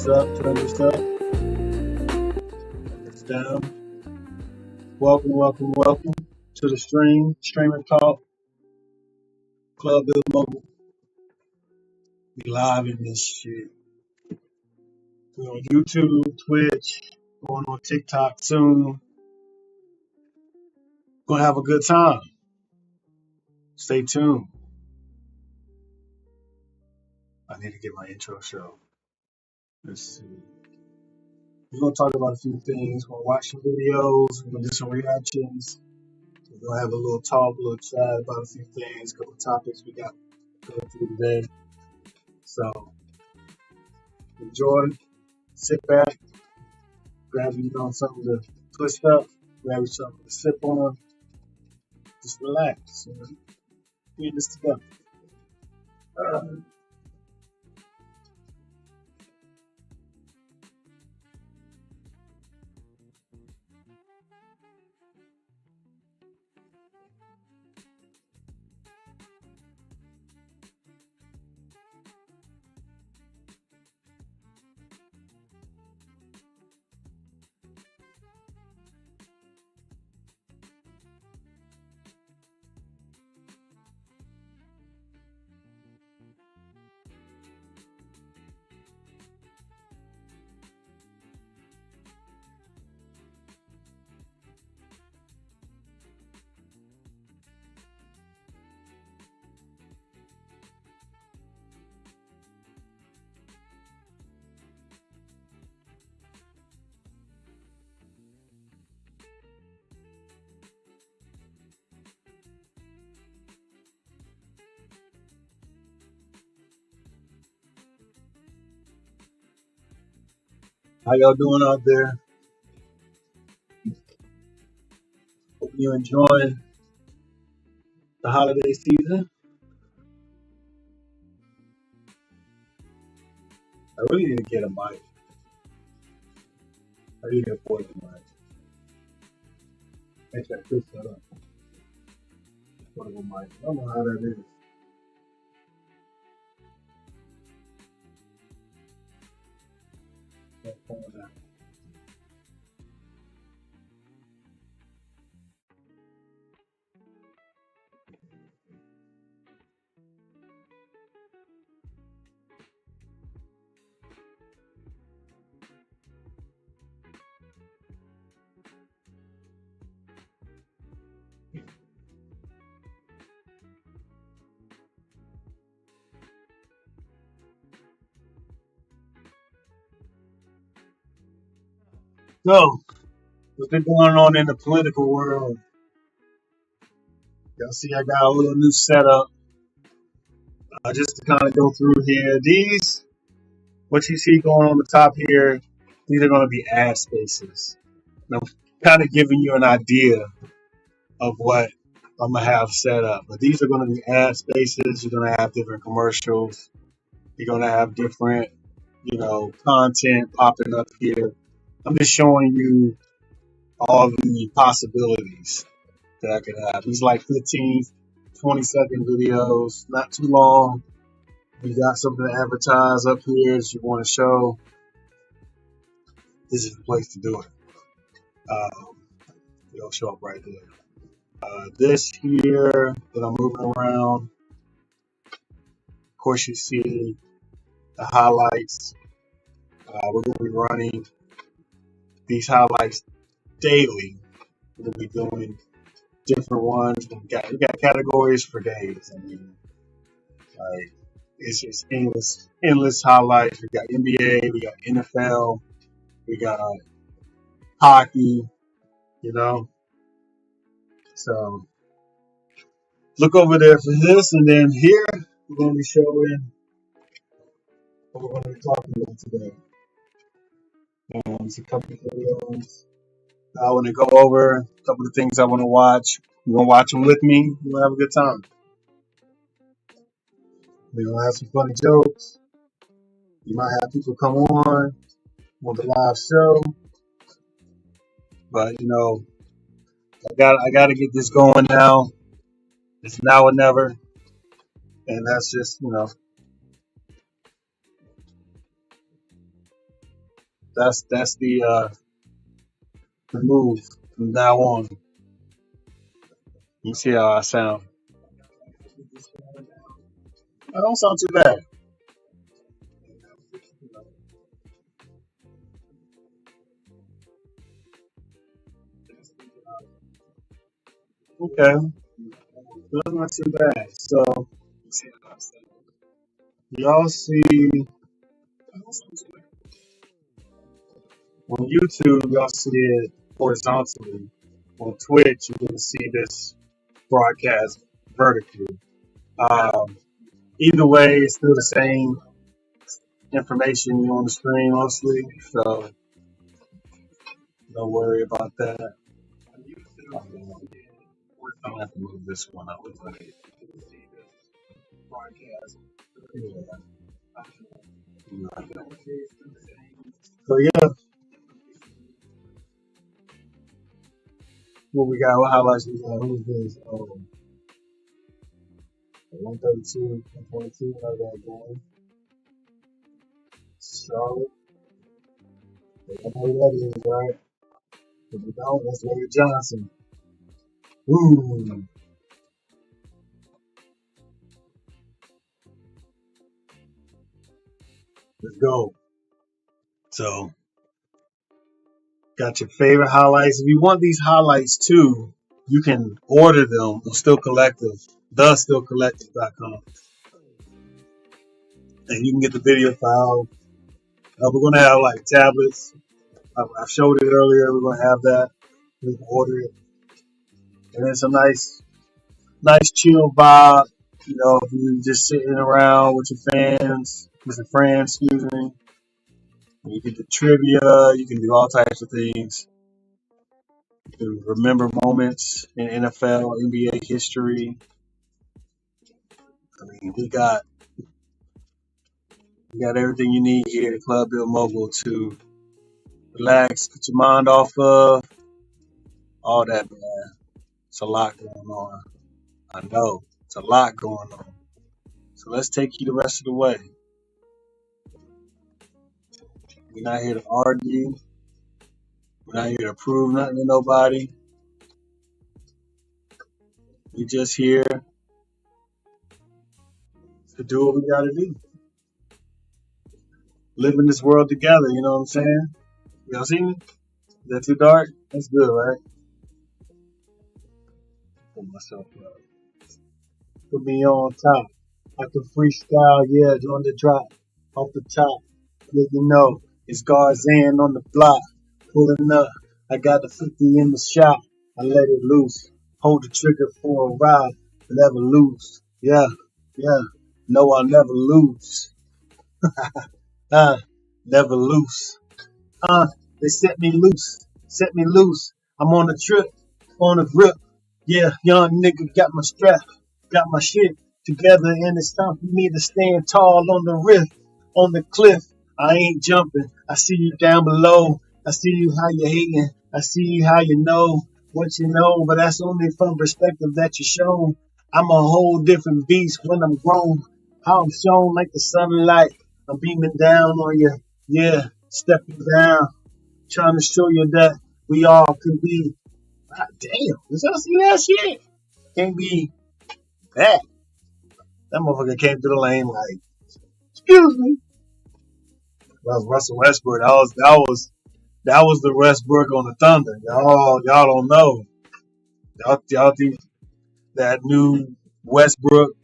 this up, turn this up, turn this down. Welcome to the StreamTalk, ClubBiltMogol. We live in this shit. We're on YouTube, Twitch, going on TikTok soon. Gonna have a good time. Stay tuned. I need to get my intro show. Let's see. We're gonna talk about a few things. We're gonna watch some videos. We're gonna do some reactions. We're gonna have a little talk, a little chat about a few things, a couple topics we got to go through today. So enjoy, sit back, grab you something to twist up, grab you something to sip on, just relax. We in this together. How y'all doing out there? Hope you enjoying the holiday season. I really need to get a mic. I need to afford a mic. Actually, I could set up portable mic. I don't know how that is. So, what's been going on in the political world? Y'all see I got a little new setup. Just to kind of go through here. These, what you see going on the top here, these are going to be ad spaces. And I'm kind of giving you an idea of what I'm going to have set up. But these are going to be ad spaces. You're going to have different commercials. You're going to have different, content popping up here. I'm just showing you all the possibilities that I could have. These like 15, 20-second videos, not too long. You got something to advertise up here that you want to show. This is the place to do it. It'll show up right there. This here that I'm moving around. Of course, you see the highlights. We're going to be running these highlights daily. We're going to be doing different ones. We got categories for days. I mean, like it's just endless highlights. We got NBA, we got NFL, we got hockey. So look over there for this, and then here we're going to be showing what we're going to be talking about today. It's a couple of videos I want to go over, a couple of things I want to watch. You're going to watch them with me. We'll have a good time. We're going to have some funny jokes. You might have people come on the live show. But, I got to get this going now. It's now or never. And that's just, That's the move from now on. You see how I sound? I don't sound too bad. Okay, that's not too bad. So y'all see on YouTube, y'all see it horizontally. On Twitch, you're gonna see this broadcast vertically. Um, Either way, it's still the same information on the screen mostly, so don't worry about that. I'm gonna have to move this one up. So yeah, what we got? What highlights we got? Who's this? 132, 122, how that going? Charlotte. I know who that is, right? If you don't, that's Larry Johnson. Ooh, let's go. So, got your favorite highlights. If you want these highlights too, you can order them on Still Collective, thestillcollective.com, and you can get the video file. We're gonna have like tablets. I showed it earlier. We're gonna have that. You can order it, and then some nice chill vibe. You know, if you just sitting around with your friends, excuse me. You can do trivia. You can do all types of things. You can remember moments in NFL, NBA history. I mean, we got everything you need here at Club Bill Mogul to relax, get your mind off of all that, man. It's a lot going on. I know it's a lot going on. So let's take you the rest of the way. We're not here to argue. We're not here to prove nothing to nobody. We're just here to do what we got to do. Live in this world together, you know what I'm saying? Y'all see me? Is that too dark? That's good, right? Put myself up. Put me on top. I can freestyle, yeah, on the drop. Off the top. Yeah, you know, it's Garzan on the block. Pulling up. I got the 50 in the shop. I let it loose. Hold the trigger for a ride. Never lose. Yeah, yeah. No, I'll never lose. Uh, Never lose. They set me loose. I'm on a trip, on a grip. Yeah, young nigga got my strap, got my shit together, and it's time for me to stand tall on the rift, on the cliff. I ain't jumping. I see you down below. I see you how you hating. I see you how you know what you know, but that's only from perspective that you shown. I'm a whole different beast when I'm grown. How I'm shown like the sunlight. I'm beaming down on you. Yeah, stepping down, trying to show you that we all can be. God damn, did y'all see that shit? Can't be that. That motherfucker came through the lane like, excuse me. That was Russell Westbrook. That was the Westbrook on the Thunder. Y'all don't know. Y'all think that new Westbrook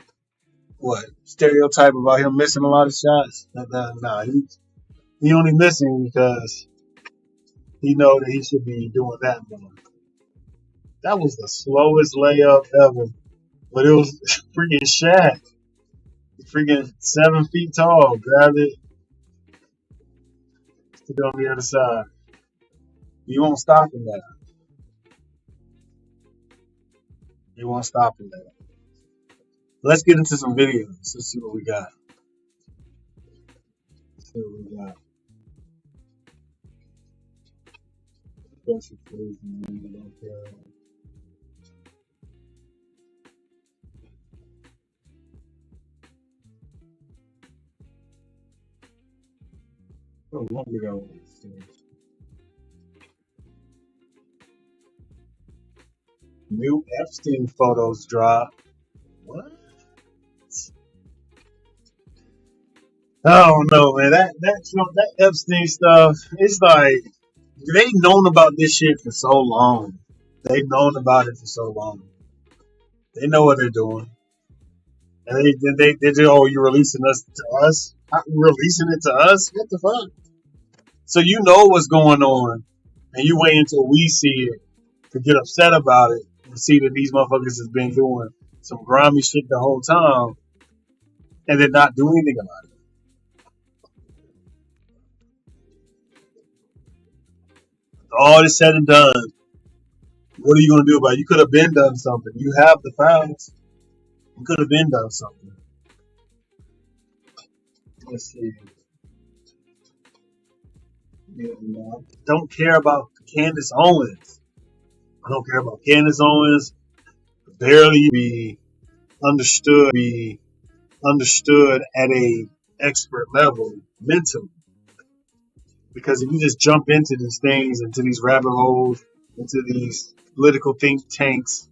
what stereotype about him missing a lot of shots? Nah, he only missing because he know that he should be doing that more. That was the slowest layup ever, but it was freaking Shaq. Freaking 7 feet tall. Grabbed it, stick it on the other side. You won't stop him that. You won't stop him that. Let's get into some videos. Let's see what we got. Let's see what we got. Special plays, man. Okay. Oh, won't be able to see. New Epstein photos drop. What? I don't know, man. That Epstein stuff. It's like they've known about this shit for so long. They've known about it for so long. They know what they're doing. And they say, oh, you're releasing us to us? Releasing it to us? What the fuck? So you know what's going on, and you wait until we see it to get upset about it and see that these motherfuckers has been doing some grimy shit the whole time, and then not do anything about it. All is said and done. What are you gonna do about it? You could have been done something. You have the files. You could have been done something. Let's see. Yeah, no, I don't care about Candace Owens. I don't care about Candace Owens. Barely be understood at a expert level mentally. Because if you just jump into these things, into these rabbit holes, into these political think tanks,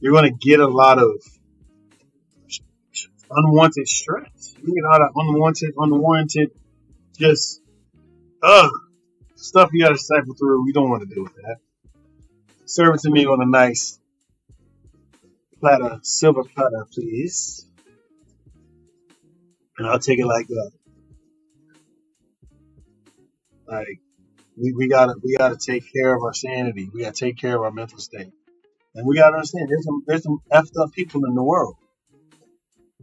you're going to get a lot of unwanted stress. You get a lot of unwarranted, just stuff you got to cycle through. We don't want to deal with that. Serve it to me on a nice platter, silver platter, please. And I'll take it like that. Like we gotta take care of our sanity. We gotta take care of our mental state, and we gotta understand there's some effed up people in the world.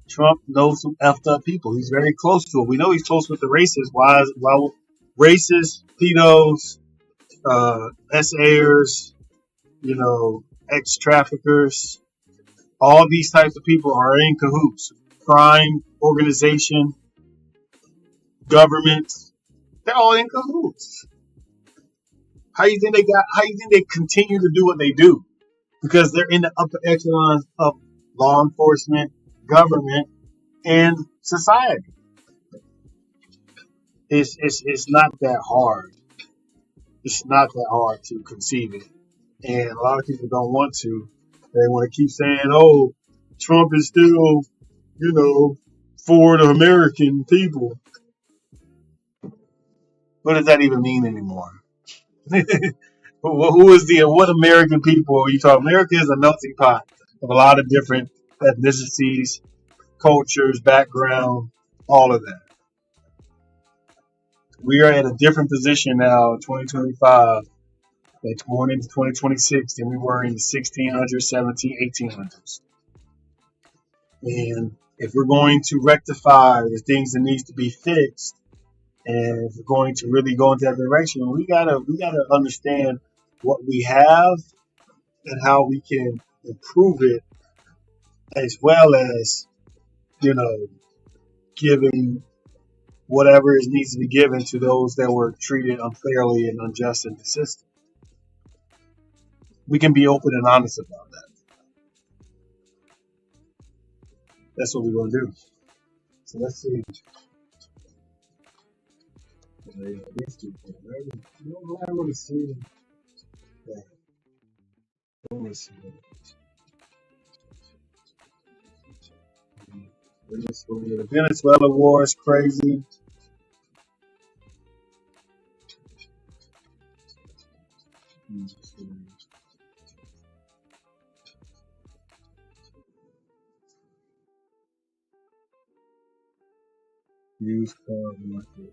Trump knows some effed up people. He's very close to them. We know he's close with the racists. Why racists, pedos, SAers, ex traffickers, all these types of people are in cahoots. Crime organization, government, they're all in cahoots. How you think they continue to do what they do? Because they're in the upper echelons of law enforcement, government, and society. It's not that hard. It's not that hard to conceive it. And a lot of people don't want to. They want to keep saying, oh, Trump is still, for the American people. What does that even mean anymore? What American people are you talking? America is a melting pot of a lot of different ethnicities, cultures, background, all of that. We are at a different position now in 2025, like going into 2026, than we were in the 1600s, 1800s. And if we're going to rectify the things that needs to be fixed, and if we're going to really go in that direction, we gotta understand what we have and how we can improve it, as well as, giving whatever needs to be given to those that were treated unfairly and unjust in the system. We can be open and honest about that. That's what we're going to do. So let's see. These two things, right? I want to see that. I want to see that. The Venezuela war is crazy. Used car market.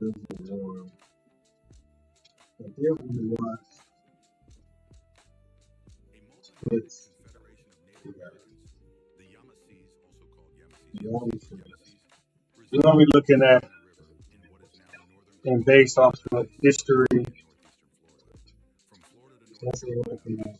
There's a war. I definitely watch. It's we're gonna be looking at, and based off of history. That's what we're looking at.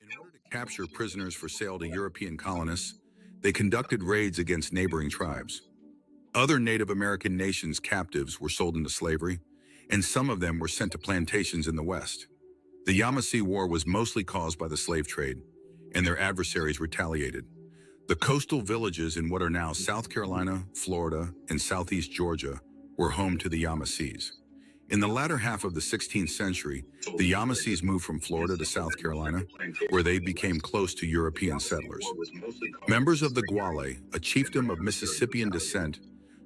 In order to capture prisoners for sale to European colonists, they conducted raids against neighboring tribes. Other Native American nations' captives were sold into slavery, and some of them were sent to plantations in the West. The Yamasee War was mostly caused by the slave trade, and their adversaries retaliated. The coastal villages in what are now South Carolina, Florida, and southeast Georgia were home to the Yamasees. In the latter half of the 16th century, the Yamasees moved from Florida to South Carolina, where they became close to European settlers. Members of the Guale, a chiefdom of Mississippian descent,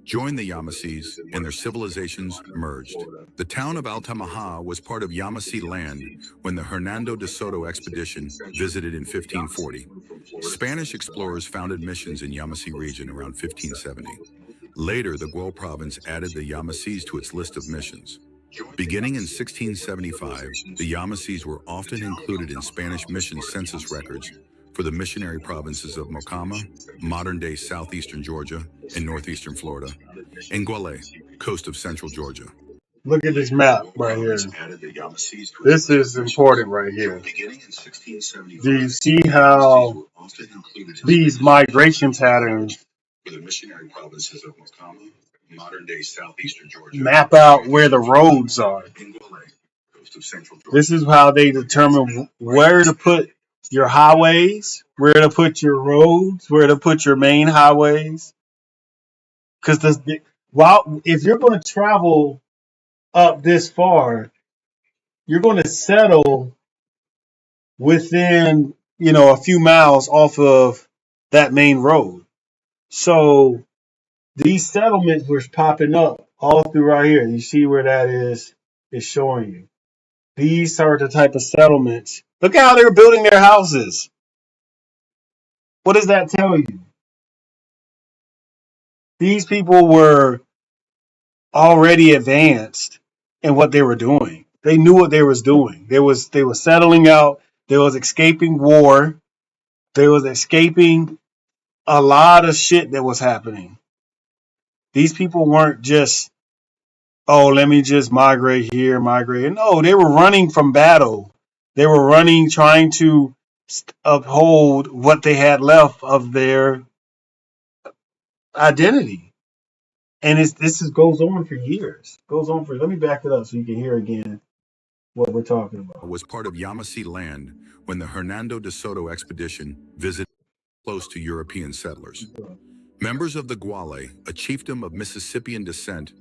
joined the Yamasees and their civilizations merged. The town of Altamaha was part of Yamasee land when the Hernando de Soto expedition visited in 1540. Spanish explorers founded missions in Yamasee region around 1570. Later, the Guel province added the Yamasees to its list of missions. Beginning in 1675, the Yamasees were often included in Spanish mission census records for the missionary provinces of Mocama, modern-day southeastern Georgia and northeastern Florida, and Guale, coast of central Georgia. Look at this map right here. This is important right here. Do you see how these migration patterns map out where the roads are? This is how they determine where to put your highways, where to put your roads, where to put your main highways. Because if you're going to travel up this far, you're going to settle within, a few miles off of that main road. So these settlements were popping up all through right here. You see where that is showing you. These are the type of settlements. Look how they're building their houses. What does that tell you? These people were already advanced in what they were doing. They knew what they was doing. They were settling out. They was escaping war. They was escaping a lot of shit that was happening. These people weren't just, let me just migrate here, migrate. No, they were running from battle. They were running, trying to uphold what they had left of their identity. And this goes on for years. Let me back it up so you can hear again what we're talking about. Was part of Yamasee land when the Hernando de Soto expedition visited close to European settlers. Members of the Guale, a chiefdom of Mississippian descent,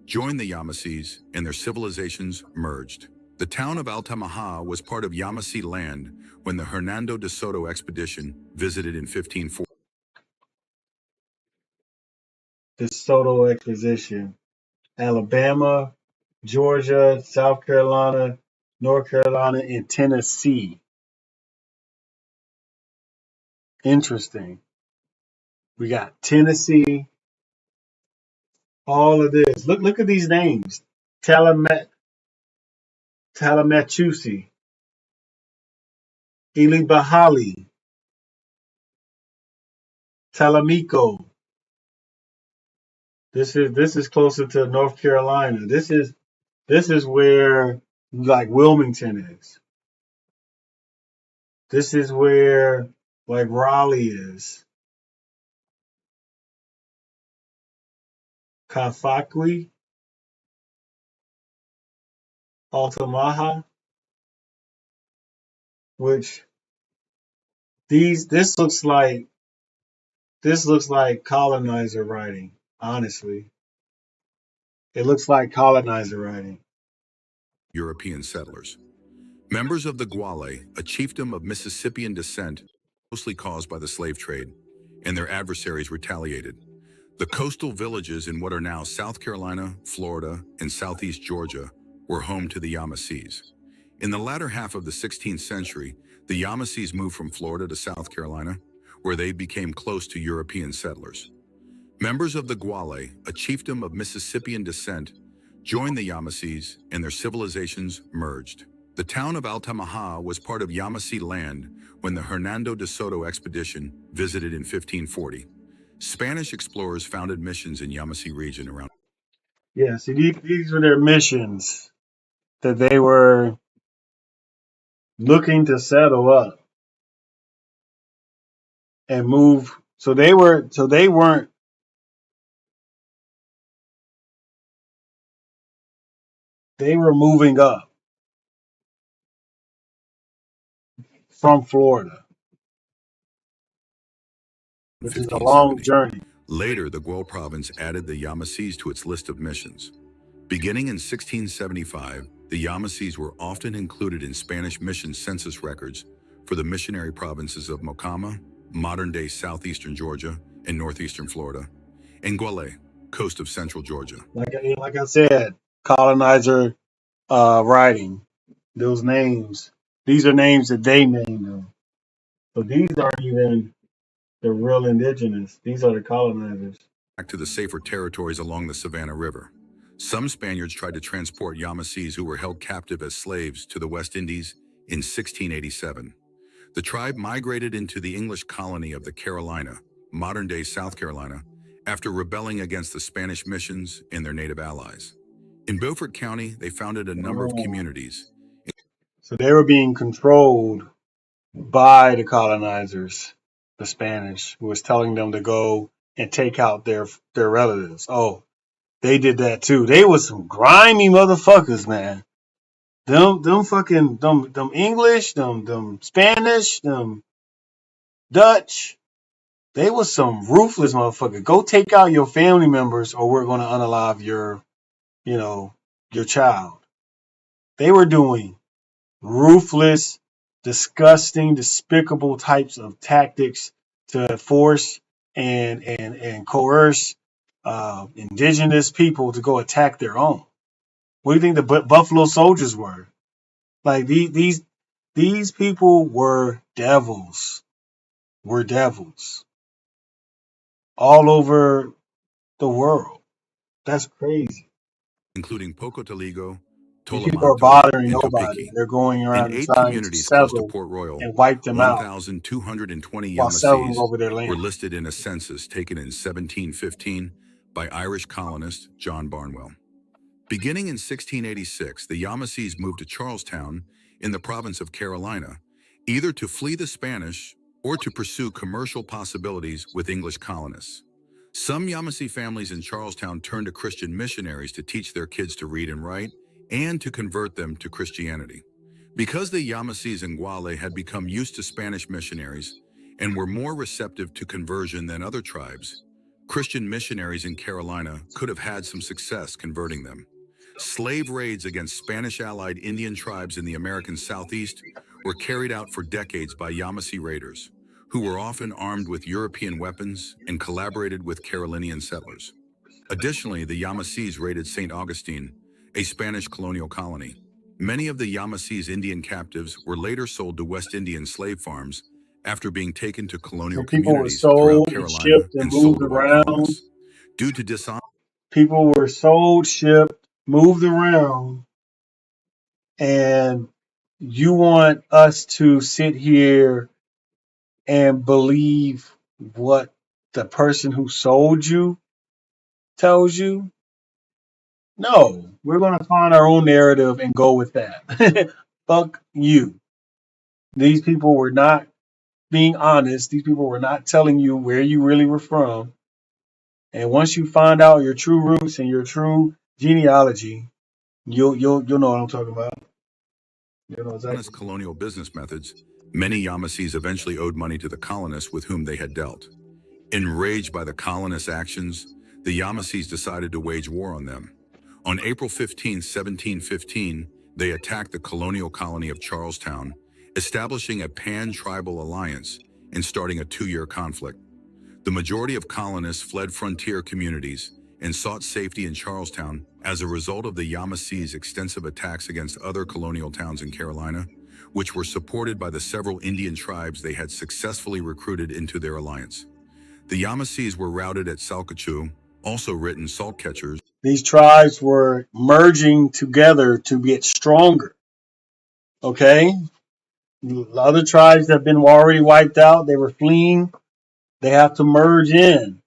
joined the Yamasees and their civilizations merged. The town of Altamaha was part of Yamasee land when the Hernando de Soto expedition visited in 1540. The Soto Exposition. Alabama, Georgia, South Carolina, North Carolina, and Tennessee. Interesting. We got Tennessee. All of this. Look at these names. Tallahatchie, Ilibahali, Talamico. This is closer to North Carolina. This is where like Wilmington is. This is where like Raleigh is. Kafakwi, Altamaha, which this looks like colonizer writing, honestly. It looks like colonizer writing. European settlers. Members of the Guale, a chiefdom of Mississippian descent, mostly caused by the slave trade, and their adversaries retaliated. The coastal villages in what are now South Carolina, Florida, and southeast Georgia were home to the Yamasees. In the latter half of the 16th century, the Yamasees moved from Florida to South Carolina, where they became close to European settlers. Members of the Guale, a chiefdom of Mississippian descent, joined the Yamasees and their civilizations merged. The town of Altamaha was part of Yamasee land when the Hernando de Soto expedition visited in 1540. Spanish explorers founded missions in Yamasee region around. Yeah, see, these were their missions that they were looking to settle up. and move. So they weren't. They were moving up from Florida, which is a long 1570. journey. Later, the Guel province added the Yamassees to its list of missions. Beginning in 1675, the Yamassees were often included in Spanish mission census records for the missionary provinces of Mocama, modern-day southeastern Georgia and northeastern Florida, and Guale, coast of central Georgia. Like I said, colonizer writing those names. These are names that they named them. So these aren't even the real indigenous. These are the colonizers. Back to the safer territories along the Savannah River. Some Spaniards tried to transport Yamassees who were held captive as slaves to the West Indies in 1687. The tribe migrated into the English colony of the Carolina, modern-day South Carolina, after rebelling against the Spanish missions and their native allies. In Beaufort County, they founded a number of Oh. communities. So they were being controlled by the colonizers, the Spanish, who was telling them to go and take out their relatives. Oh, they did that too. They was some grimy motherfuckers, man. Them fucking them English, them Spanish, them Dutch. They was some ruthless motherfucker. Go take out your family members, or we're gonna unalive you know, your child. They were doing ruthless, disgusting, despicable types of tactics to force and coerce indigenous people to go attack their own. What do you think the Buffalo Soldiers were? Like these people were devils. Were devils all over the world. That's crazy. Including Pocotaligo, These people are Tolomanto, bothering and nobody. Topeki, They're going and around and 8 trying to communities close to settle Port Royal. and wipe them out 1,220 while settling Yamassees over their were land. listed in a census taken in 1715 by Irish colonist John Barnwell. Beginning in 1686, the Yamassees moved to Charlestown in the province of Carolina, either to flee the Spanish or to pursue commercial possibilities with English colonists. Some Yamassee families in Charlestown turned to Christian missionaries to teach their kids to read and write and to convert them to Christianity. Because the Yamassees in Guale had become used to Spanish missionaries and were more receptive to conversion than other tribes, Christian missionaries in Carolina could have had some success converting them. Slave raids against Spanish-allied Indian tribes in the American Southeast were carried out for decades by Yamassee raiders, who were often armed with European weapons and collaborated with Carolinian settlers. Additionally, the Yamassees raided St. Augustine, a Spanish colonial colony. Many of the Yamassees' Indian captives were later sold to West Indian slave farms after being taken to So colonial people were communities throughout sold and Carolina shipped and and sold moved to white around. colonists. Due to dishonest People were sold, shipped, moved around, and you want us to sit here and believe what the person who sold you tells you? No, we're going to find our own narrative and go with that. Fuck you. These people were not being honest. These people were not telling you where you really were from. And once you find out your true roots and your true genealogy, you'll know what I'm talking about. You'll know exactly. colonial business methods, many Yamassees eventually owed money to the colonists with whom they had dealt. Enraged by the colonists' actions, the Yamassees decided to wage war on them. On April 15, 1715, they attacked the colonial colony of Charlestown, establishing a pan-tribal alliance and starting a 2-year conflict. The majority of colonists fled frontier communities and sought safety in Charlestown as a result of the Yamassees' extensive attacks against other colonial towns in Carolina, which were supported by the several Indian tribes they had successfully recruited into their alliance. The Yamassees were routed at Salcachoo, also written salt catchers. These tribes were merging together to get stronger. Okay? The other tribes that have been already wiped out, they were fleeing. They have to merge in.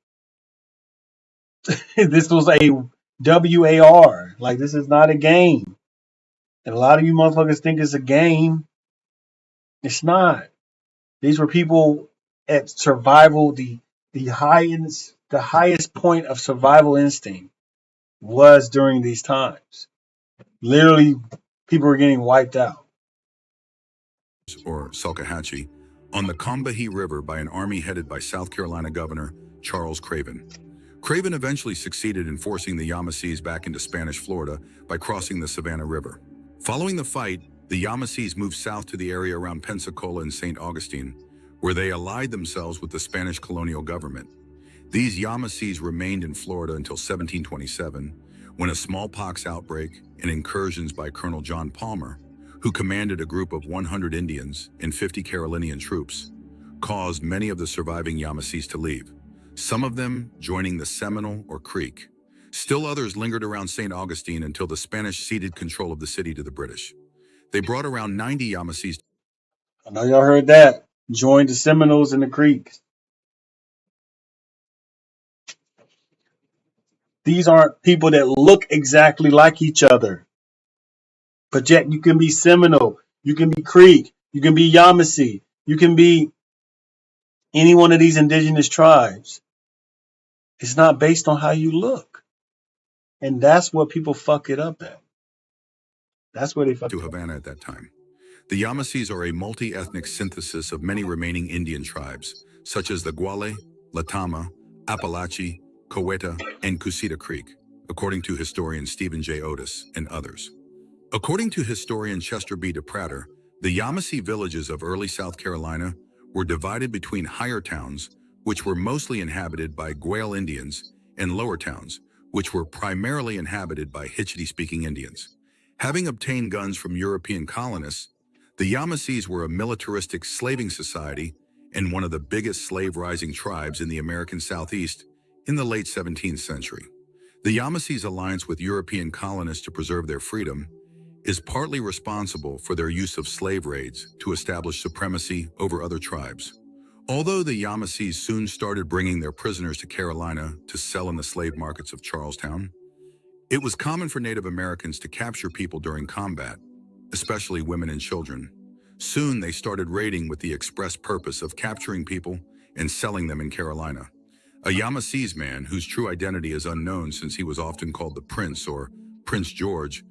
This was a WAR. Like, this is not a game. And a lot of you motherfuckers think it's a game. It's not. These were people at survival, the highest point of survival instinct was during these times. Literally, people were getting wiped out. or Salkehatchie, on the Combahee River by an army headed by South Carolina Governor Charles Craven. Craven eventually succeeded in forcing the Yamasees back into Spanish Florida by crossing the Savannah River. Following the fight, the Yamasees moved south to the area around Pensacola and St. Augustine, where they allied themselves with the Spanish colonial government. These Yamasees remained in Florida until 1727, when a smallpox outbreak and incursions by Colonel John Palmer, who commanded a group of 100 Indians and 50 Carolinian troops, caused many of the surviving Yamasees to leave, some of them joining the Seminole or Creek. Still others lingered around St. Augustine until the Spanish ceded control of the city to the British. They brought around 90 Yamasees. I know y'all heard that. Joined the Seminoles and the Creeks. These aren't people that look exactly like each other. But yet you can be Seminole, you can be Creek, you can be Yamasee, you can be any one of these indigenous tribes. It's not based on how you look. And that's what people fuck it up at. That's where they fuck To it up. Havana at that time. The Yamasees are a multi-ethnic synthesis of many remaining Indian tribes, such as the Guale, Latama, Apalachee, Coweta, and Cusita Creek, according to historian Stephen J. Otis and others. According to historian Chester B. DePrater, the Yamasee villages of early South Carolina were divided between higher towns, which were mostly inhabited by Guale Indians, and lower towns, which were primarily inhabited by Hitchiti-speaking Indians. Having obtained guns from European colonists, the Yamasees were a militaristic slaving society and one of the biggest slave-rising tribes in the American Southeast in the late 17th century. The Yamasees' alliance with European colonists to preserve their freedom is partly responsible for their use of slave raids to establish supremacy over other tribes. Although the Yamasees soon started bringing their prisoners to Carolina to sell in the slave markets of Charlestown, it was common for Native Americans to capture people during combat, especially women and children. Soon they started raiding with the express purpose of capturing people and selling them in Carolina. A Yamasees man, whose true identity is unknown since he was often called the Prince or Prince George,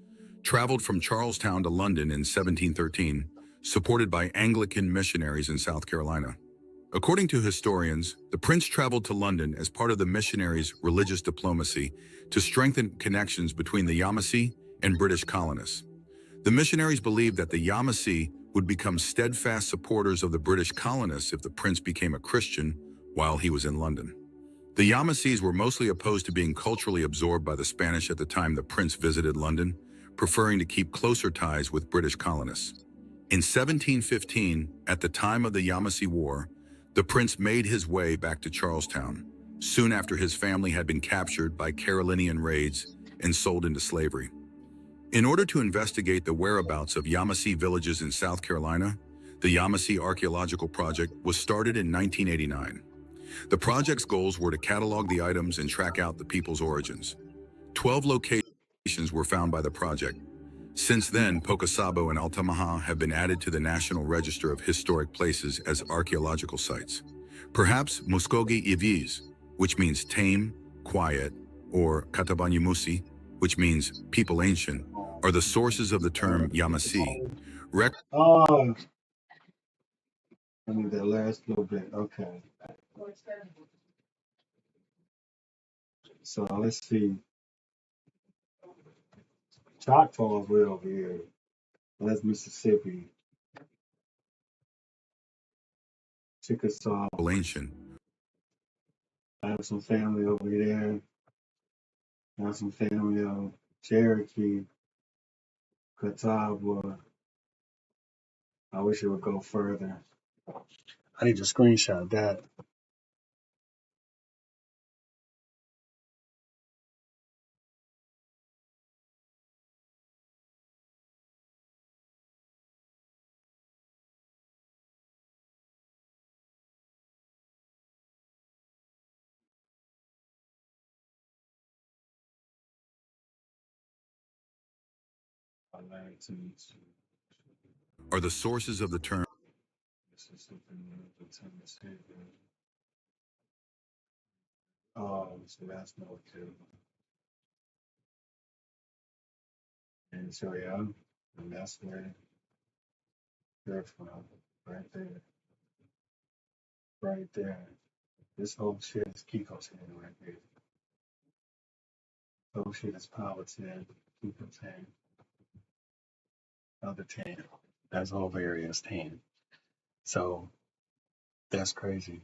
traveled from Charlestown to London in 1713, supported by Anglican missionaries in South Carolina. According to historians, the prince traveled to London as part of the missionaries' religious diplomacy to strengthen connections between the Yamasee and British colonists. The missionaries believed that the Yamasee would become steadfast supporters of the British colonists if the prince became a Christian while he was in London. The Yamasees were mostly opposed to being culturally absorbed by the Spanish at the time the prince visited London, preferring to keep closer ties with British colonists. In 1715, at the time of the Yamasee War, the prince made his way back to Charlestown, soon after his family had been captured by Carolinian raids and sold into slavery. In order to investigate the whereabouts of Yamasee villages in South Carolina, the Yamasee Archaeological Project was started in 1989. The project's goals were to catalog the items and track out the people's origins. 12 locations were found by the project. Since then, Pocosabo and Altamaha have been added to the National Register of Historic Places as archaeological sites. Perhaps Muskogee Iviz, which means tame, quiet, or Katabanyamusi, which means people ancient, are the sources of the term Yamasee. Oh, I need that last little bit. Okay. So let's see. Choctaw's way over here. That's Mississippi. Chickasaw. Ancient. I have some family over there. I have some family of Cherokee, Catawba. I wish it would go further. I need to screenshot that. Are the sources of the term This is something that's in the same. Oh, so that's no two. And so yeah, and that's where they're from, right there, right there. This whole shit is Kiko's hand right here. Whole shit is Power 10, Kiko's hand, other 10. That's whole area's 10. So that's crazy.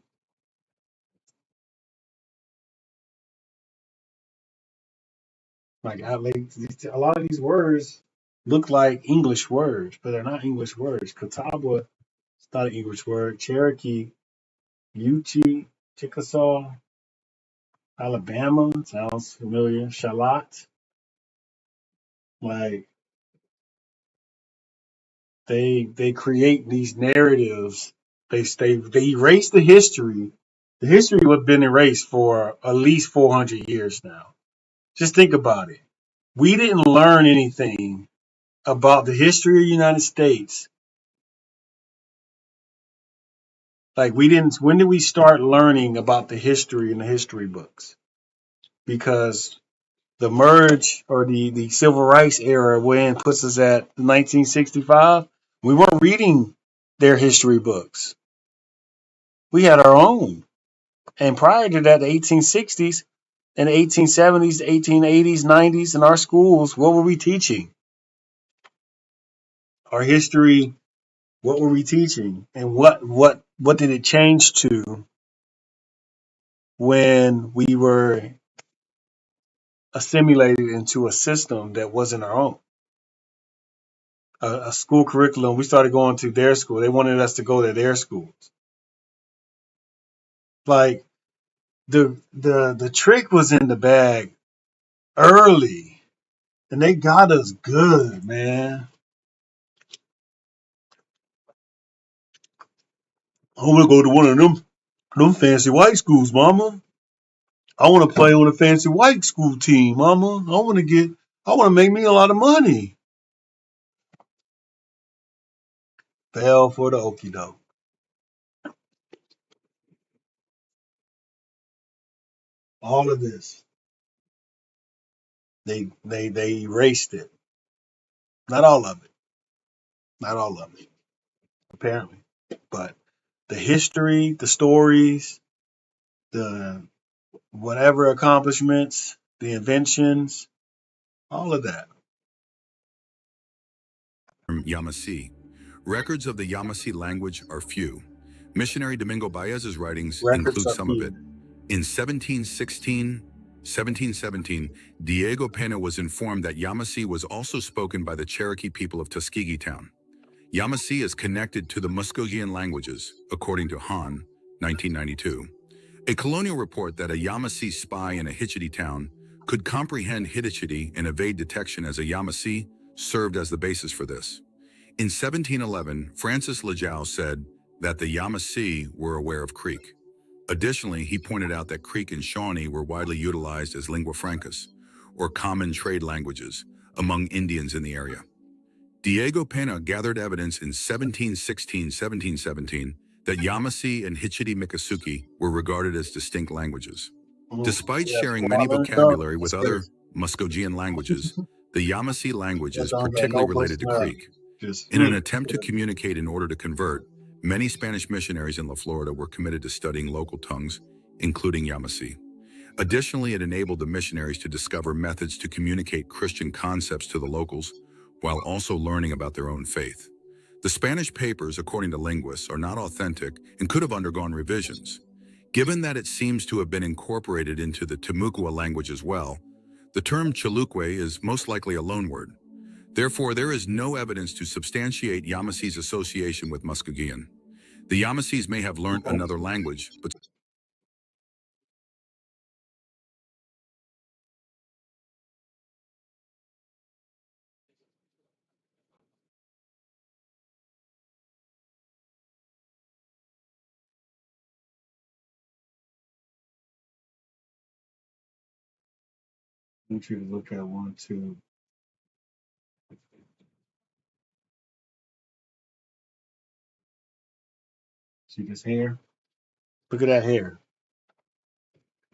A lot of these words look like English words, but they're not English words. Catawba, it's not an English word. Cherokee, Yuchi, Chickasaw, Alabama, sounds familiar. Shallot, like they create these narratives. They erase the history. The history has been erased for at least 400 years now. Just think about it. We didn't learn anything about the history of the United States. Like we didn't. When did we start learning about the history in the history books? Because the merge or the civil rights era when puts us at 1965. We weren't reading their history books. We had our own. And prior to that, the 1860s and the 1870s, 1880s, 90s, in our schools, what were we teaching? Our history. What were we teaching? And what did it change to when we were assimilated into a system that wasn't our own? A school curriculum. We started going to their school. They wanted us to go to their schools. Like the trick was in the bag early, and they got us good, man. I want to go to one of them fancy white schools, mama. I want to play on a fancy white school team, mama. I want to make me a lot of money. Fell for the okie doke. All of this, they erased it. Not all of it. Not all of it, apparently. But the history, the stories, the whatever accomplishments, the inventions, all of that. Yamasee. Records of the Yamasee language are few. Missionary Domingo Baez's writings Records include are some of it. few. In 1717, Diego Pena was informed that Yamasee was also spoken by the Cherokee people of Tuskegee Town. Yamasee is connected to the Muskogean languages, according to Hahn, 1992. A colonial report that a Yamasee spy in a Hitchiti town could comprehend Hittichiti and evade detection as a Yamasee served as the basis for this. In 1711, Francis Lejow said that the Yamasee were aware of Creek. Additionally, he pointed out that Creek and Shawnee were widely utilized as lingua francas, or common trade languages, among Indians in the area. Diego Pena gathered evidence in 1716-1717 that Yamasee and Hitchiti Miccosukee were regarded as distinct languages. Despite Yeah, sharing well, I many learned something. vocabulary with That's other crazy. Muskogean languages, the Yamasee language That is don't got particularly no related to personality. Creek. Just In an attempt to communicate in order to convert, many Spanish missionaries in La Florida were committed to studying local tongues, including Yamasee. Additionally, it enabled the missionaries to discover methods to communicate Christian concepts to the locals, while also learning about their own faith. The Spanish papers, according to linguists, are not authentic and could have undergone revisions. Given that it seems to have been incorporated into the Timucua language as well, the term Chilukwe is most likely a loanword. Therefore, there is no evidence to substantiate Yamasee's association with Muskogean. The Yamasees may have learned another language, but I want you to look at one, two. See this hair? Look at that hair.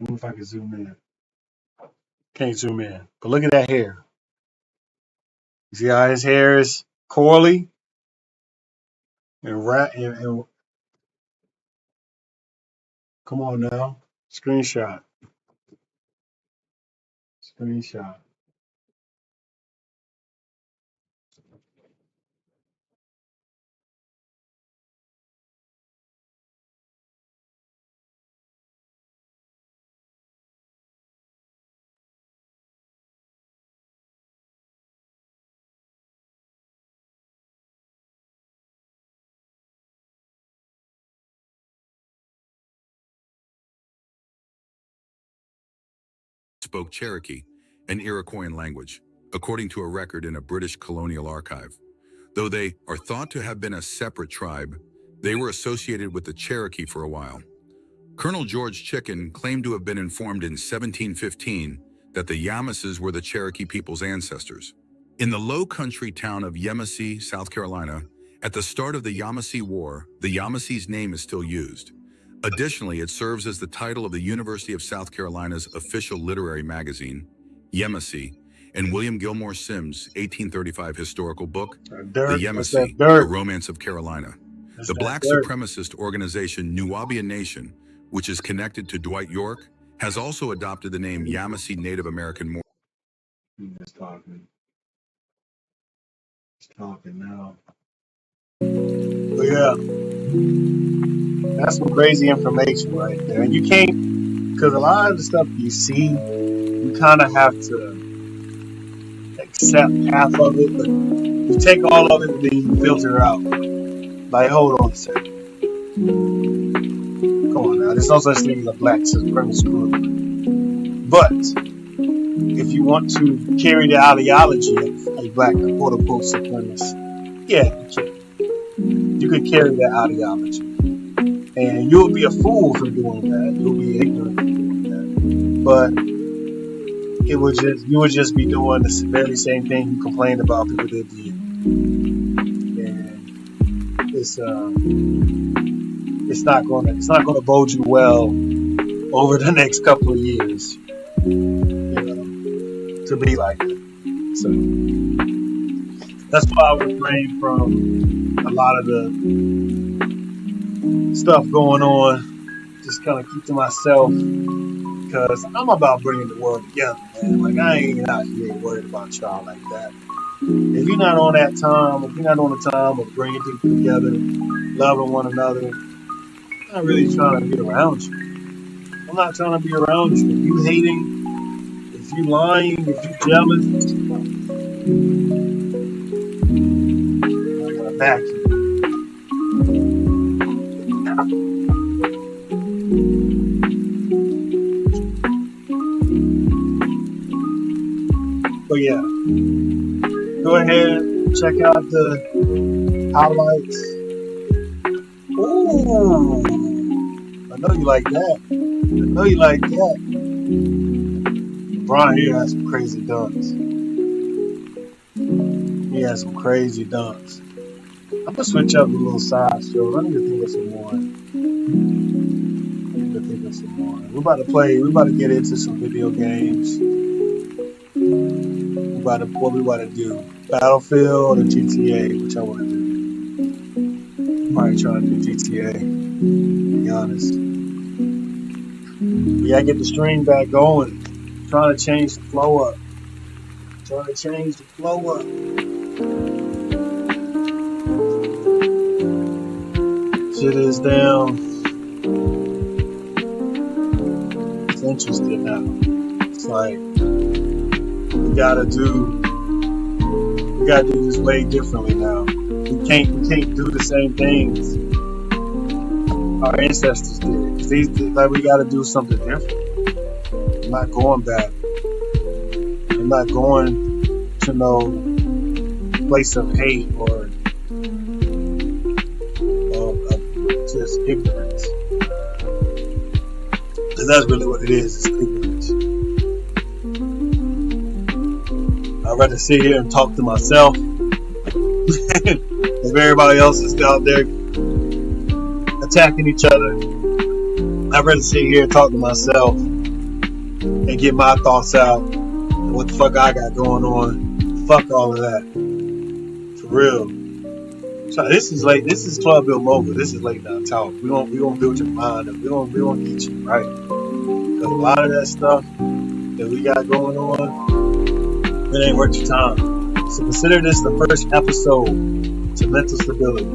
I wonder if I can zoom in. Can't zoom in. But look at that hair. You see how his hair is curly and come on now. Screenshot. Screenshot. Spoke Cherokee, an Iroquoian language, according to a record in a British colonial archive. Though they are thought to have been a separate tribe, they were associated with the Cherokee for a while. Colonel George Chicken claimed to have been informed in 1715 that the Yamassees were the Cherokee people's ancestors. In the low country town of Yamasee, South Carolina, at the start of the Yamasee War, the Yamassee's name is still used. Additionally, it serves as the title of the University of South Carolina's official literary magazine, Yamasee, and William Gilmore Simms' 1835 historical book, The Yamasee, A Romance of Carolina. The black supremacist organization Nuwaubian Nation, which is connected to Dwight York, has also adopted the name Yamasee Native American. He's talking. He's talking now. But yeah, that's some crazy information right there. And you can't, because a lot of the stuff you see, you kind of have to accept half of it, but you take all of it and then you filter it out. Like, hold on a second. Come on now, there's no such thing as a black supremacist group. But if you want to carry the ideology of a black quote-unquote supremacist, yeah, you can. You can carry that ideology. And you'll be a fool for doing that. You'll be ignorant for doing that. But you would just be doing the very same thing you complained about people did to you. And it's not gonna bode you well over the next couple of years. To be like that. So that's why I refrain from a lot of the stuff going on. Just kind of keep to myself because I'm about bringing the world together, man. Like, I ain't out here worried about y'all like that. If you're not on that time, if you're not on the time of bringing people together, loving one another, I'm not really trying to be around you. I'm not trying to be around you. If you hating, if you lying, if you jealous, I'm gonna back you. But yeah, go ahead, check out the highlights. Ooh, I know you like that. I know you like that. LeBron here has some crazy dunks. He has some crazy dunks. I'm gonna switch up a little side shows. I need to think of some more. We're about to get into some video games. What we about to do. Battlefield or GTA, which I want to do. Probably trying to do GTA, to be honest. We gotta get the stream back going. Trying to change the flow up. Shit is down. It's interesting now. It's like we gotta do this way differently now. We can't do the same things our ancestors did. Like, we gotta do something different. I'm not going back. I'm not going to no place of hate or just ignorance. Because that's really what it is. It's ignorance. I'd rather sit here and talk to myself if everybody else is out there attacking each other. I'd rather sit here and talk to myself and get my thoughts out and what the fuck I got going on. Fuck all of that. For real. So this is ClubBiltMogol. This is late night talk. We gonna build your mind up. We gonna get you right. Because a lot of that stuff that we got going on, it ain't worth your time. So consider this the first episode to mental stability.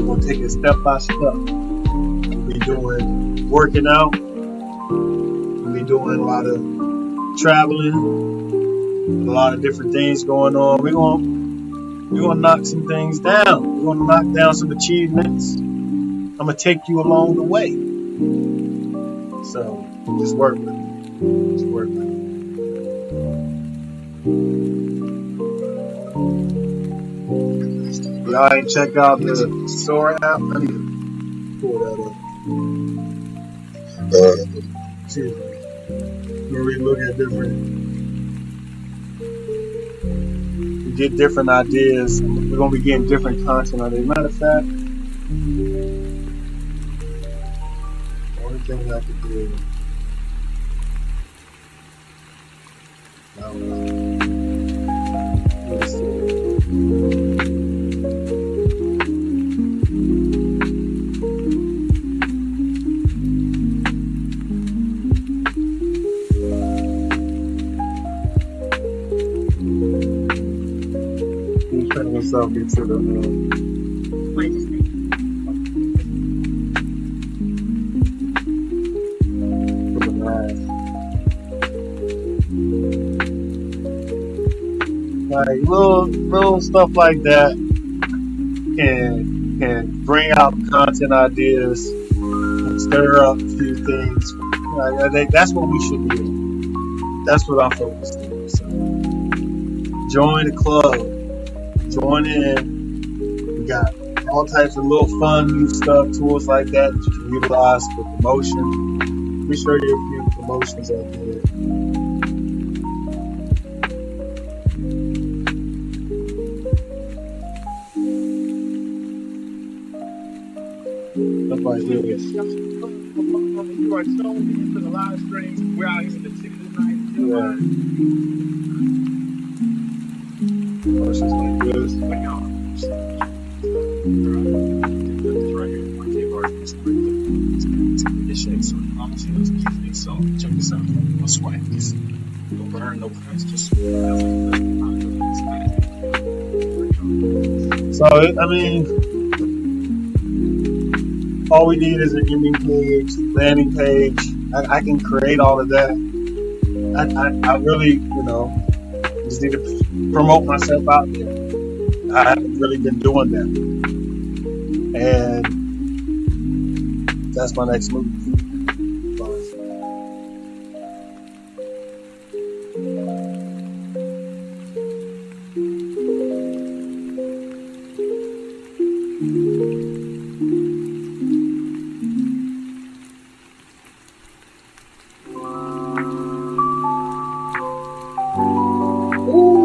We're gonna take it step by step. We'll be doing working out. We'll be doing a lot of traveling, a lot of different things going on. We're gonna knock some things down. We're gonna knock down some achievements. I'm gonna take you along the way. So just work with me. Just work with me. Y'all ain't check out the Sora app? I need to pull that up. Excuse me. Where we look at get different ideas. We're gonna be getting different content on it. Matter of fact, the only thing I could do, I don't know. Let's see. Myself into the like little stuff like that can bring out content ideas and stir up a few things. I think that's what we should do. That's what I'm focused on. So join the club. Join in. We got all types of little fun new stuff, tools like that you can utilize for promotion. Let me show you a few promotions out there. Somebody here. You are tuned into the live stream. We're out here in the city tonight. Versus like this. So check this out. No sweat. No burn, no press. Just so I mean, all we need is an ending page, landing page. I can create all of that. I really, just need to promote myself out there. I haven't really been doing that. And that's my next move.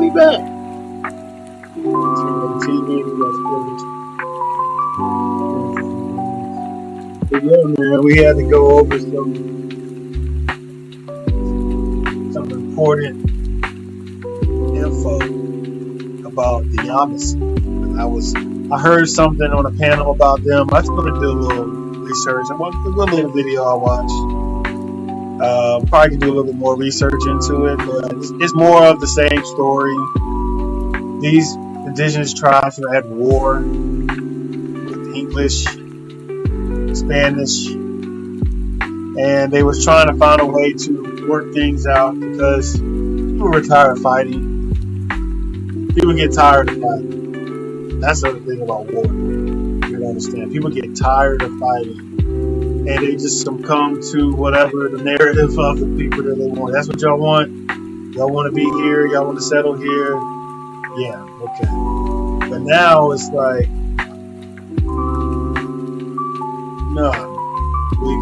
Back. But yeah, man, we had to go over some important info about the Yamas. I heard something on a panel about them. I just going to do a little research. I watched a little video I watched. Probably can do a little bit more research into it, but it's more of the same story. These indigenous tribes were at war with English, Spanish, and they was trying to find a way to work things out because people were tired of fighting. People get tired of fighting. That's the other thing about war. You understand? People get tired of fighting. And they just succumb to whatever the narrative of the people that they want. That's what y'all want? Y'all want to be here? Y'all want to settle here? Yeah, okay. But now it's like, no.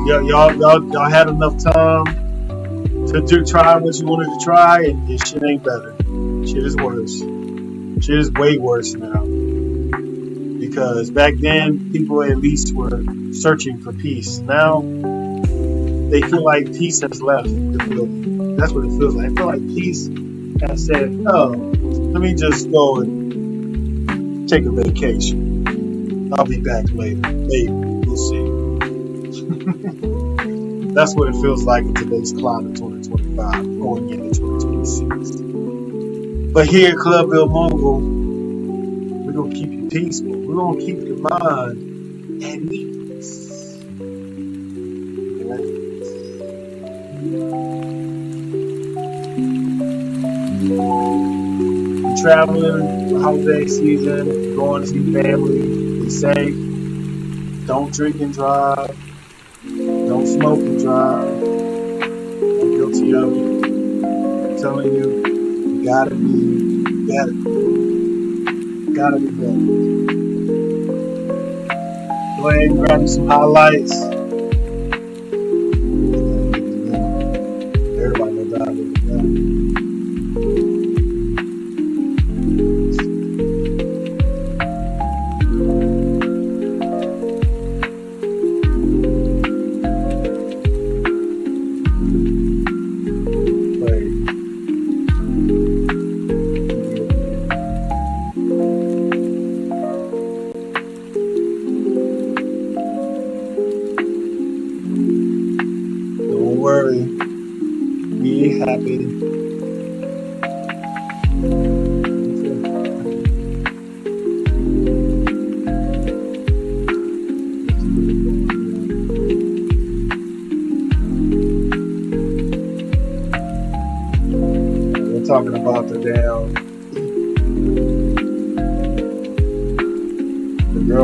Y'all had enough time to try what you wanted to try, and this shit ain't better. Shit is worse. Shit is way worse now. Because back then, people at least were searching for peace. Now, they feel like peace has left the building. That's what it feels like. I feel like peace has said, oh, let me just go and take a vacation. I'll be back later. Maybe. We'll see. That's what it feels like in today's climate, 2025, going into 2026. But here at Club Bill Mogul, we're going to keep you peaceful. We're going to keep your mind at ease. You're traveling for holiday season, if you're going to see family, be safe. Don't drink and drive. Don't smoke and drive. I'm guilty of it. I'm telling you, you gotta be better. Gotta be better. Go ahead and grab me some highlights. Everybody knows that. Don't worry. Be happy. We're talking about the girl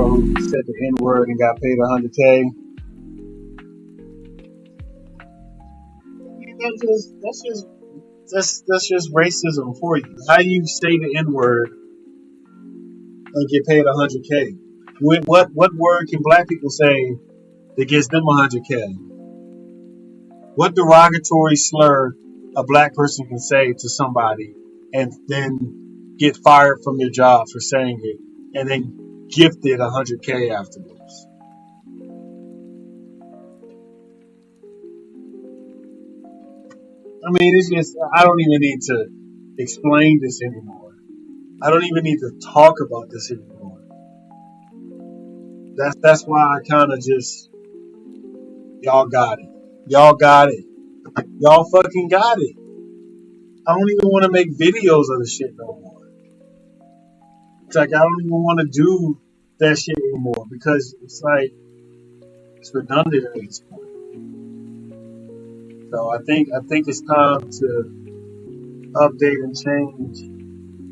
who said the N-word and got paid $100K. That's just racism for you. How do you say the N-word and get paid $100K? What word can black people say that gets them $100K? What derogatory slur a black person can say to somebody and then get fired from their job for saying it and then gifted $100K afterwards? I mean, it's just, I don't even need to explain this anymore. I don't even need to talk about this anymore. That's why I kind of just, y'all got it. Y'all got it. Y'all fucking got it. I don't even want to make videos of the shit no more. It's like I don't even want to do that shit anymore because it's like it's redundant at this point. So I think it's time to update and change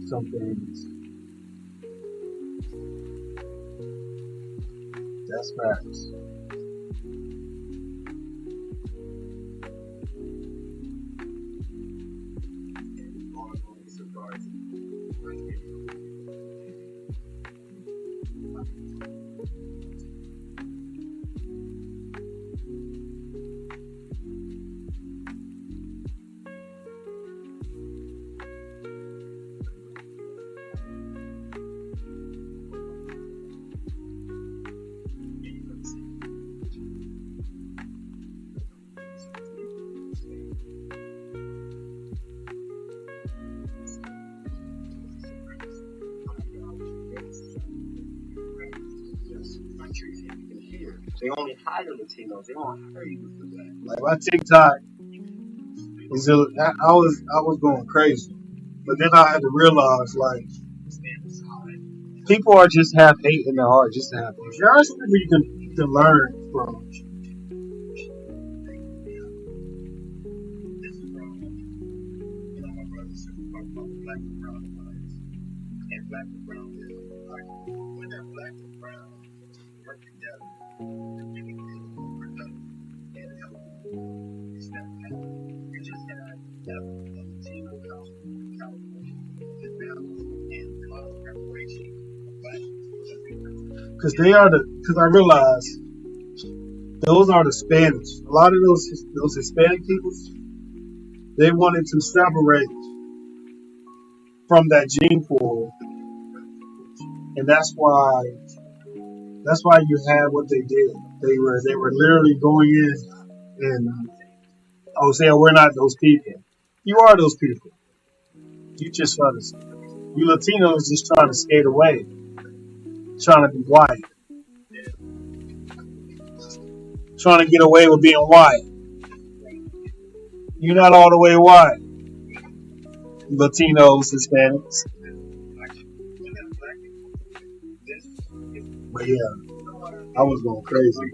some things. That's facts. They only hire Latinos. They don't hire you for that. Like my TikTok is, I was going crazy, but then I had to realize like people are just half hate in their heart, just to have hate. There are some people you can learn from. Because I realize those are the Spanish. A lot of those Hispanic people, they wanted to separate from that gene pool, and that's why That's why you had what they did. They were literally going in and saying we're not those people. You are those people. You just trying to you Latinos just trying to skate away, trying to be white, trying to get away with being white. You're not all the way white. Latinos, Hispanics. But yeah, I was going crazy.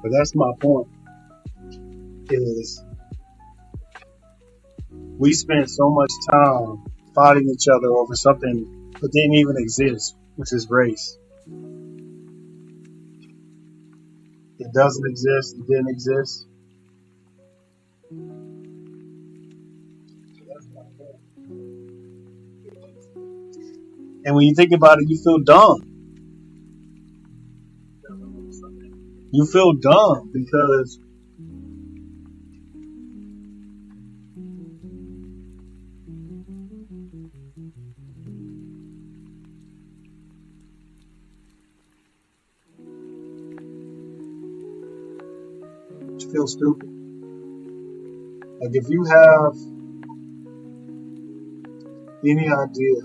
But that's my point. Is we spent so much time fighting each other over something that didn't even exist, which is race. It doesn't exist. It didn't exist. And when you think about it, you feel dumb. You feel dumb because you feel stupid. Like if you have any idea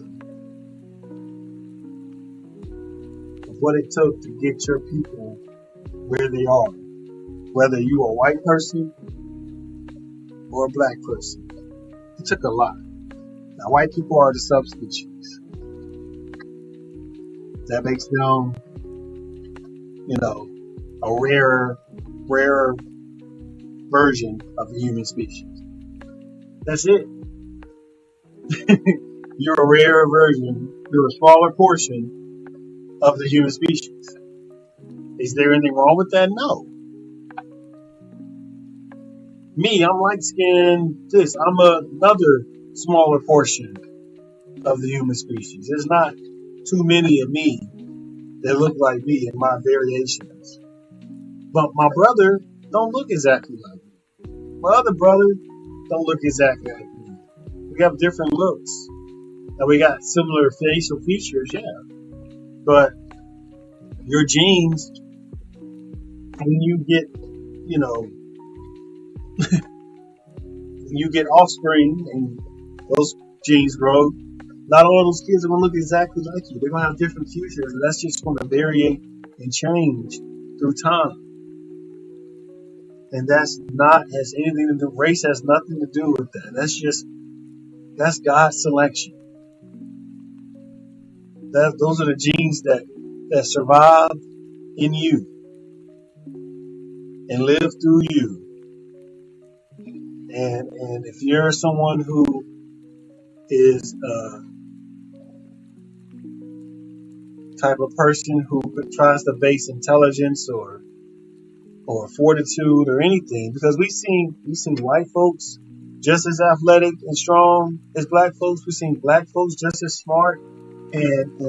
of what it took to get your people where they are, whether you are a white person or a black person, it took a lot. Now, white people are the subspecies. That makes them, a rarer version of the human species. That's it. You're a rarer version. You're a smaller portion of the human species. Is there anything wrong with that? No. Me, I'm light skinned. I'm another smaller portion of the human species. There's not too many of me that look like me in my variations. But my brother don't look exactly like me. My other brother don't look exactly like me. We have different looks. Now we got similar facial features, yeah. But your genes, when you get, when you get offspring and those genes grow, not all of those kids are going to look exactly like you. They're going to have different futures, and that's just going to vary and change through time. And that's not has anything to do. Race has nothing to do with that. That's God's selection. Those are the genes that survive in you and live through you. And if you're someone who is type of person who tries to base intelligence or fortitude or anything, because we've seen white folks just as athletic and strong as black folks. We've seen black folks just as smart and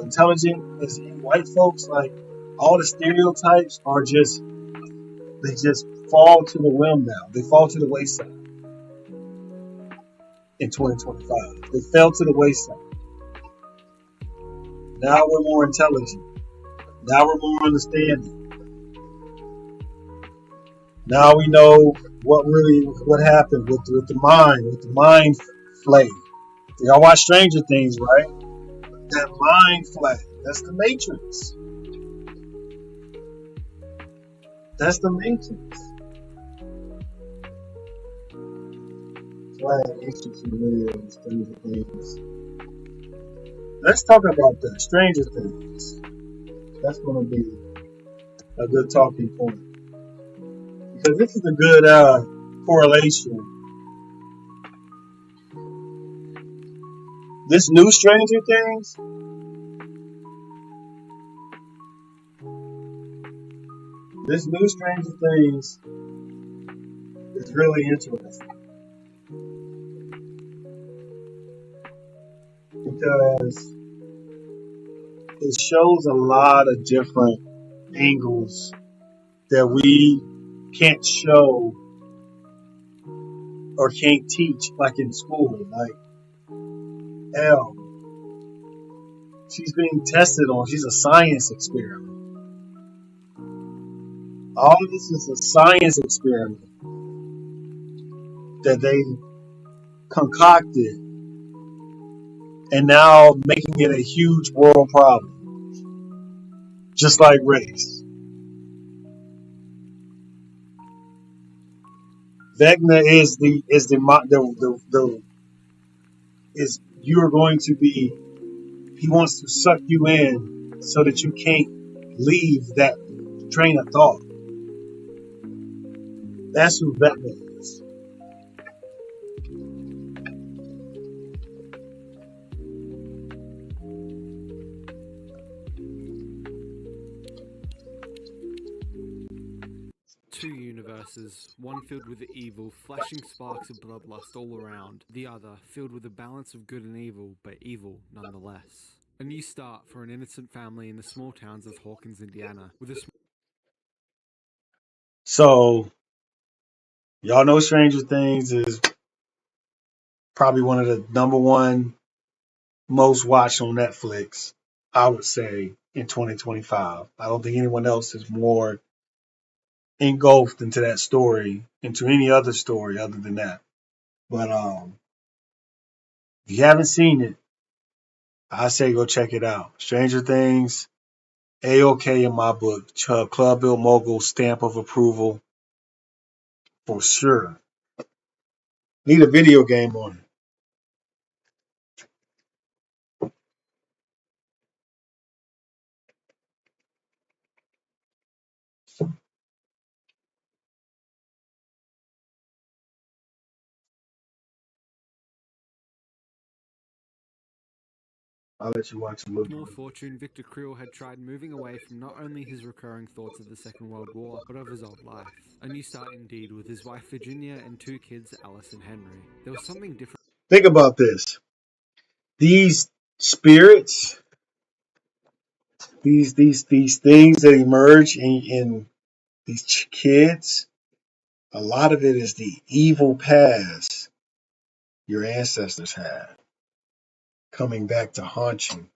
intelligent as white folks. Like all the stereotypes are they just fall to the whim now. They fall to the wayside in 2025. They fell to the wayside. Now we're more intelligent. Now we're more understanding. Now we know what happened with the mind flay. Y'all watch Stranger Things, right? That mind flag. That's the Matrix. That's the Matrix. So I have issues with Stranger Things. Let's talk about the Stranger Things. That's going to be a good talking point. Because this is a good correlation. This new Stranger Things, is really interesting. Because it shows a lot of different angles that we can't show or can't teach like in school. Like Elle, she's being tested on. She's a science experiment. All of this is a science experiment that they concocted and now making it a huge world problem, just like race. Vecna is you're going to be. He wants to suck you in so that you can't leave that train of thought. That's who Vecna is. Two universes, one filled with evil, flashing sparks of bloodlust all around, the other filled with a balance of good and evil, but evil nonetheless. A new start for an innocent family in the small towns of Hawkins, Indiana, with a So, y'all know Stranger Things is probably one of the number one most watched on Netflix, I would say, in 2025. I don't think anyone else is more engulfed into that story, into any other story other than that. But if you haven't seen it, I say go check it out. Stranger Things, A-OK in my book. Club Bill Mogul stamp of approval for sure. Need a video game on it. I'll let you watch a movie. small fortune, Victor Creel had tried moving away from not only his recurring thoughts of the Second World War, but of his old life. A new start indeed, with his wife Virginia and two kids, Alice and Henry. There was something different. Think about this. These spirits, these things that emerge in these kids, a lot of it is the evil past your ancestors had coming back to haunt you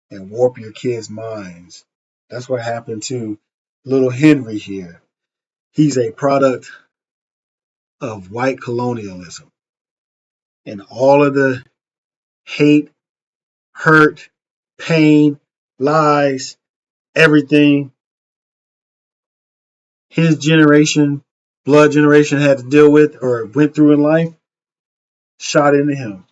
and warp your kids' minds. That's what happened to little Henry here. He's a product of white colonialism and all of the hate, hurt, pain, lies, everything his generation, blood generation had to deal with or went through in life shot into him.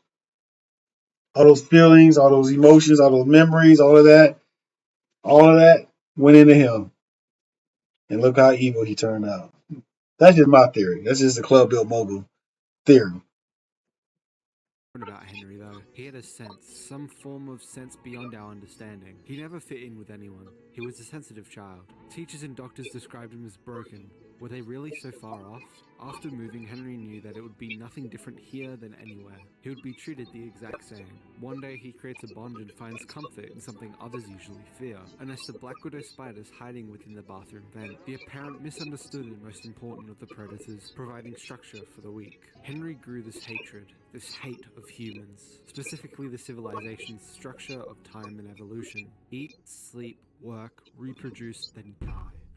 All those feelings, all those emotions, all those memories, all of that went into him. And look how evil he turned out. That's just my theory. That's just the Club Built Mogul theory. About Henry, though. He had a sense, some form of sense beyond our understanding. He never fit in with anyone. He was a sensitive child. Teachers and doctors described him as broken. Were they really so far off? After moving, Henry knew that it would be nothing different here than anywhere. He would be treated the exact same. One day he creates a bond and finds comfort in something others usually fear. A nest of black widow spiders hiding within the bathroom vent. The apparent misunderstood and most important of the predators, providing structure for the weak. Henry grew this hatred, this hate of humans, specifically the civilization's structure of time and evolution. Eat, sleep, work, reproduce, then die.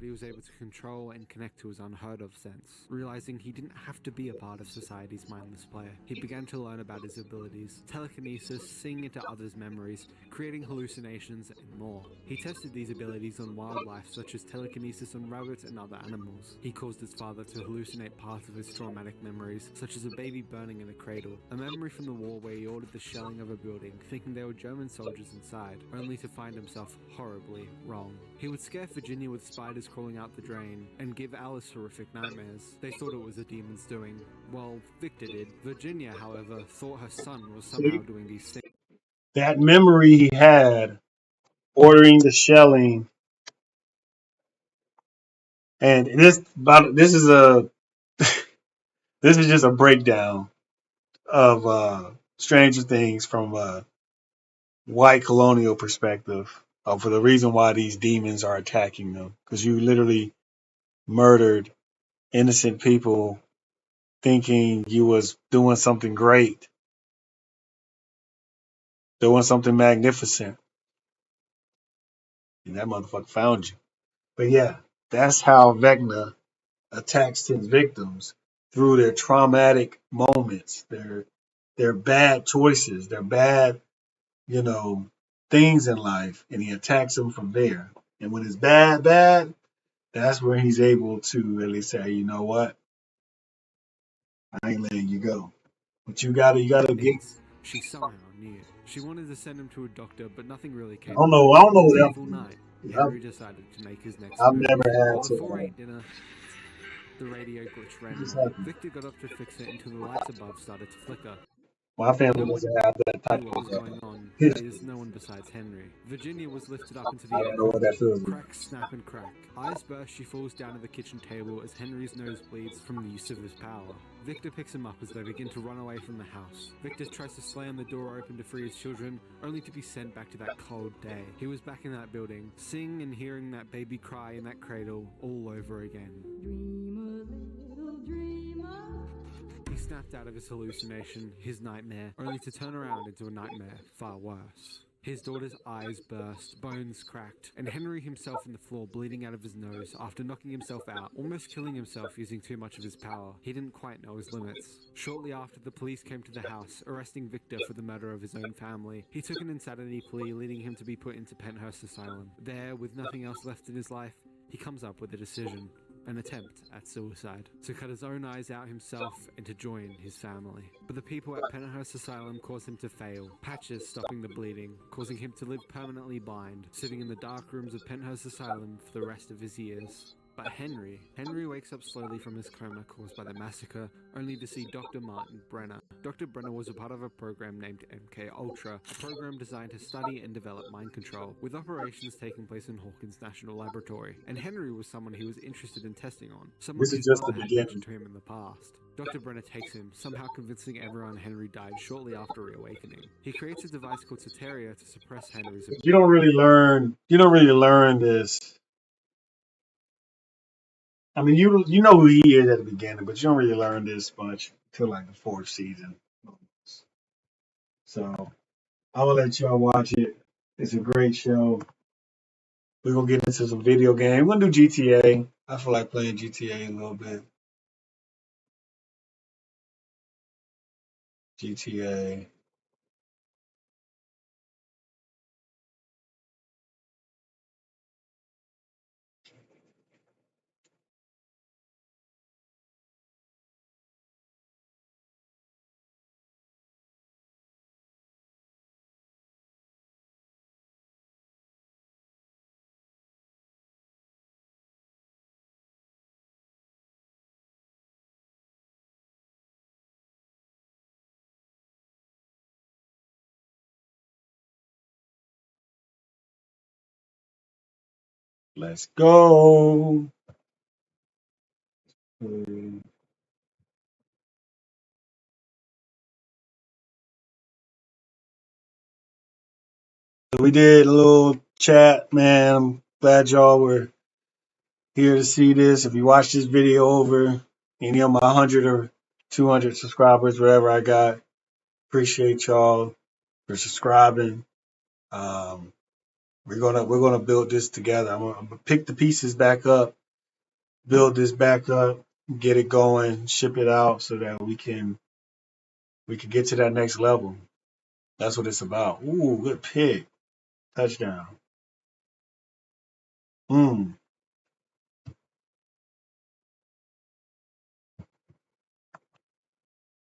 but he was able to control and connect to his unheard of sense. Realizing he didn't have to be a part of society's mindless play, he began to learn about his abilities, telekinesis, seeing into others' memories, creating hallucinations, and more. He tested these abilities on wildlife such as telekinesis on rabbits and other animals. He caused his father to hallucinate parts of his traumatic memories, such as a baby burning in a cradle, a memory from the war where he ordered the shelling of a building, thinking there were German soldiers inside, only to find himself horribly wrong. He would scare Virginia with spiders crawling out the drain, and give Alice horrific nightmares. They thought it was the demon's doing. Well, Victor did. Virginia, however, thought her son was somehow doing these things. That memory he had ordering the shelling, and this is a this is just a breakdown of Stranger Things from a white colonial perspective for the reason why these demons are attacking them. Because you literally murdered innocent people thinking you was doing something great, doing something magnificent, and that motherfucker found you. But yeah, that's how Vecna attacks his victims through their traumatic moments, their bad choices, their bad, you know, things in life, and he attacks them from there. And when it's bad, that's where he's able to really say, you know what, I ain't letting you go. But you gotta get. She somehow knew. She wanted to send him to a doctor, but nothing really came. I don't know One what fateful night, else. Henry decided to make his next I've move. never had While the to. four ate dinner, the radio glitch ran Just wrong. happened. Victor got up to fix it until the lights above started to flicker. My family No one doesn't have that type knew what was of going on. That history. is, no one besides Henry. Virginia was lifted up into the I air don't know what that quickly. feels like. Crack, snap, and crack. Eyes burst, she falls down to the kitchen table as Henry's nose bleeds from the use of his power. Victor picks him up as they begin to run away from the house. Victor tries to slam the door open to free his children, only to be sent back to that cold day. He was back in that building, seeing and hearing that baby cry in that cradle all over again. He snapped out of his hallucination, his nightmare, only to turn around into a nightmare far worse. His daughter's eyes burst, bones cracked, and Henry himself on the floor bleeding out of his nose after knocking himself out, almost killing himself using too much of his power. He didn't quite know his limits. Shortly after, the police came to the house, arresting Victor for the murder of his own family. He took an insanity plea, leading him to be put into Penhurst Asylum. There, with nothing else left in his life, he comes up with a decision. An attempt at suicide, to cut his own eyes out himself and to join his family. But the people at Penhurst Asylum cause him to fail, patches stopping the bleeding, causing him to live permanently blind, sitting in the dark rooms of Penhurst Asylum for the rest of his years. But Henry wakes up slowly from his coma caused by the massacre, only to see Dr. Martin Brenner. Dr. Brenner was a part of a program named MK Ultra, a program designed to study and develop mind control, with operations taking place in Hawkins National Laboratory. And Henry was someone he was interested in testing on, someone This is his just mother the had beginning. mentioned to him in the past. Dr. Brenner takes him, somehow convincing everyone Henry died shortly after reawakening. He creates a device called Soteria to suppress Henry's. You don't really learn this. I mean, you know who he is at the beginning, but you don't really learn this much until like the fourth season. So I'm gonna let y'all watch it. It's a great show. We're gonna get into some video game. We're gonna do GTA. I feel like playing GTA a little bit. GTA. Let's go. So we did a little chat, man. I'm glad y'all were here to see this. If you watch this video over any of my 100 or 200 subscribers, whatever I got, appreciate y'all for subscribing. Um, We're gonna build this together. I'm gonna pick the pieces back up, build this back up, get it going, ship it out so that we can get to that next level. That's what it's about. Ooh, good pick. Touchdown. Hmm.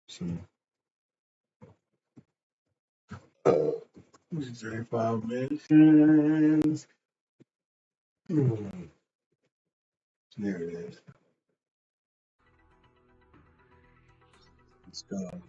See. 35 missions. Hmm. There it is. Let's go.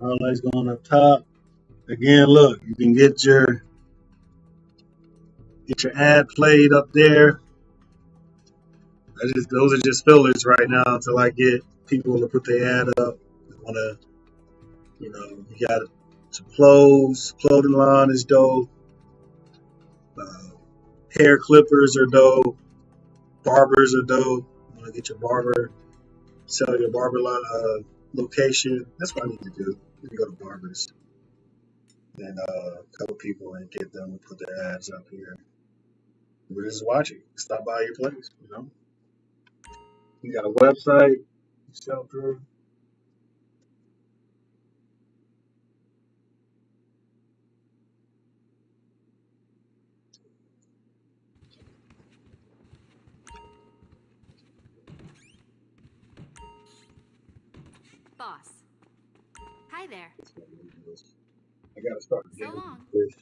Highlights going up top. Again, look, you can get your ad played up there. Those are just fillers right now until I get people to put their ad up. I want to, you got some clothes. Clothing line is dope. Uh, Hair clippers are dope. Barbers are dope. You want to get your barber, sell your barber location. That's what I need to do. I need to go to barbers and a couple people and get them to put their ads up here. We're just watching. Stop by your place. You got a website. Sell through. Boss. Hi there. I gotta start So getting long. this.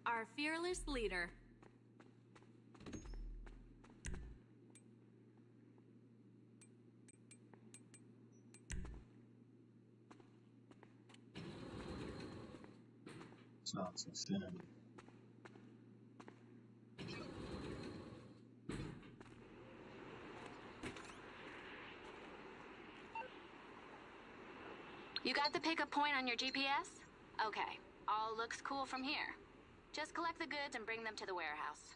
our fearless leader. Sounds insane. You got the pickup point on your GPS? Okay, all looks cool from here. Just collect the goods and bring them to the warehouse.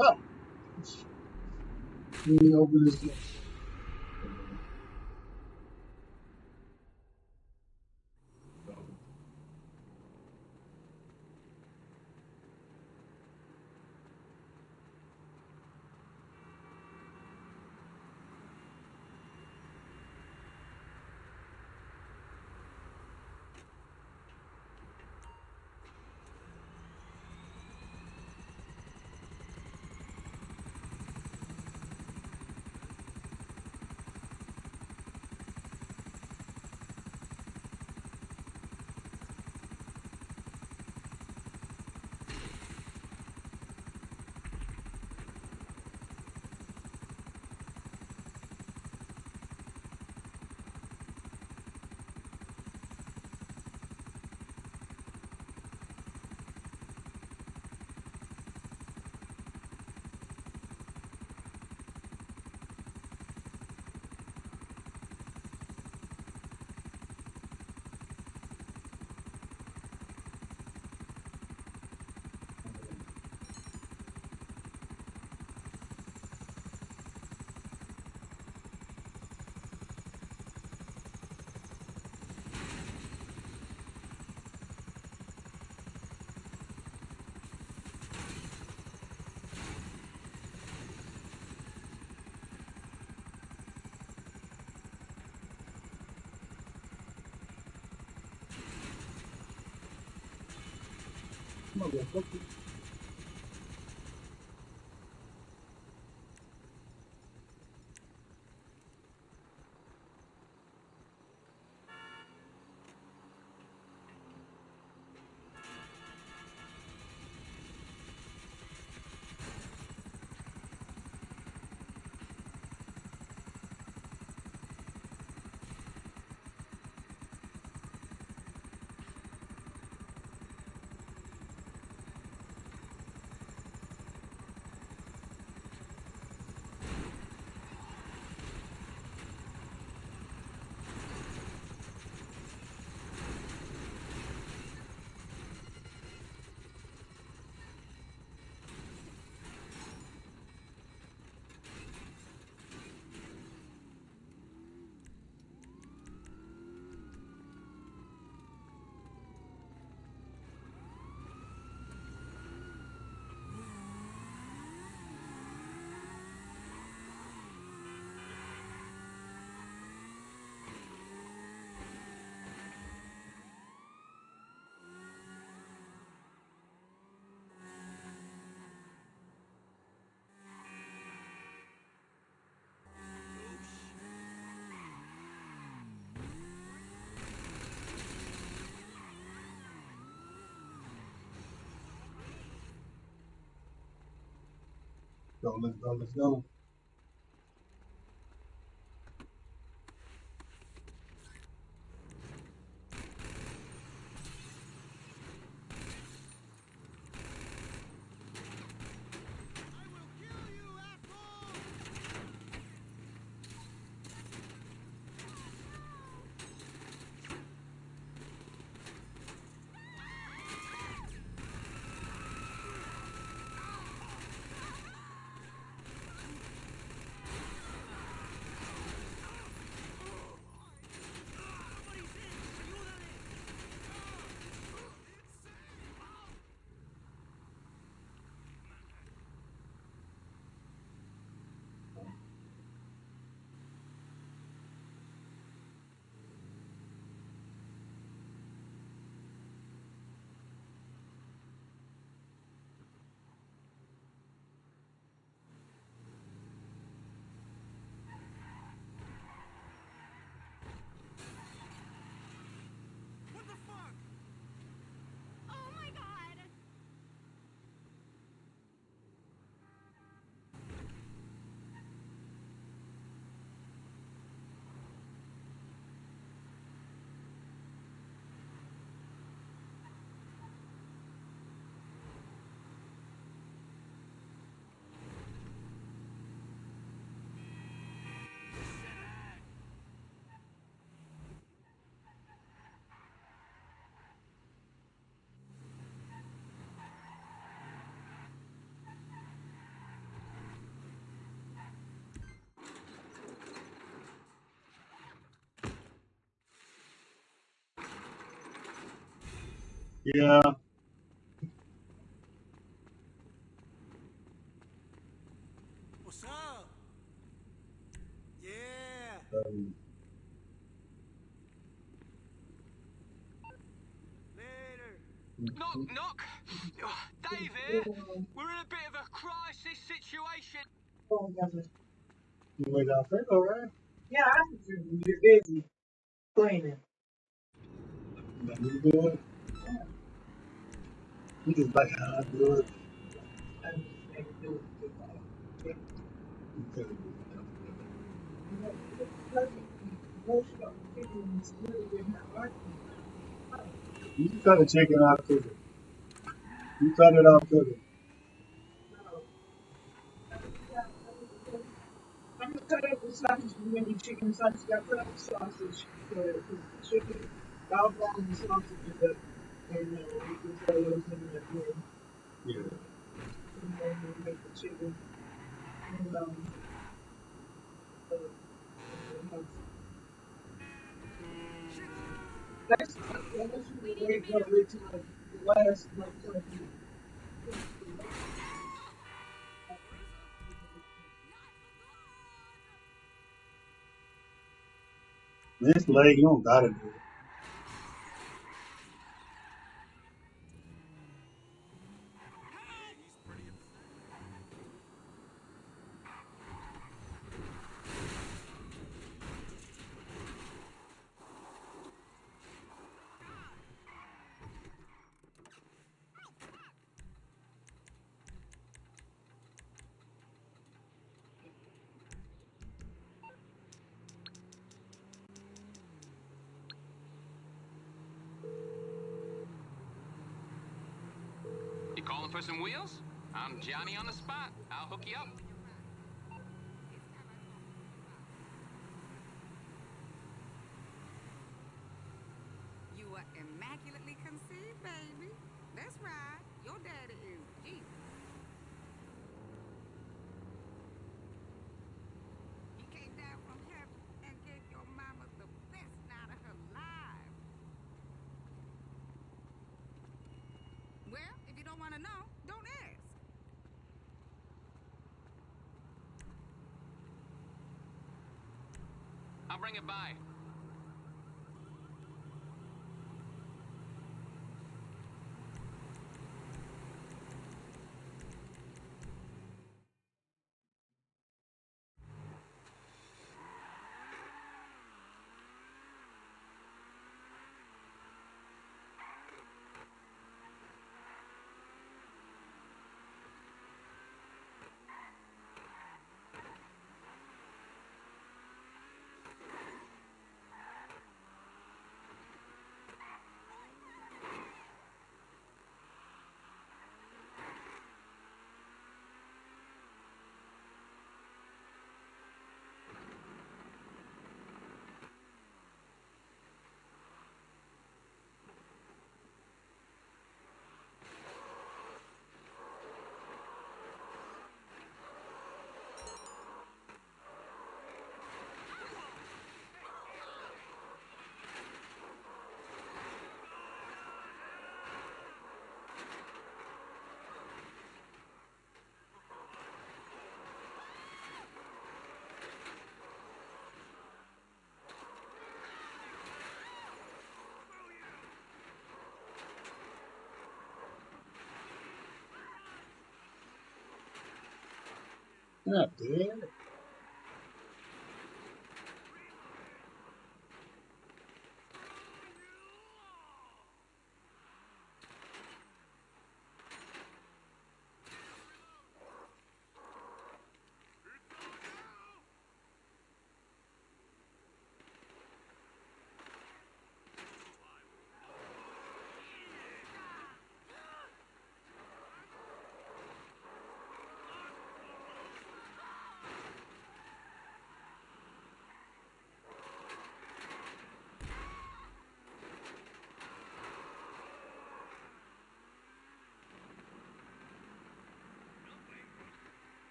Oh, let me open this. Motherfucker. Go, let's go, let's go. Yeah. What's up? Yeah. Later. Knock, knock. Dave here. We're in a bit of a crisis situation. You wait out there, all right? Yeah, I can. You're busy cleaning. Let me do it. You just like how I do it. I just maybe do it today. You couldn't do You know, it's perfect. Most of the people in this really didn't have art. that. You can cut a chicken out to it. You cut it out to it. So, I'm gonna cut up the sausage. We're gonna do chicken sausage. I cut up the sausage so that the chicken, I'll brown the sausages up, and we can throw those in there again. Yeah. And then we'll make the chicken. And that's usually wait till the last like 20 minutes. This leg, you don't gotta do it. You calling for some wheels? I'm Johnny on the spot. I'll hook you up. You are immaculately conceived, baby. That's right. Your daddy is Jesus. He came down from heaven and gave your mama the best night of her life. Well, if you don't want to know, don't ask. I'll bring it by. God damn it.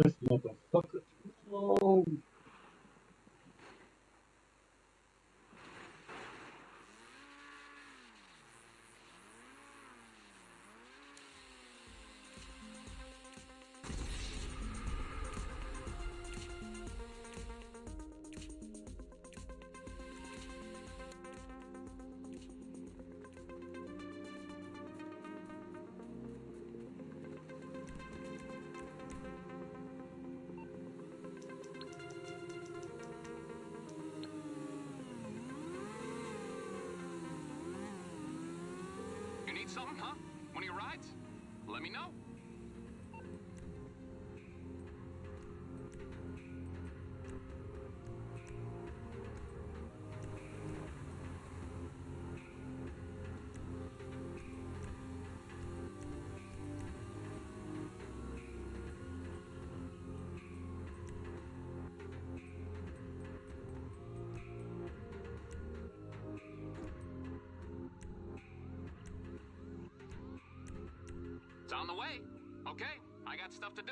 This motherfucker. Oh. You need something, huh? One of your rides? Let me know. It's on the way. Okay, I got stuff to do.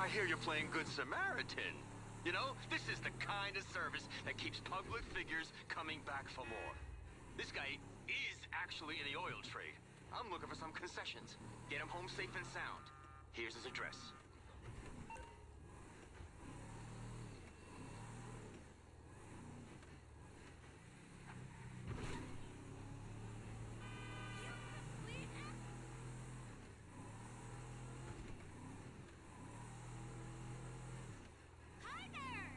I hear you're playing Good Samaritan. You know, this is the kind of service that keeps public figures coming back for more. This guy is actually in the oil trade. I'm looking for some concessions. Get him home safe and sound. Here's his address. Hi there!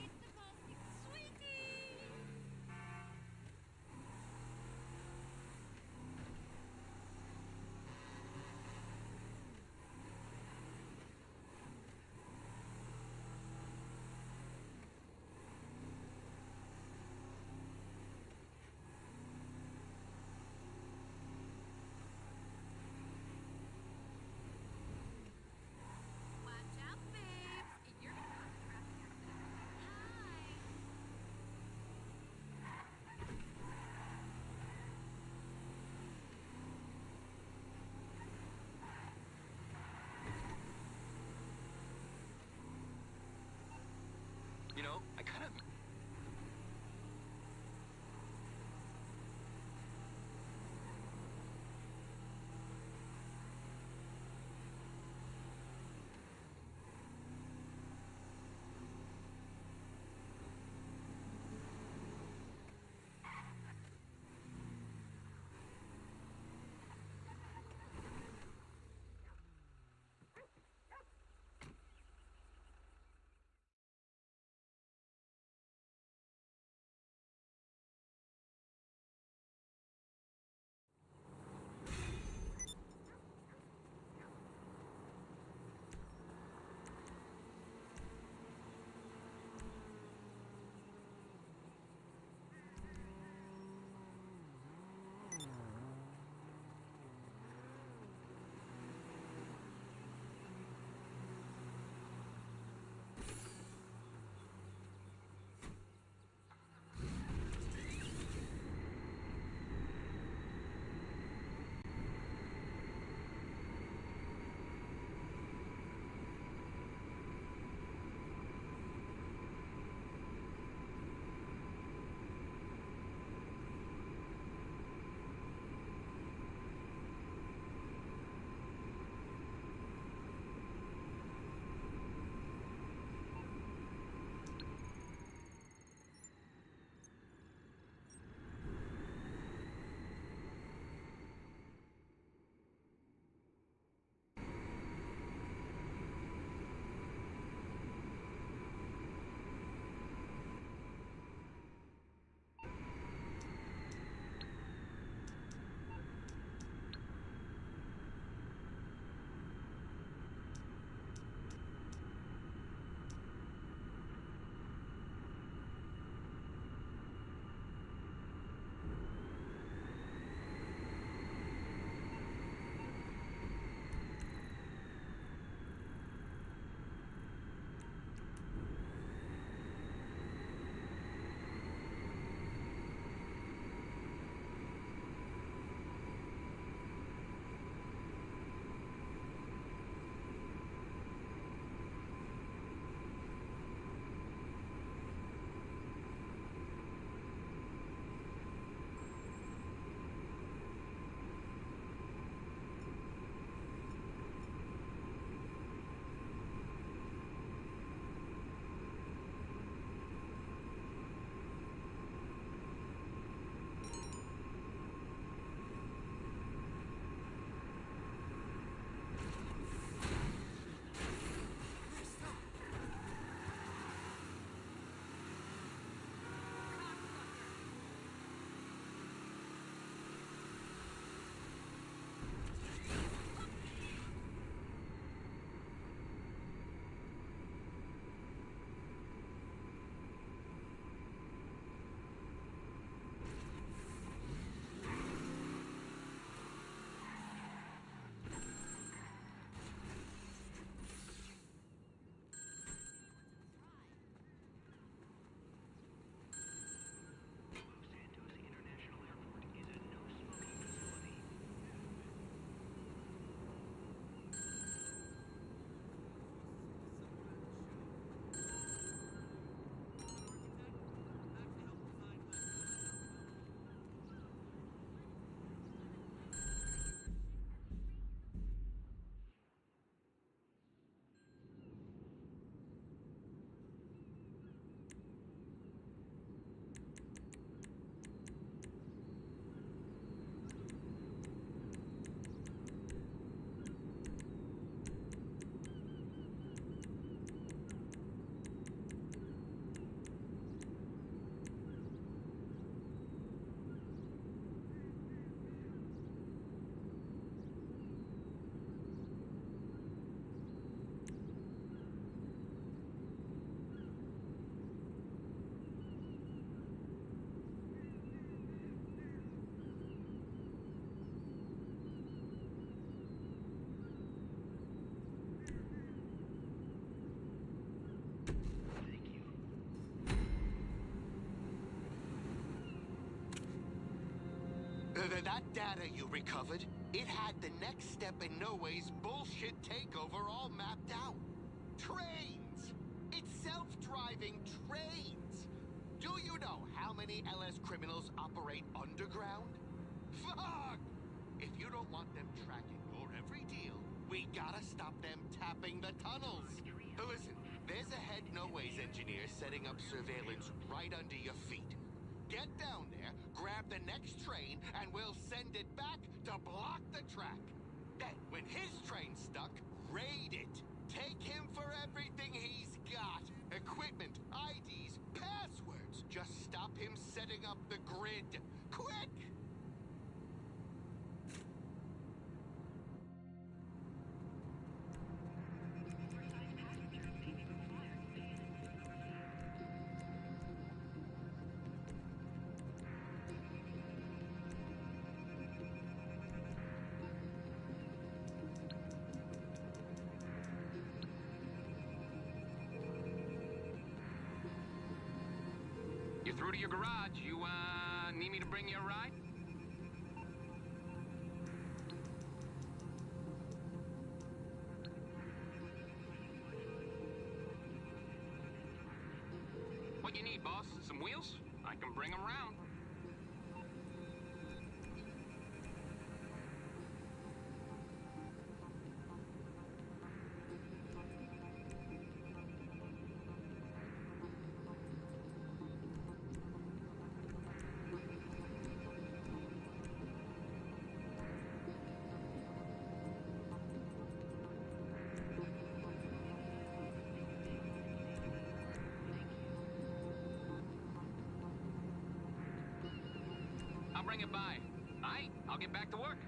It's the most sweetie! You know, I kind of That data you recovered, it had the next step in No Way's bullshit takeover all mapped out. Trains! It's self-driving trains! Do you know how many LS criminals operate underground? Fuck! If you don't want them tracking your every deal, we gotta stop them tapping the tunnels. Listen, there's a head No Ways engineer setting up surveillance right under your feet. Get down there, grab the next train, and we'll send it back to block the track. Then, when his train's stuck, raid it. Take him for everything he's got. Equipment, IDs, passwords. Just stop him setting up the grid. Quick! You're through to your garage. You, need me to bring you a ride? What you need, boss? Some wheels? I can bring them round. I'll bring it by. Aight, I'll get back to work.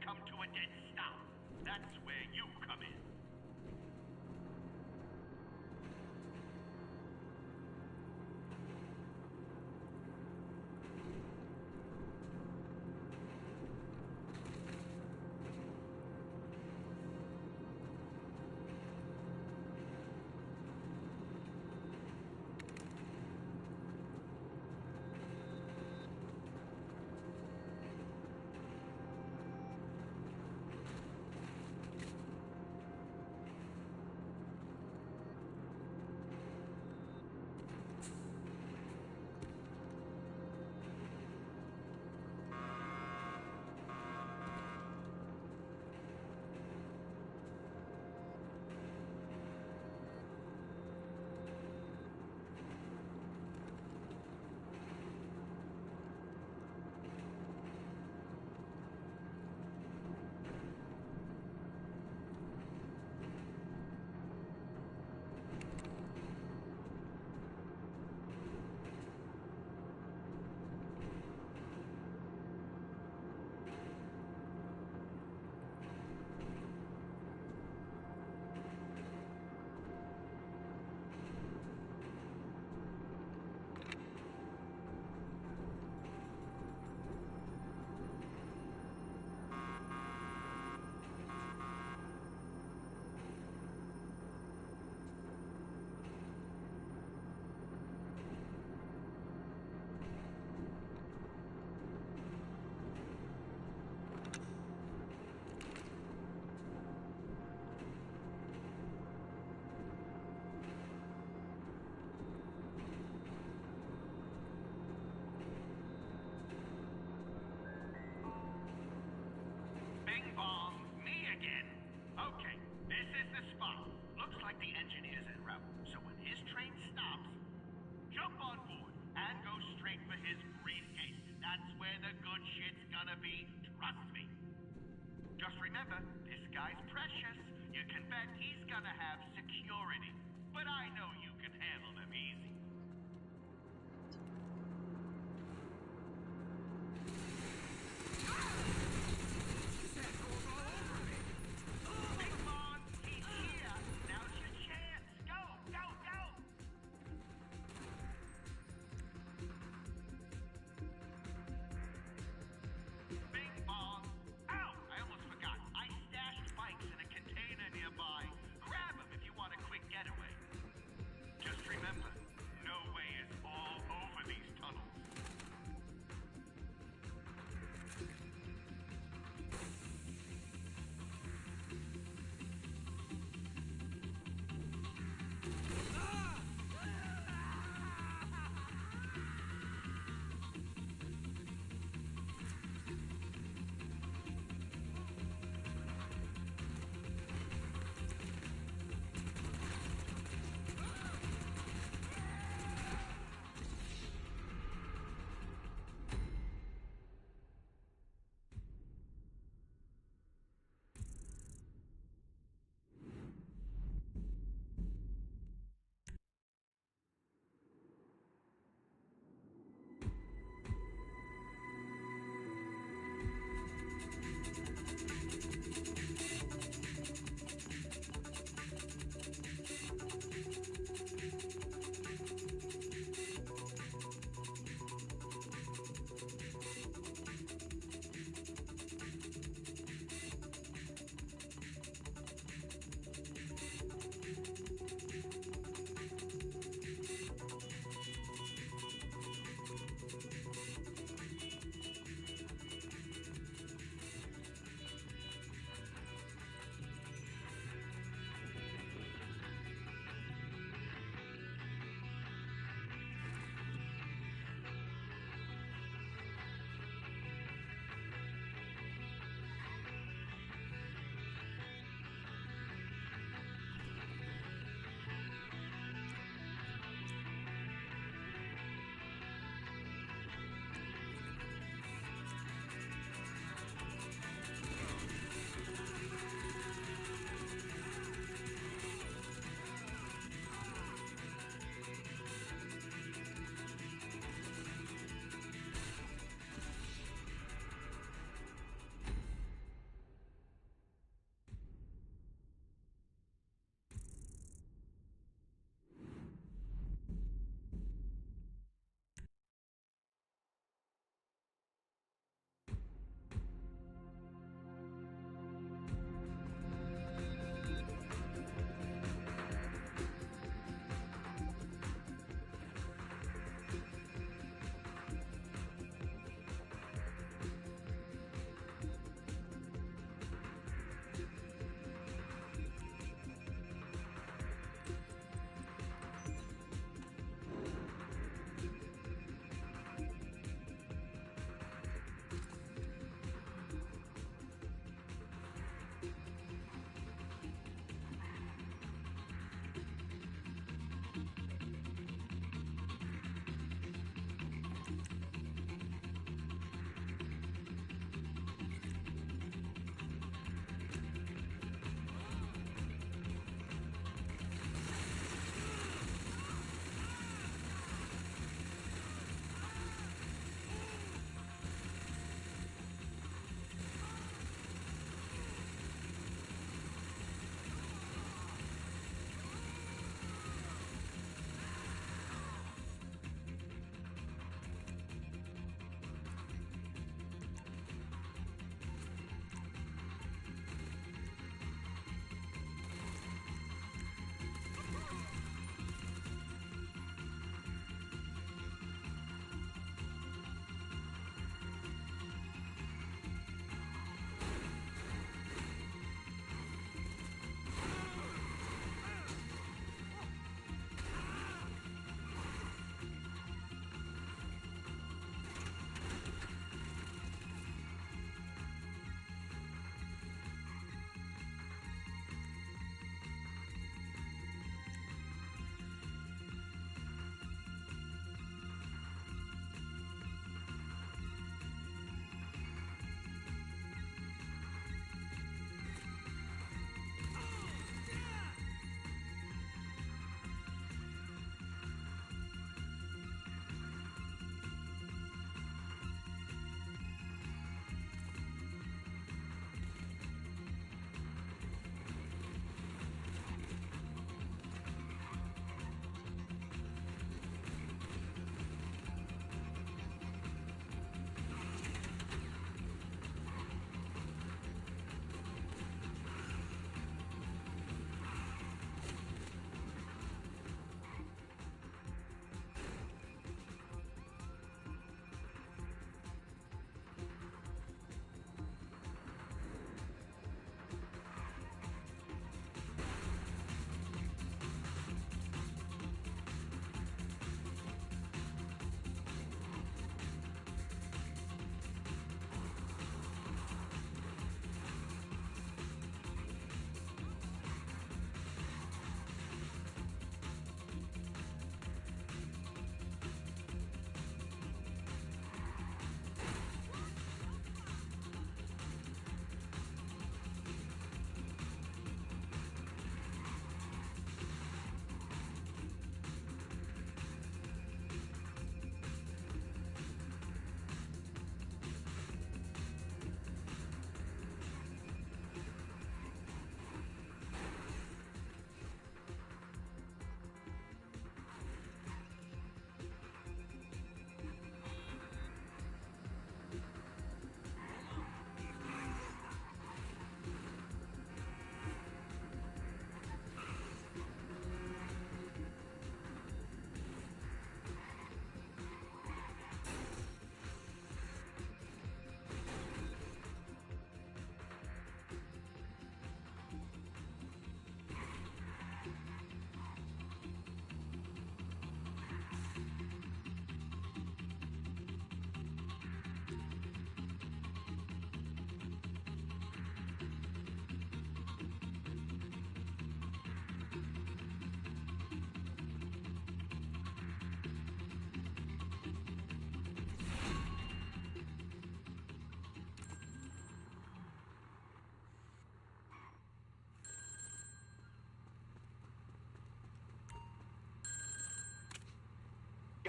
come to a dead stop. That's where you come in. Bing bong, me again. Okay, this is the spot. Looks like the engineer's en route. So when his train stops, jump on board and go straight for his briefcase. That's where the good shit's gonna be. Trust me. Just remember, this guy's precious. You can bet he's gonna have security. But I know you can handle them easy. Bing bong, he's here. Now's your chance. Go, go, go! Bing bong. Ow! I almost forgot. I stashed bikes in a container nearby. Grab them if you want a quick getaway.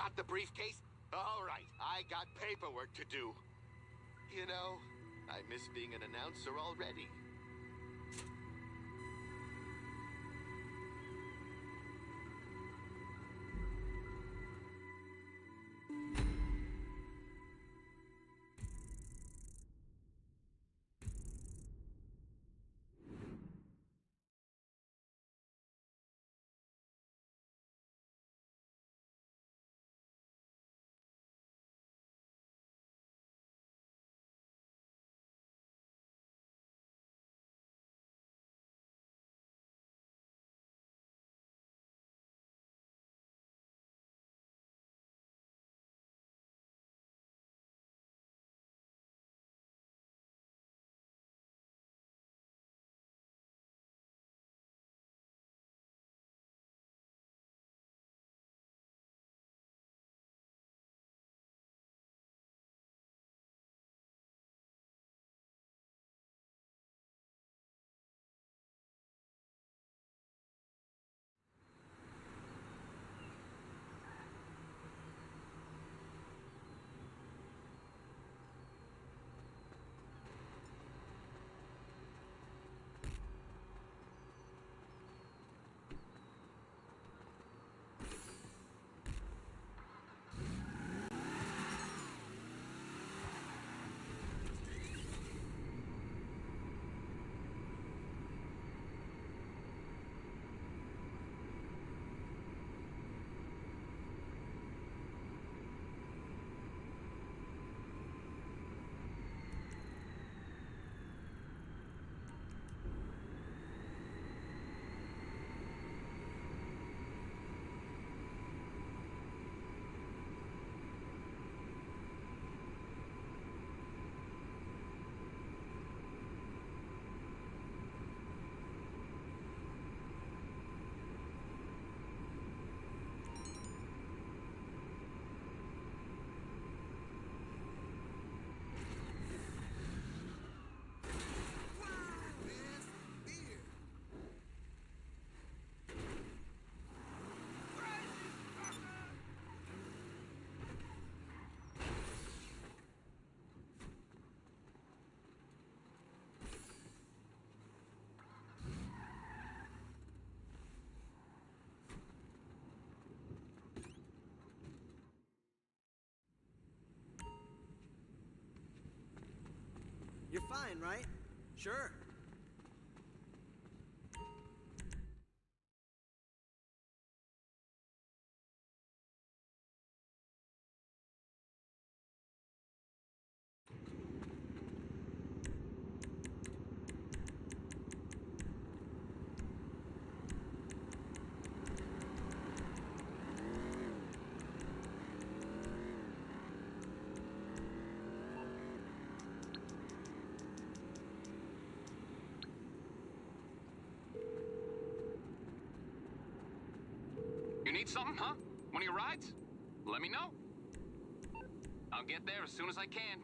got the briefcase? All right, I got paperwork to do. You know, I miss being an announcer already. You're fine, right? Sure. You need something, huh? One of your rides? Let me know. I'll get there as soon as I can.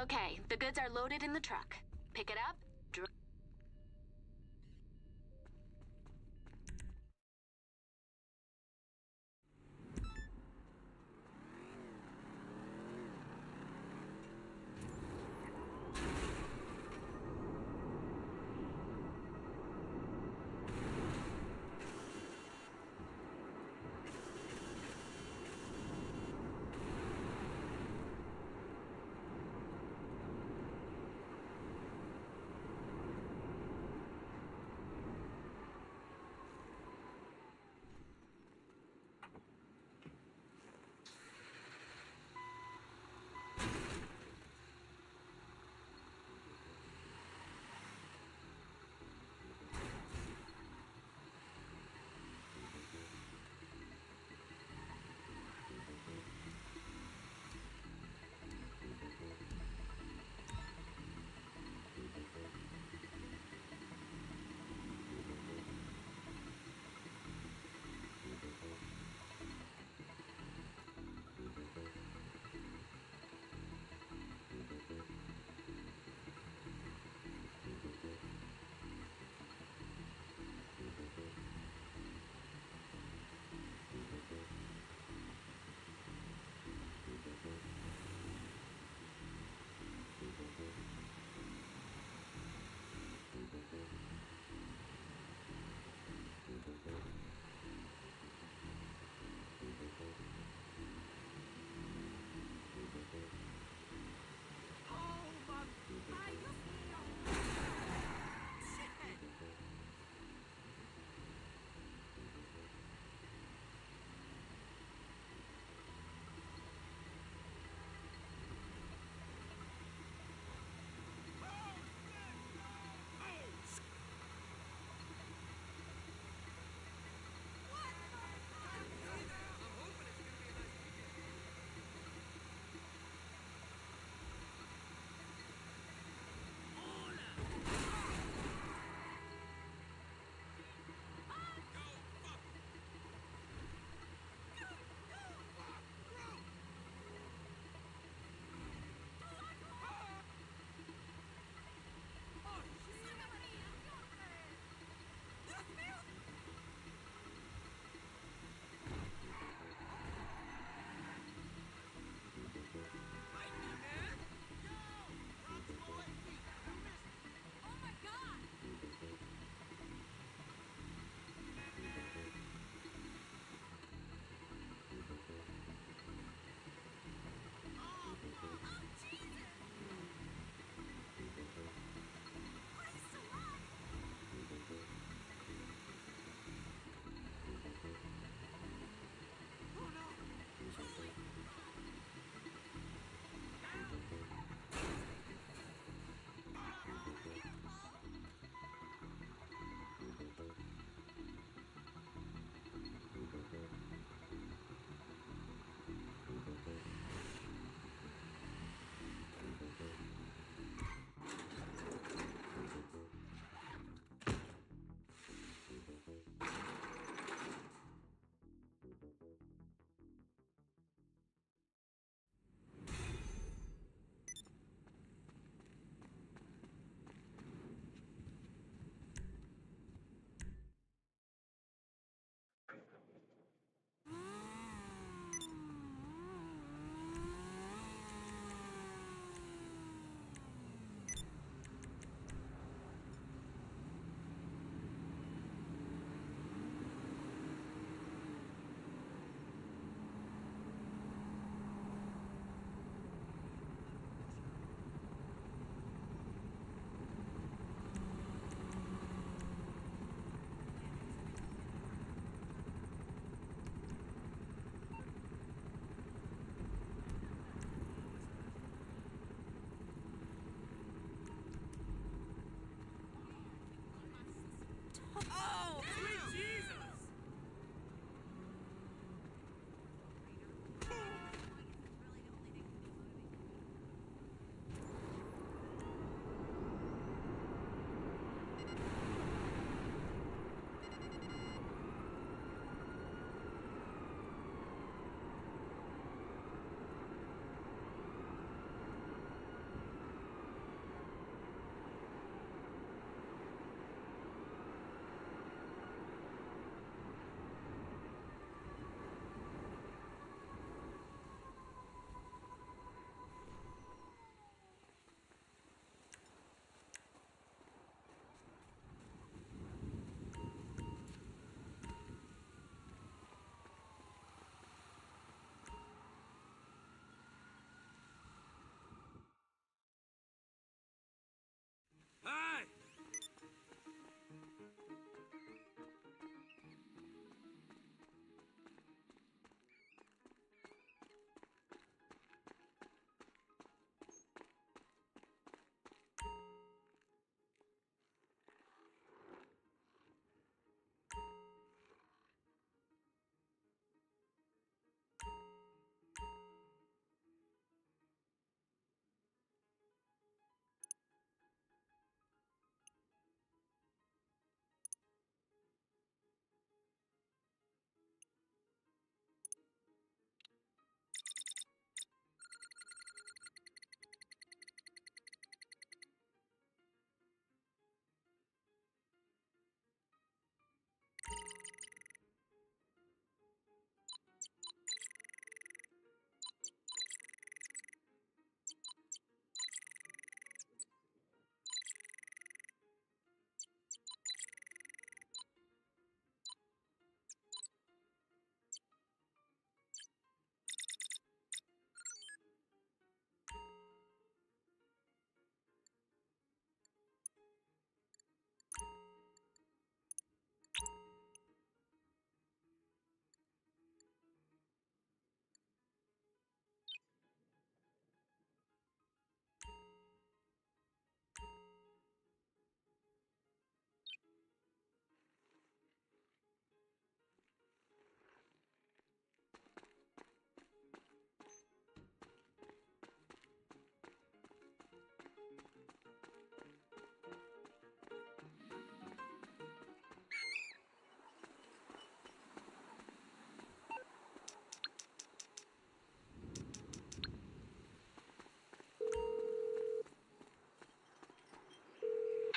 Okay, the goods are loaded in the truck. Pick it up.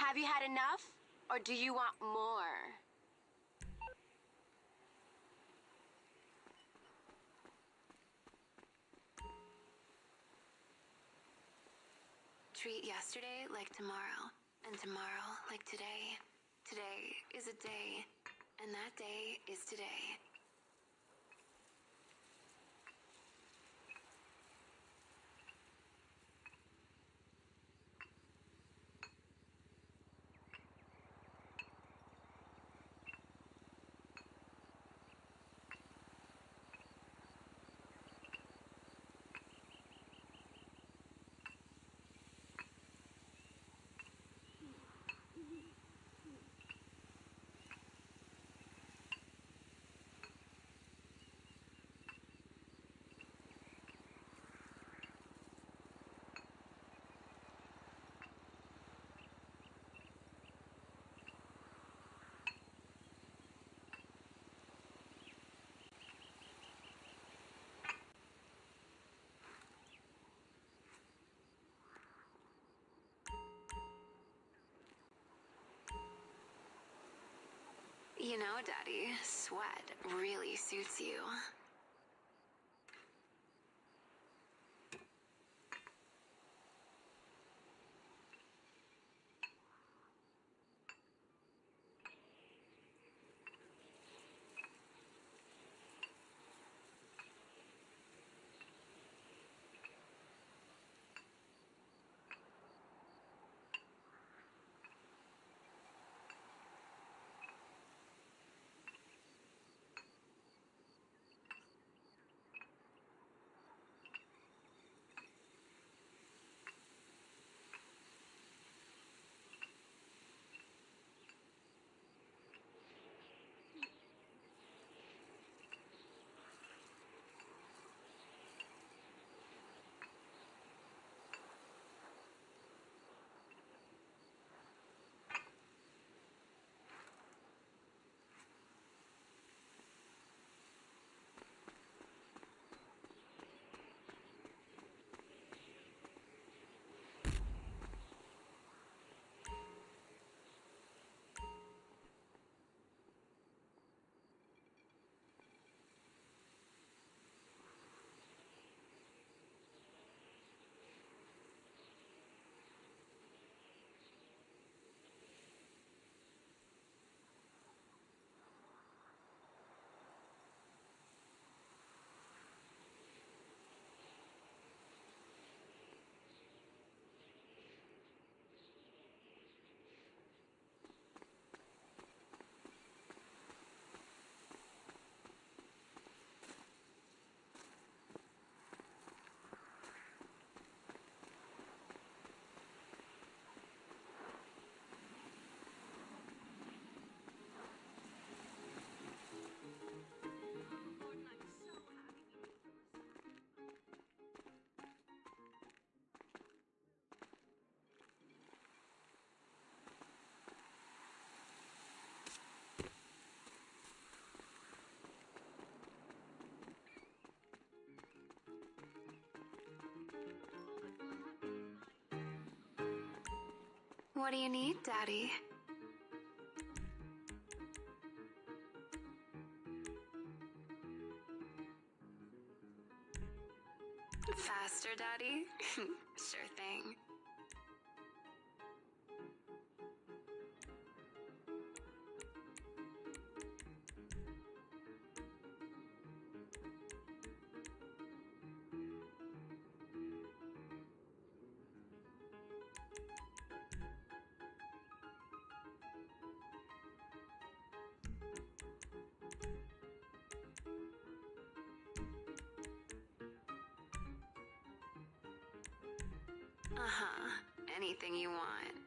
Have you had enough? Or do you want more? Treat yesterday like tomorrow, and tomorrow like today. Today is a day, and that day is today. You know, Daddy, sweat really suits you. What do you need, Daddy? Faster, Daddy? Sure thing. Uh-huh. Anything you want.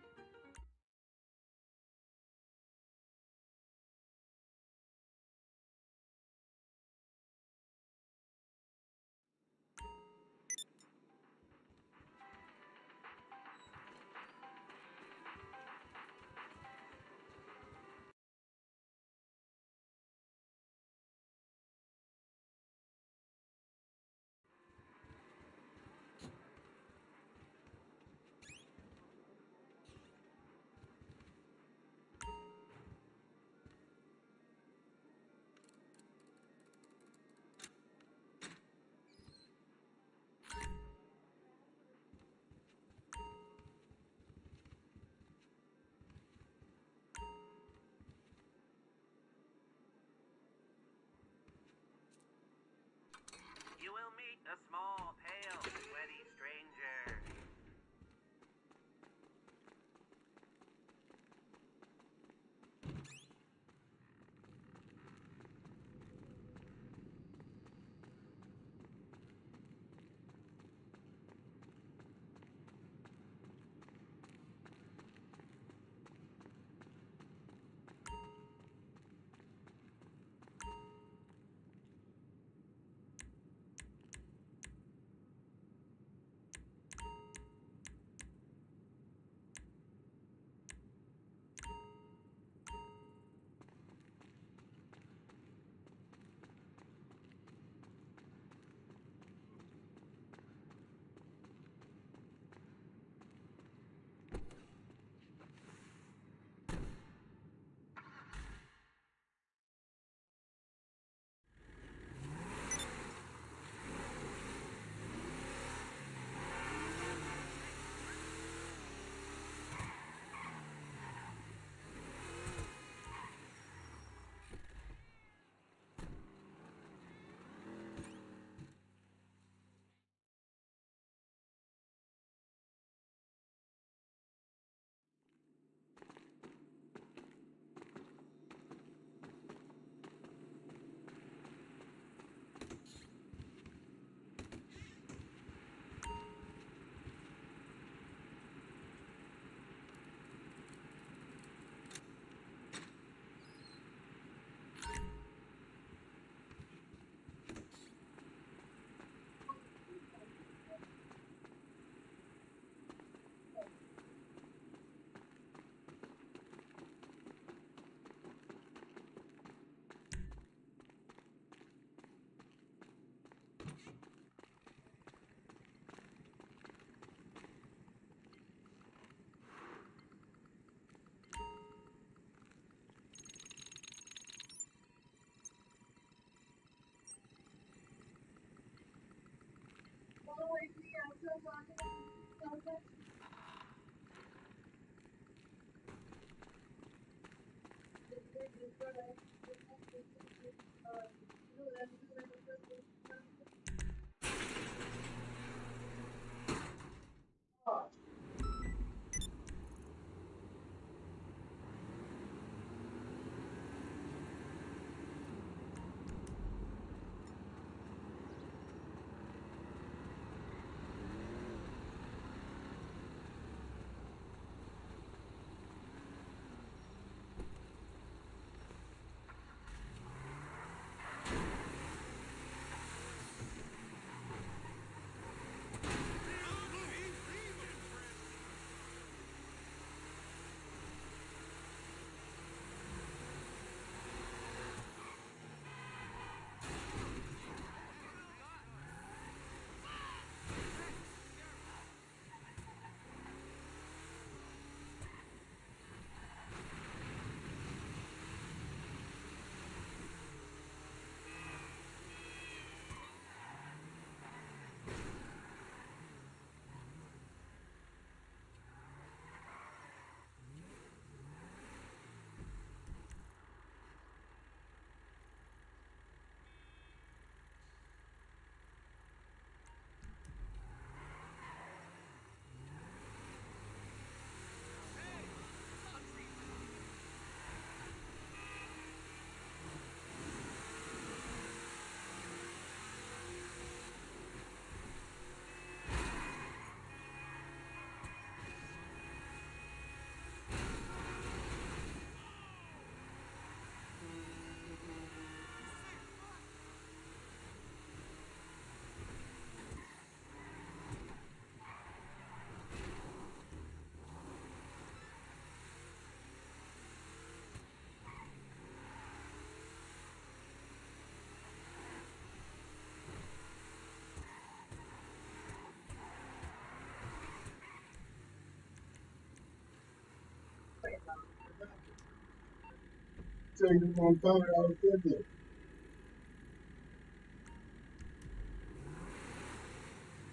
So you want to come out with it?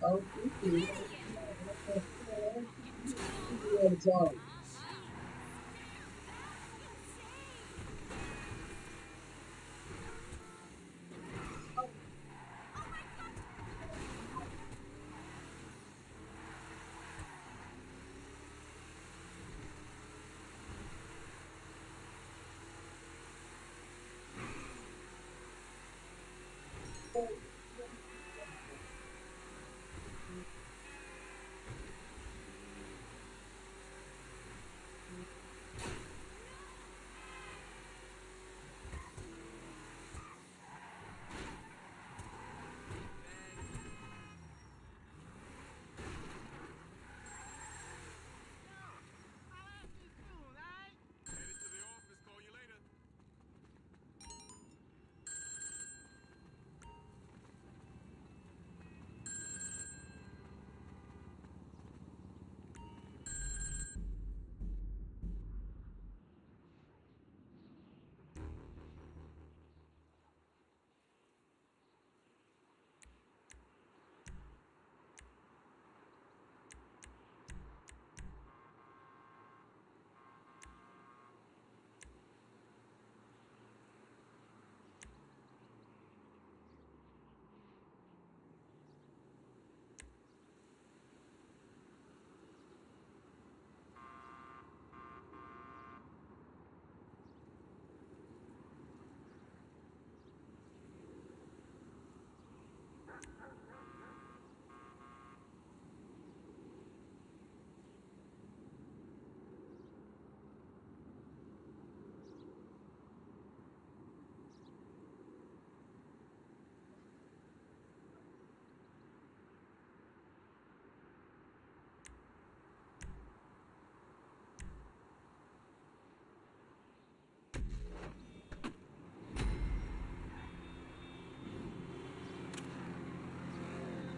I'm thinking, Headed to the office. Call you later.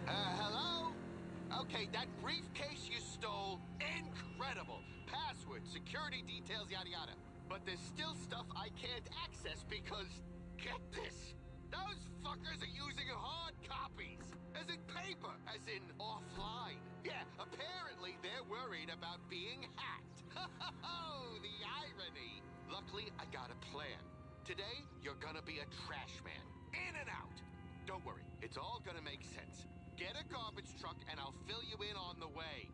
Hello? Okay, that briefcase you stole, incredible. Password, security details, yada yada. But there's still stuff I can't access because, get this, those fuckers are using hard copies. As in paper, as in offline. Yeah, apparently they're worried about being hacked. Oh, the irony. Luckily, I got a plan. Today, you're gonna be a trash man. In and out. Don't worry, it's all gonna make sense. Get a garbage truck and I'll fill you in on the way.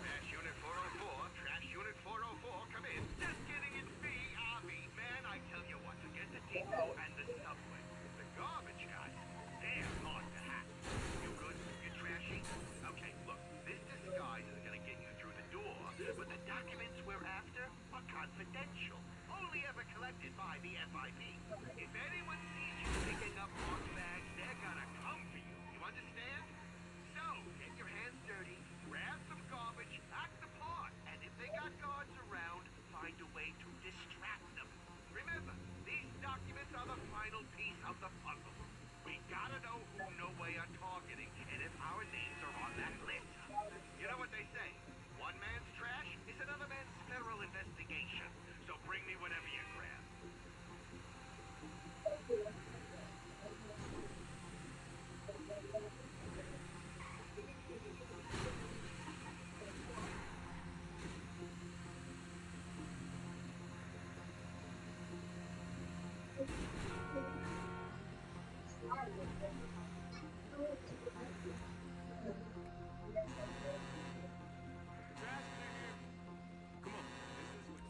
Trash Unit 404, Trash Unit 404, come in. Just kidding, it's me, Avi. Man, I tell you what, forget the depot and the subway. The garbage guys, they're hard to hack. You good? You trashy? Okay, look, this disguise is gonna get you through the door, but the documents we're after are confidential. Only ever collected by the FIB. If anyone sees you picking up box bags, they're gonna come for you. You understand? So, get your hands dirty, grab some garbage, act the part, and if they got guards around, find a way to distract them. Remember, these documents are the final piece of the puzzle. We gotta know who No Way are targeting, and if our names are on that list. You know what they say? One man's trash is another man's federal investigation. So bring me whatever you grab. Trash clear here. Come on, it's this way.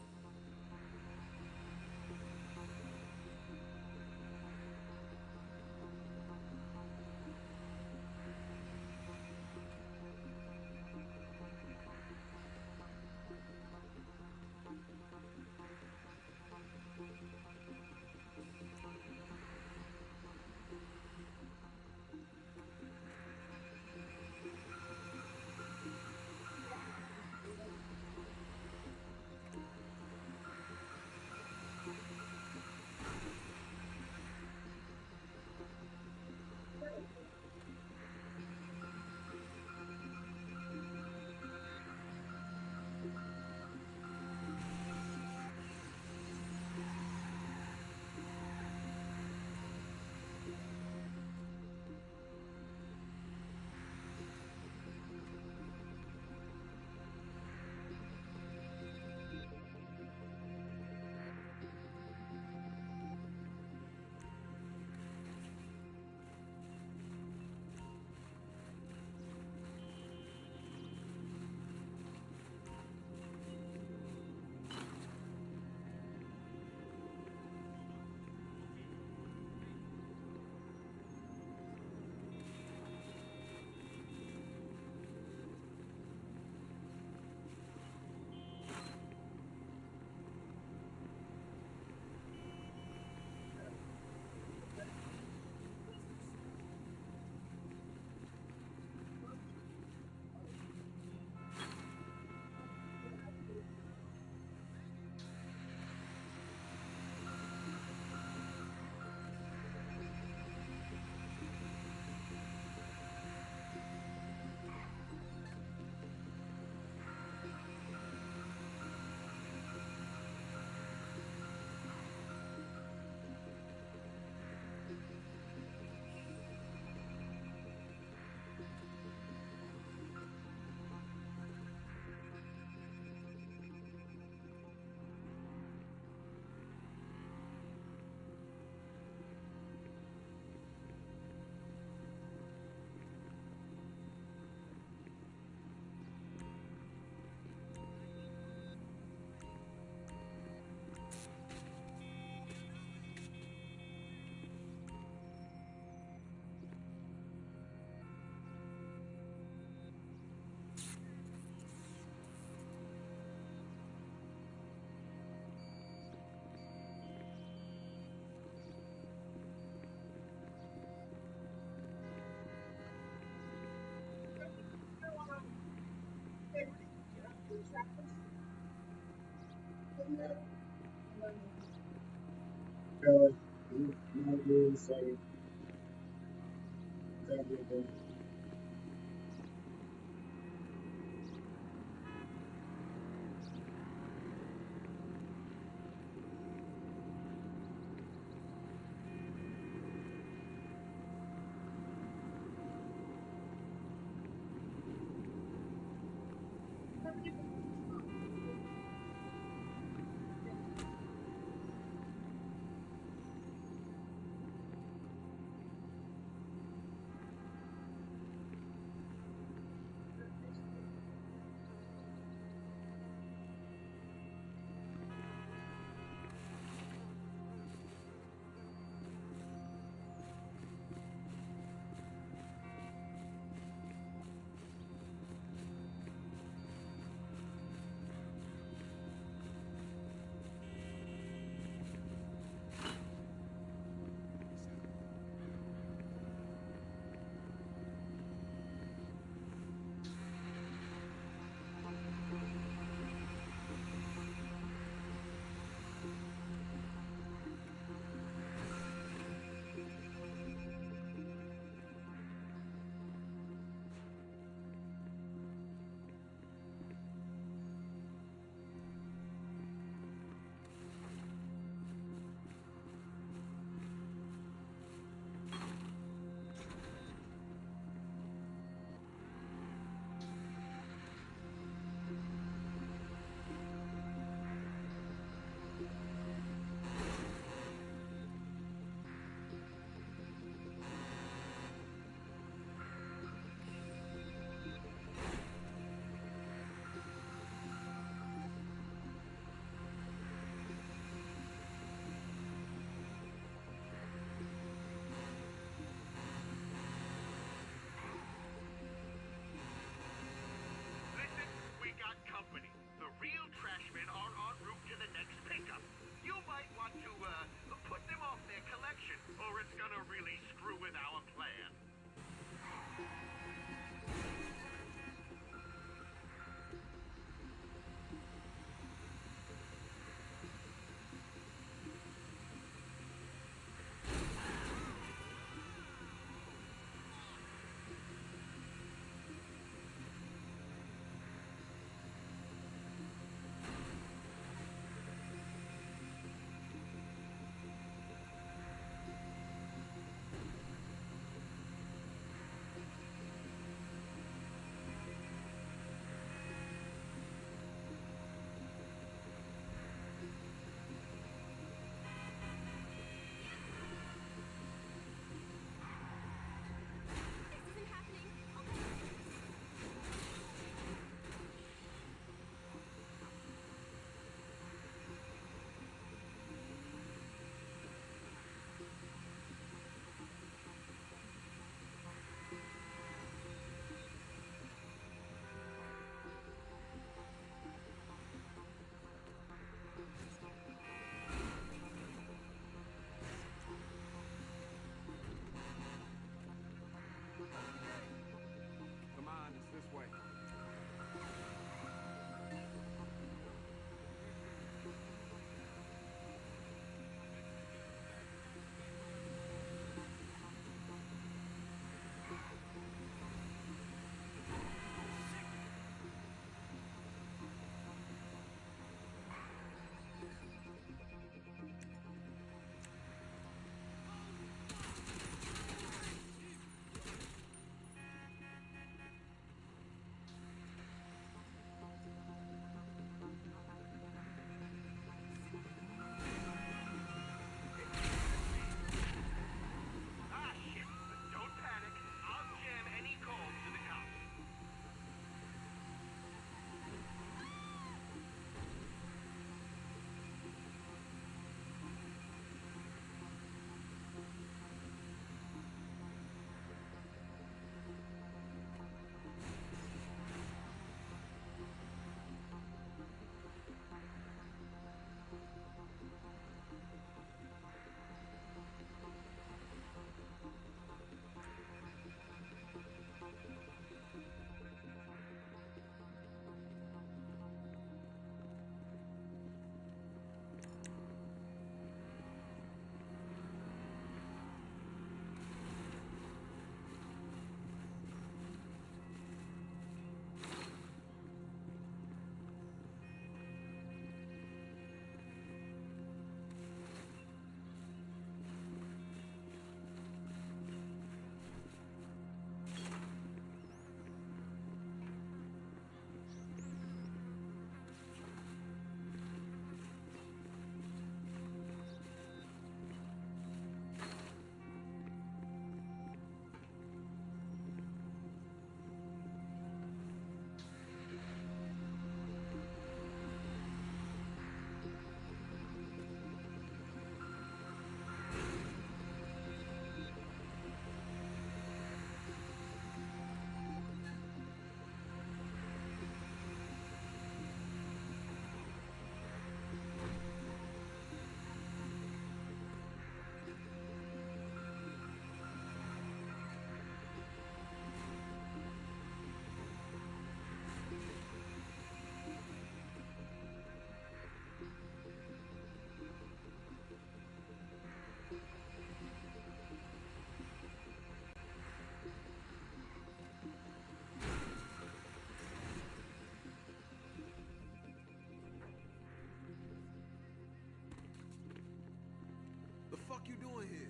fuck you doing here?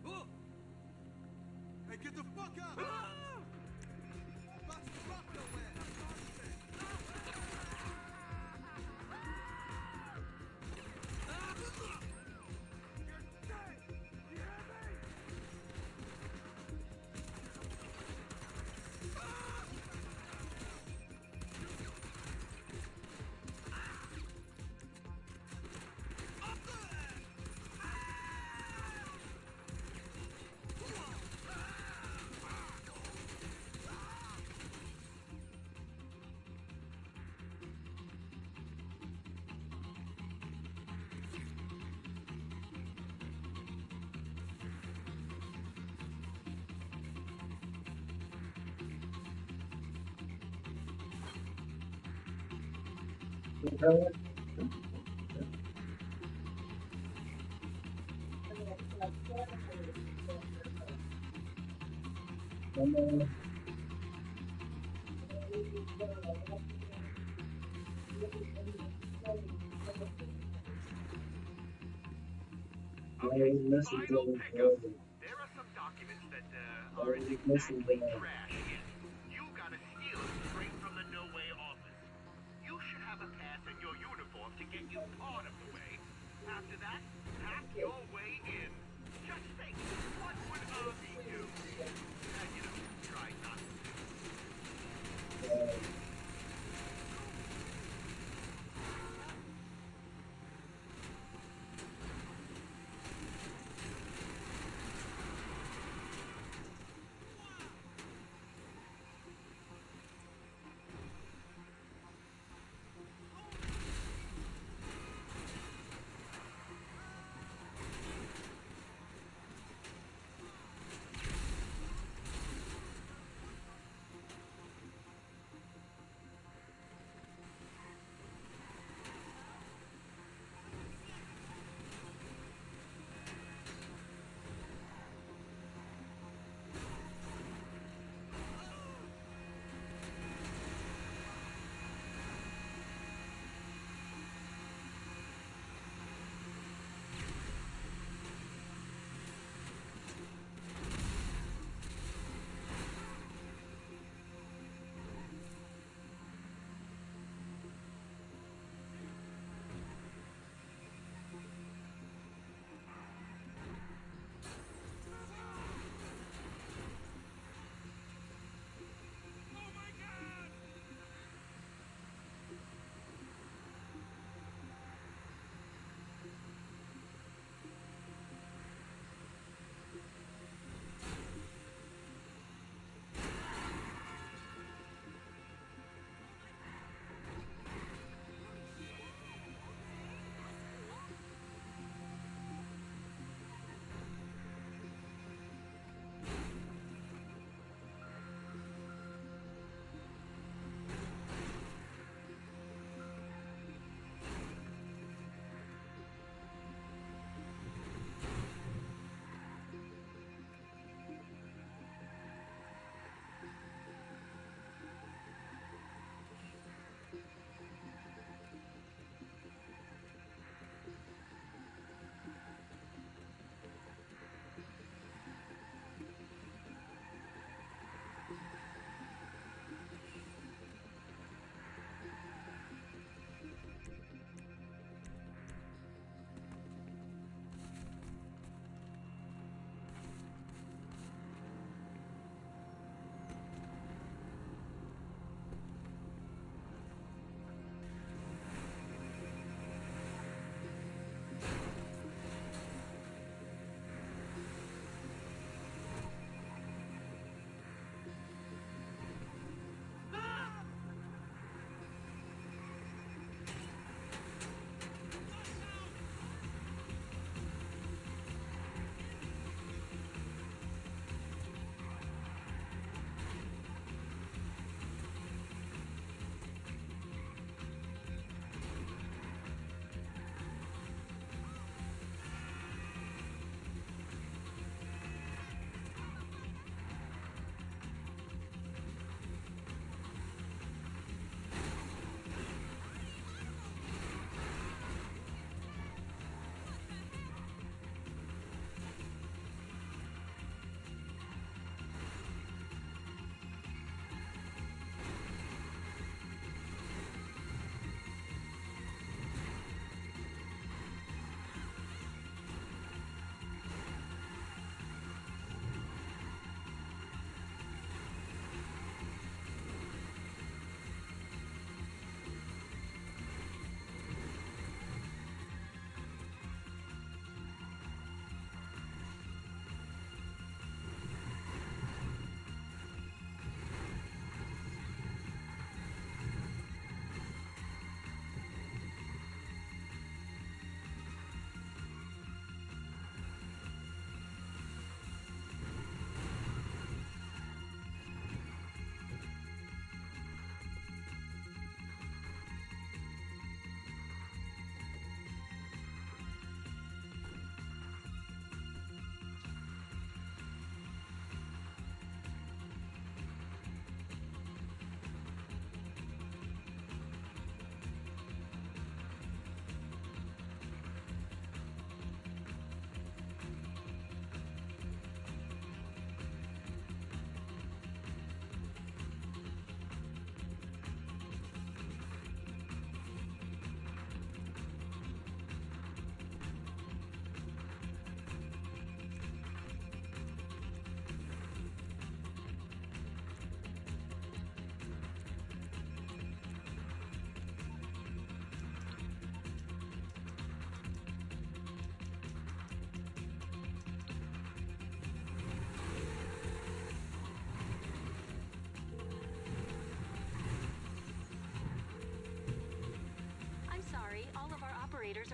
Oh! Hey, get the fuck out! I'm about to drop your ass! Okay, final pickup. There are some documents that aren't exactly trash yet. You gotta steal them straight from the No Way office. You should have a pass in your uniform to get you part of the way. After that, hack your way in. Just think, what would Avi do? And try not to.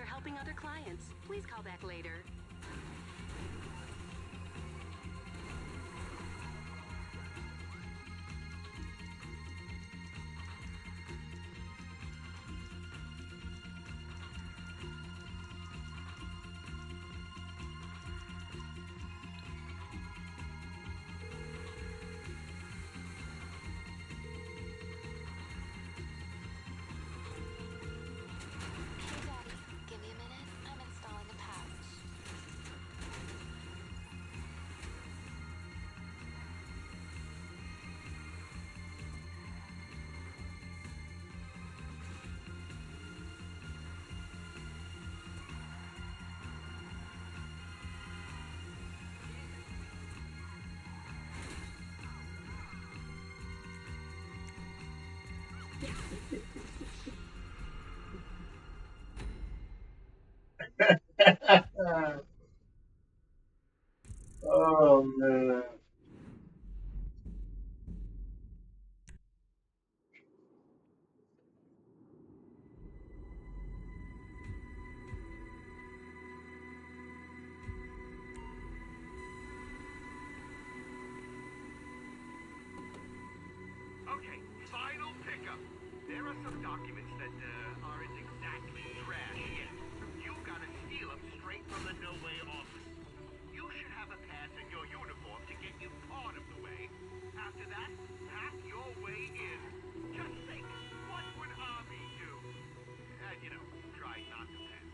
or helping other clients. Please call back later. Hey, Daddy, give me a minute. I'm installing the pouch. Oh man. Okay, final pickup. There are some documents that aren't exactly trash yet. You gotta steal them straight from the No Way office. You should have a pass in your uniform to get you part of the way. After that, pack your way in. Just think, what would Army do? And, try not to panic.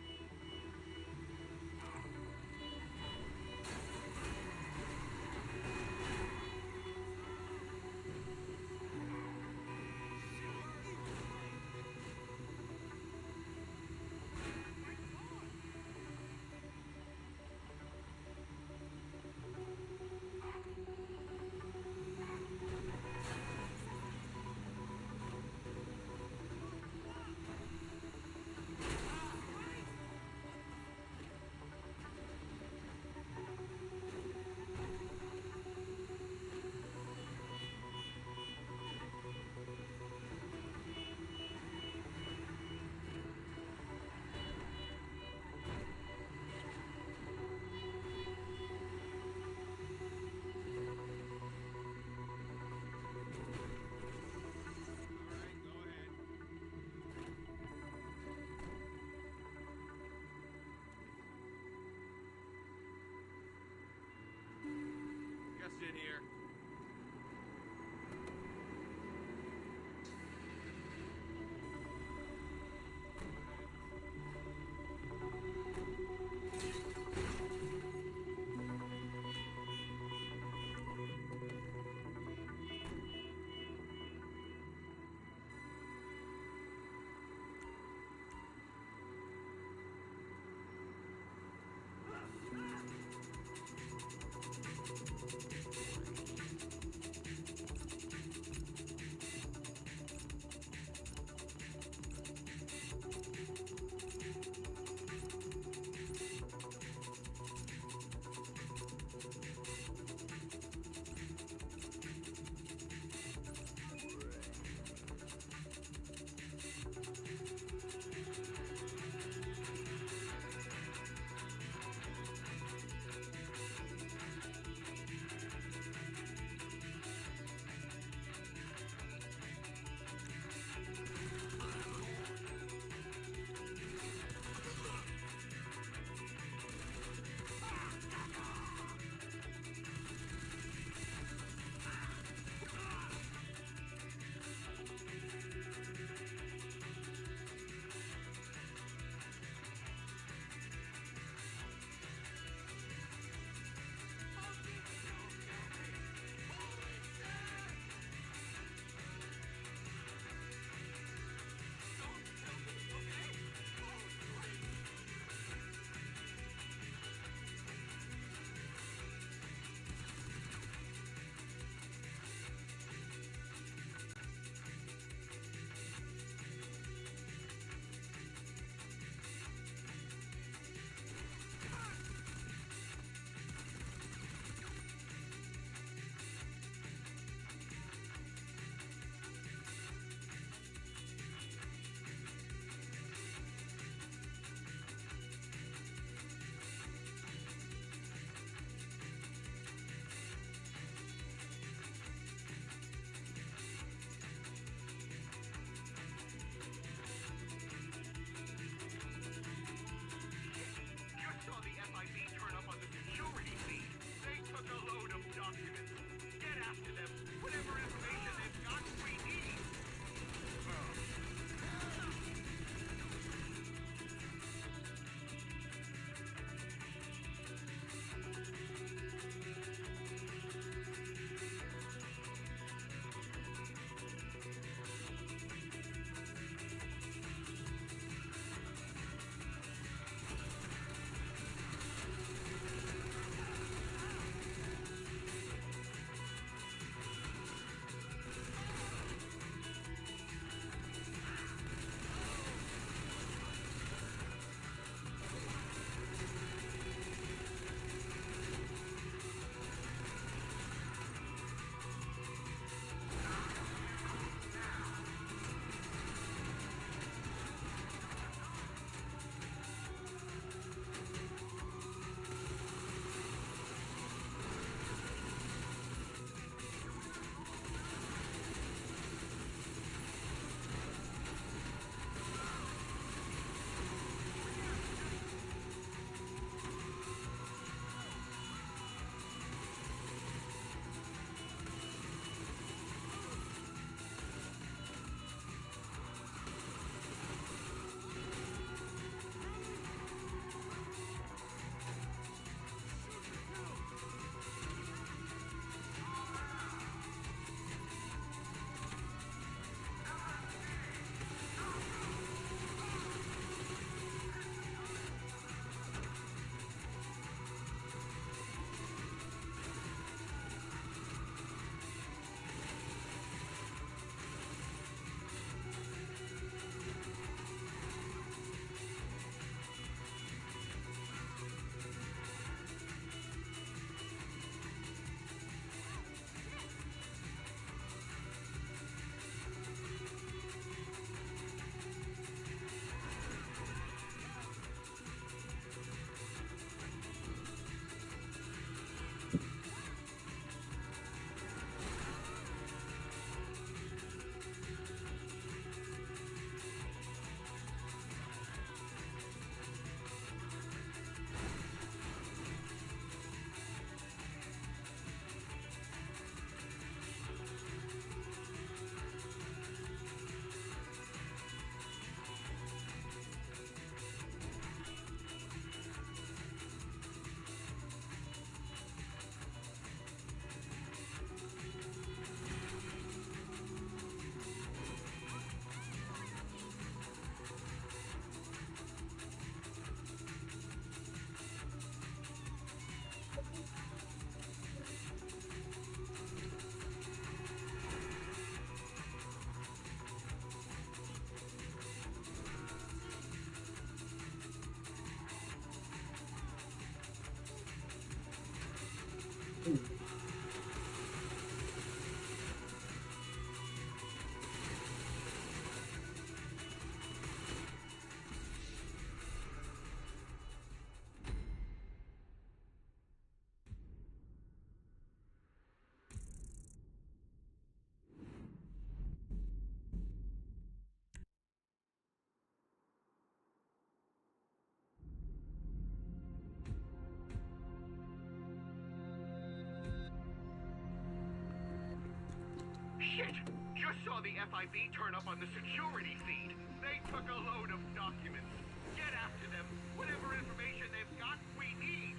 Shit! Just saw the FIB turn up on the security feed. They took a load of documents. Get after them. Whatever information they've got, we need.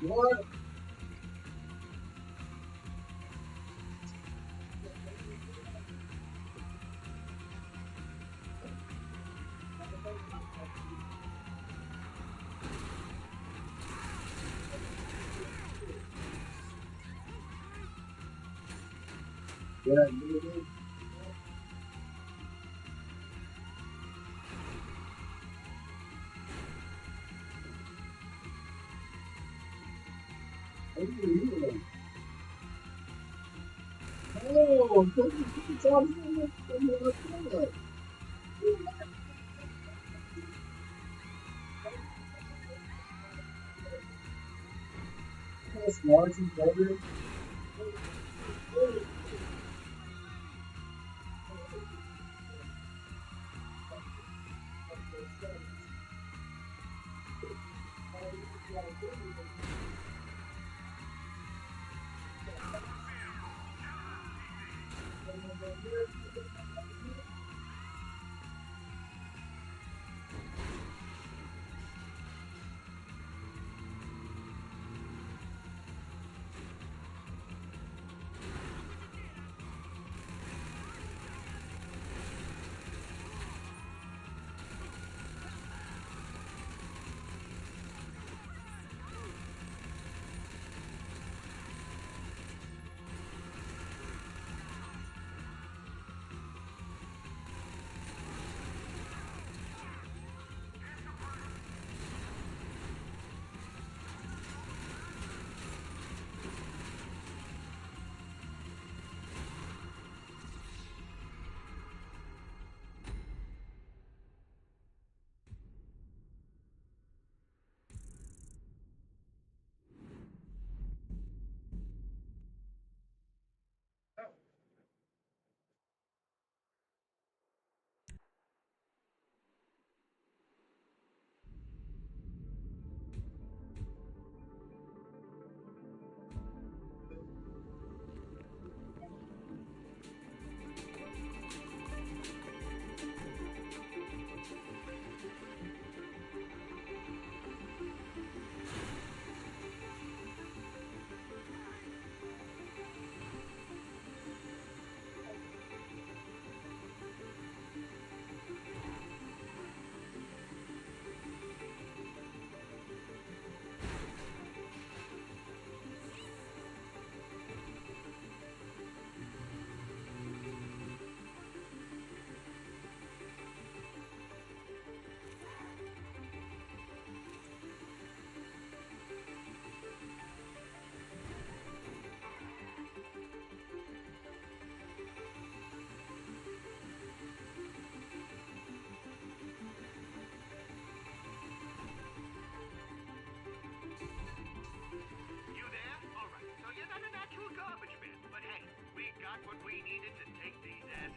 What? Yeah, oh, that's Martin Better.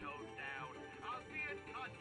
toes down. I'll be in touch.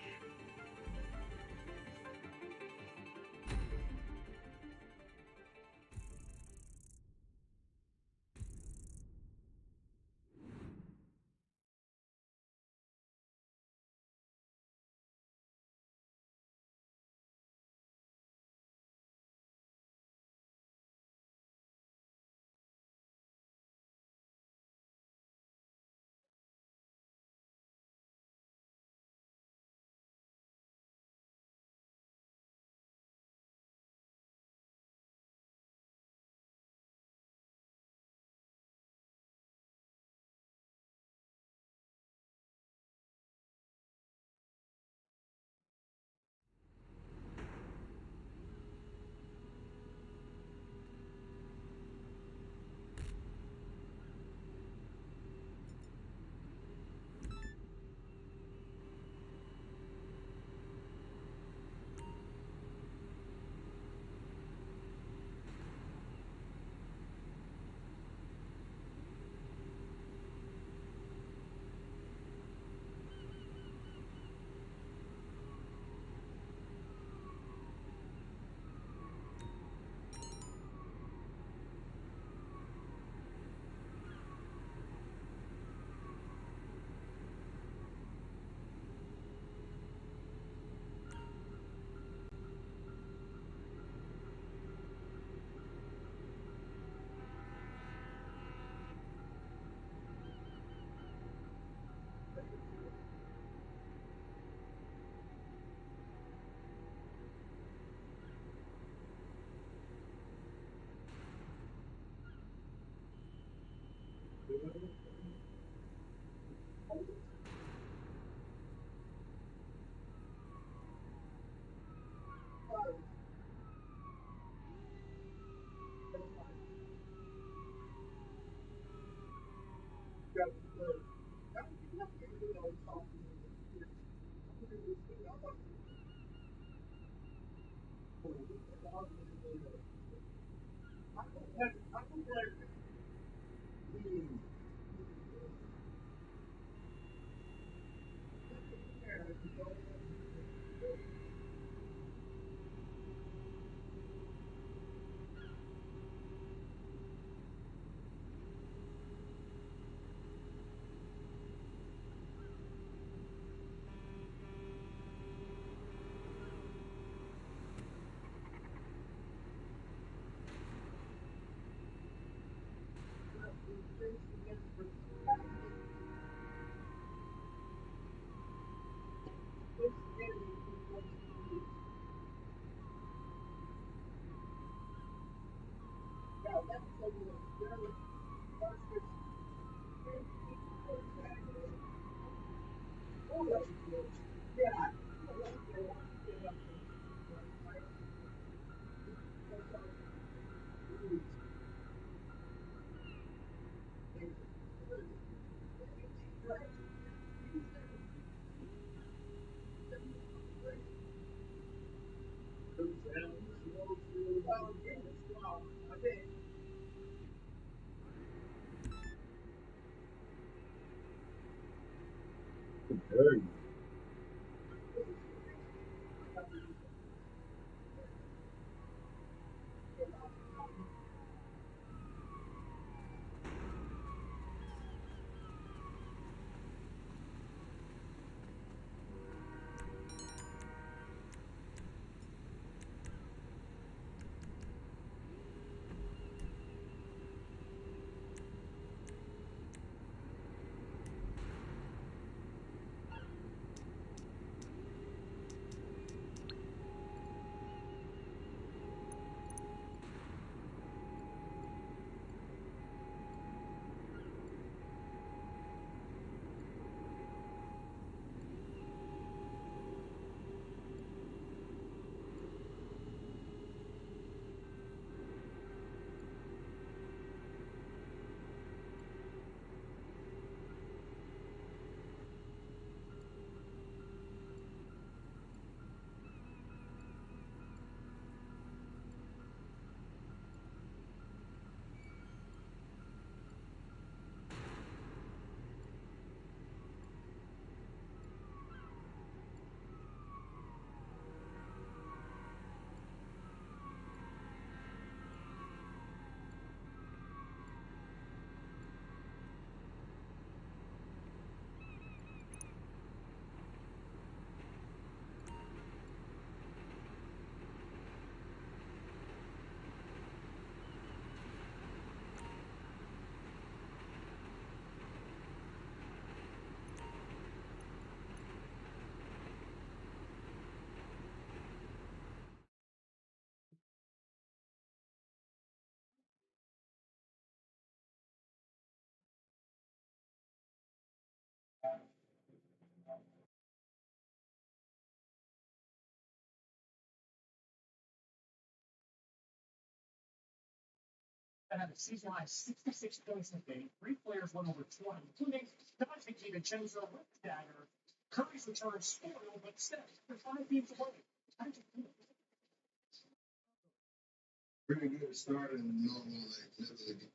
Pretty good start in normal, like, literally.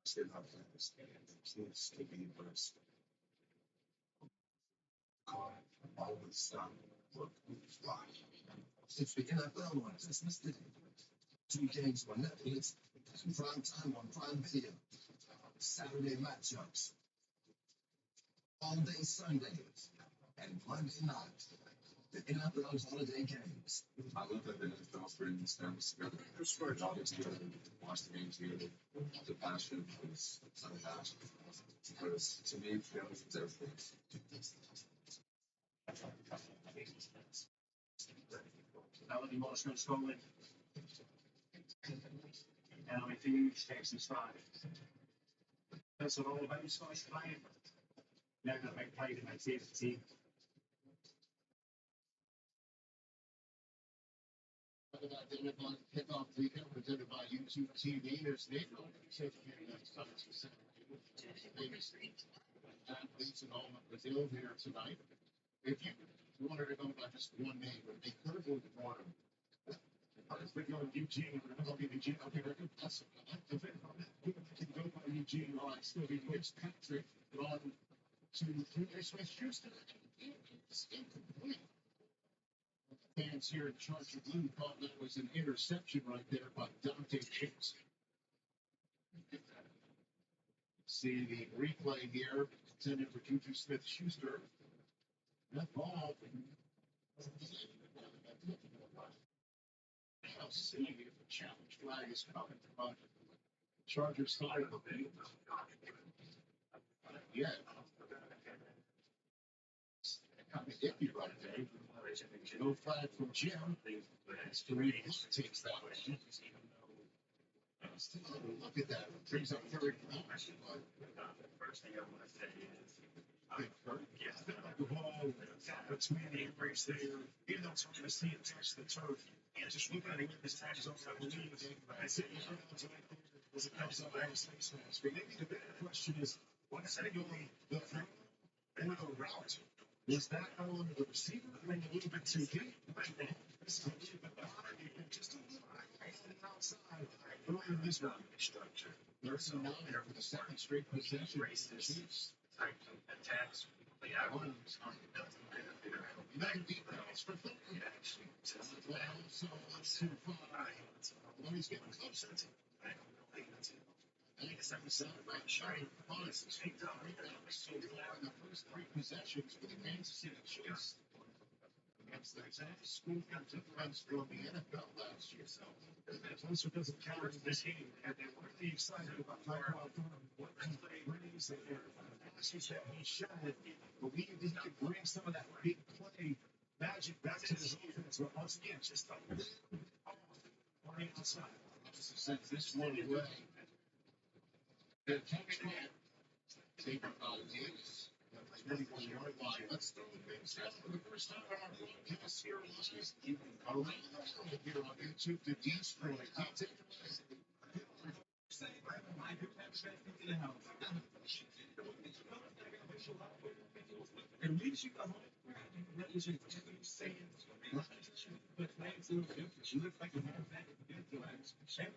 Still not understand. Seems to be worse. Car always stop work fly. If the NFL wants this mistake. 2 games on Netflix, prime time on Prime Video. Saturday matchups, all day Sundays, and Monday night. The NFL's holiday games. I love that the NFL's bringing these families together. Not just together to watch the games together. The passion is unmatched. Because to me, families is everything. How many more going to go in? And I think Texas 5. That's what all about you guys playing. Now that they played in my team. About the kickoff weekend presented by YouTube TV. There's Nathan. Athletes in all of Brazil here tonight. If you wanted to go by just one name, would be Curtis Warren. If we go to Eugene, we're going to be Eugene. Okay, very good. That's the thing. You can go by Eugene, all right, still be Gibbs Patrick on to Smith Houston. It's incomplete. Fans here in charge of blue thought that was an interception right there by Dante James. See the replay here, intended for Juju Smith-Schuster. That ball. I'll see if the challenge flag is coming from Chargers side of the thing. Yeah. Kind of iffy right there. No flag from Jim. It's Three takes that way. Still look at that. Brings up third. First thing I want to say is the ball between the embrace there. Even though it's hard to see it touch the turf, just look at it with his tags on. I believe I said as it comes up, I was thinking, but maybe the bigger question is, what is that going the throw or the route? Was that on the receiver? Maybe a little bit too deep. Just a little bit outside. Earlier this one, structure. There's a 9 for the second straight possession. Chiefs. Attacks. Nine defense for football. So let's see. When he's getting closer. I think it's episode about Shiny Bonus. So far in the first 3 possessions for the Kansas City Chiefs. Against the exact school runs from the NFL last year. So that also doesn't count as this game. And they're really excited about what play brings and their passes that he showed. Believe that he can bring some of that big play magic back to his offense. But once again, just a little off on the outside. Sends this one away. The touchdown. Taken by Davis. 21-yard line. Let's throw the big step for the first time on our broadcast here around here on YouTube to destroy. Take it away. And we should go home. You should say but thanks to the difference. You look like a man back at the good times. I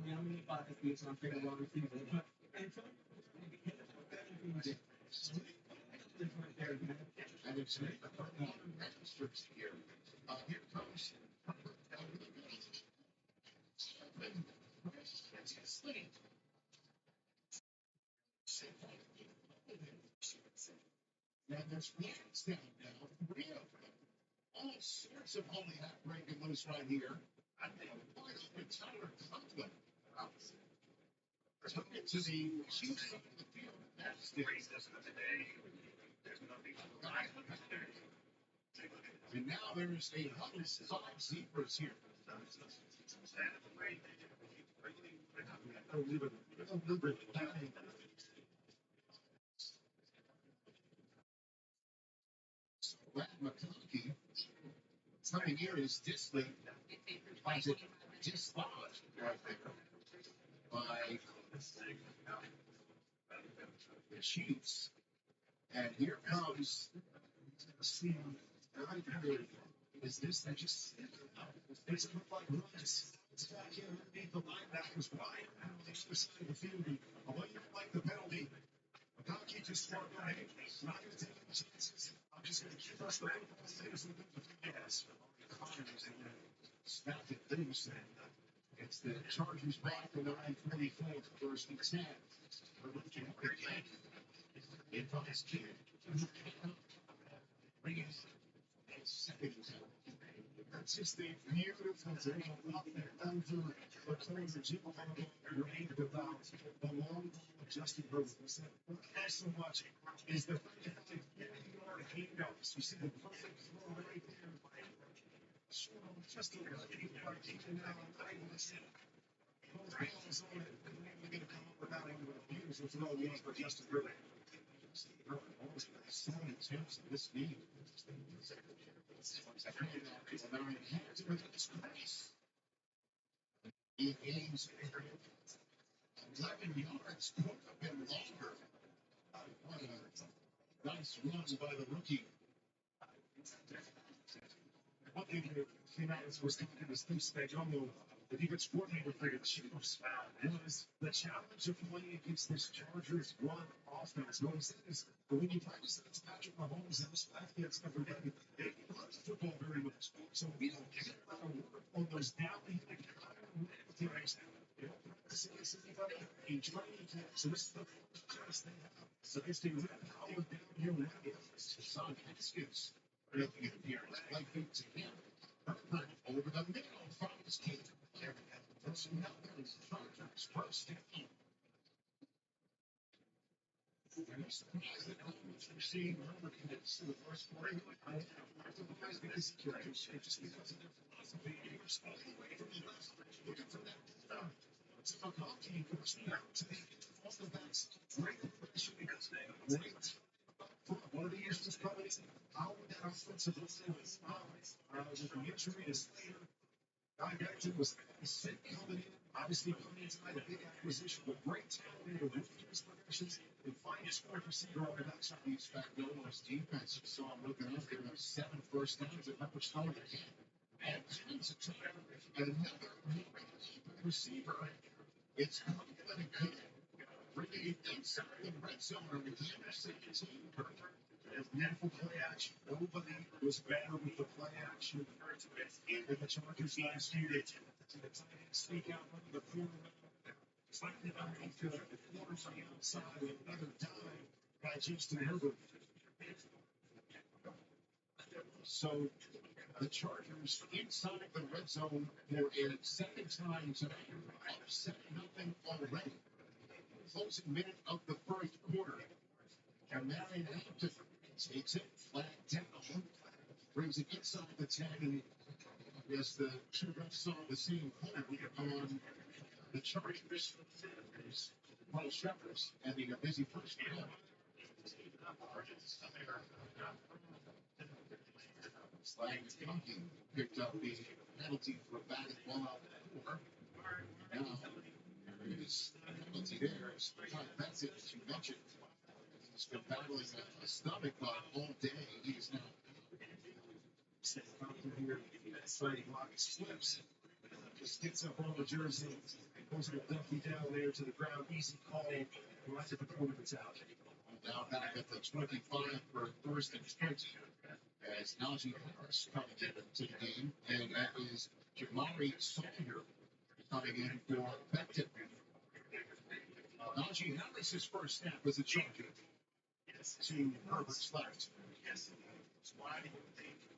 mean, I'm going to buy this and I'm figuring out everything. But and it's registers here. Here comes and there's flags down now. 3 of them. All sorts of holy hat breaking loose right here. I think quite open Tyler Conklin. Took it to the Chiefs side of the field. That's the and now there's a 105 zebras here. Glad McConkey coming here is distant, finds it dislodged right there by the Chiefs. And here comes Steve. Is this that just it's look like runs? It's back here underneath the linebackers wide on the other side of the field. Although you don't like the penalty, McConkey just thought, hey, I'm not going to take any chances. I'm just going to keep us the football stays within the 3 yards. Snapped it loose, and it's the Chargers back for 9:44, first and 10. We're looking at the game. In from his kid. That's just the beautiful thing up there over the close of Jim raved about the long ball of Justin Herbert. What I so much is the 35-yard handoffs. You see the perfect throw right there. Just a little bit keeping out on those balls on it. They're never going to come up without him with a beautiful throw was for Justin Herbert. So many attempts in this game. He gains 11 yards, could have been longer. Nice runs by the rookie. One thing that came out was talking to Steve Spagnuolo, the defense coordinator for the Chiefs. It was the challenge of playing against this Chargers run offense. What he said is, when you practice against Patrick Mahomes and this offense every day, they love football very much. So we don't get a lot of work on those downhill things. In training camp, so this is the first chance they have. So they stay with power downhill running. So Haskins, making an appearance, like to him. Over the middle from his team. That's another Chargers first down. I'm surprised that we're seeing Herbert commits to the first 40. I'm surprised because just because of their philosophy, you're spotting away from the left, looking for that. It's a McConkey forcing out to the offense. Great pressure because great. One of the issues probably how that offensive line was with the injury to Slater. Guy Beckton was sick coming in. Obviously, coming inside a big acquisition with great talent and rookies progressions and finest wide receiver on the backside. He's back Noah's defense. You saw him looking up there. 7 first downs at number 20 again. And tons of time. And another receiver. It's really good. Bringing it inside the red zone with the interception team. It's beautiful play action. Nobody was better with the play action. And the Chargers last year, they sneak out under the corner. Slightly underneath the corners on the outside. Another dime by Justin Herbert. So the Chargers inside the red zone for a second time tonight. Up 7-0 already. Closing minute of the first quarter. And Marion Hampton takes it flat down, brings it inside the 10, and as the two refs saw the same play on the Chargers, Paul Shepard's having a busy first half. Slang Donkey picked up the penalty for batting ball out the floor. Now, there is a penalty there. That's it, as you mentioned. He's been battling a stomach bug all day. He's now here fighting like slips. Just gets up on the jersey, goes to Duffy down there to the ground. Easy call right at the corner of the out. Now back at the 25 for first and 20 as Najee Harris coming into the game, and that is Jamari Sawyer coming in for Becton. Najee Harris's first snap as a Charger. To Herbert's left.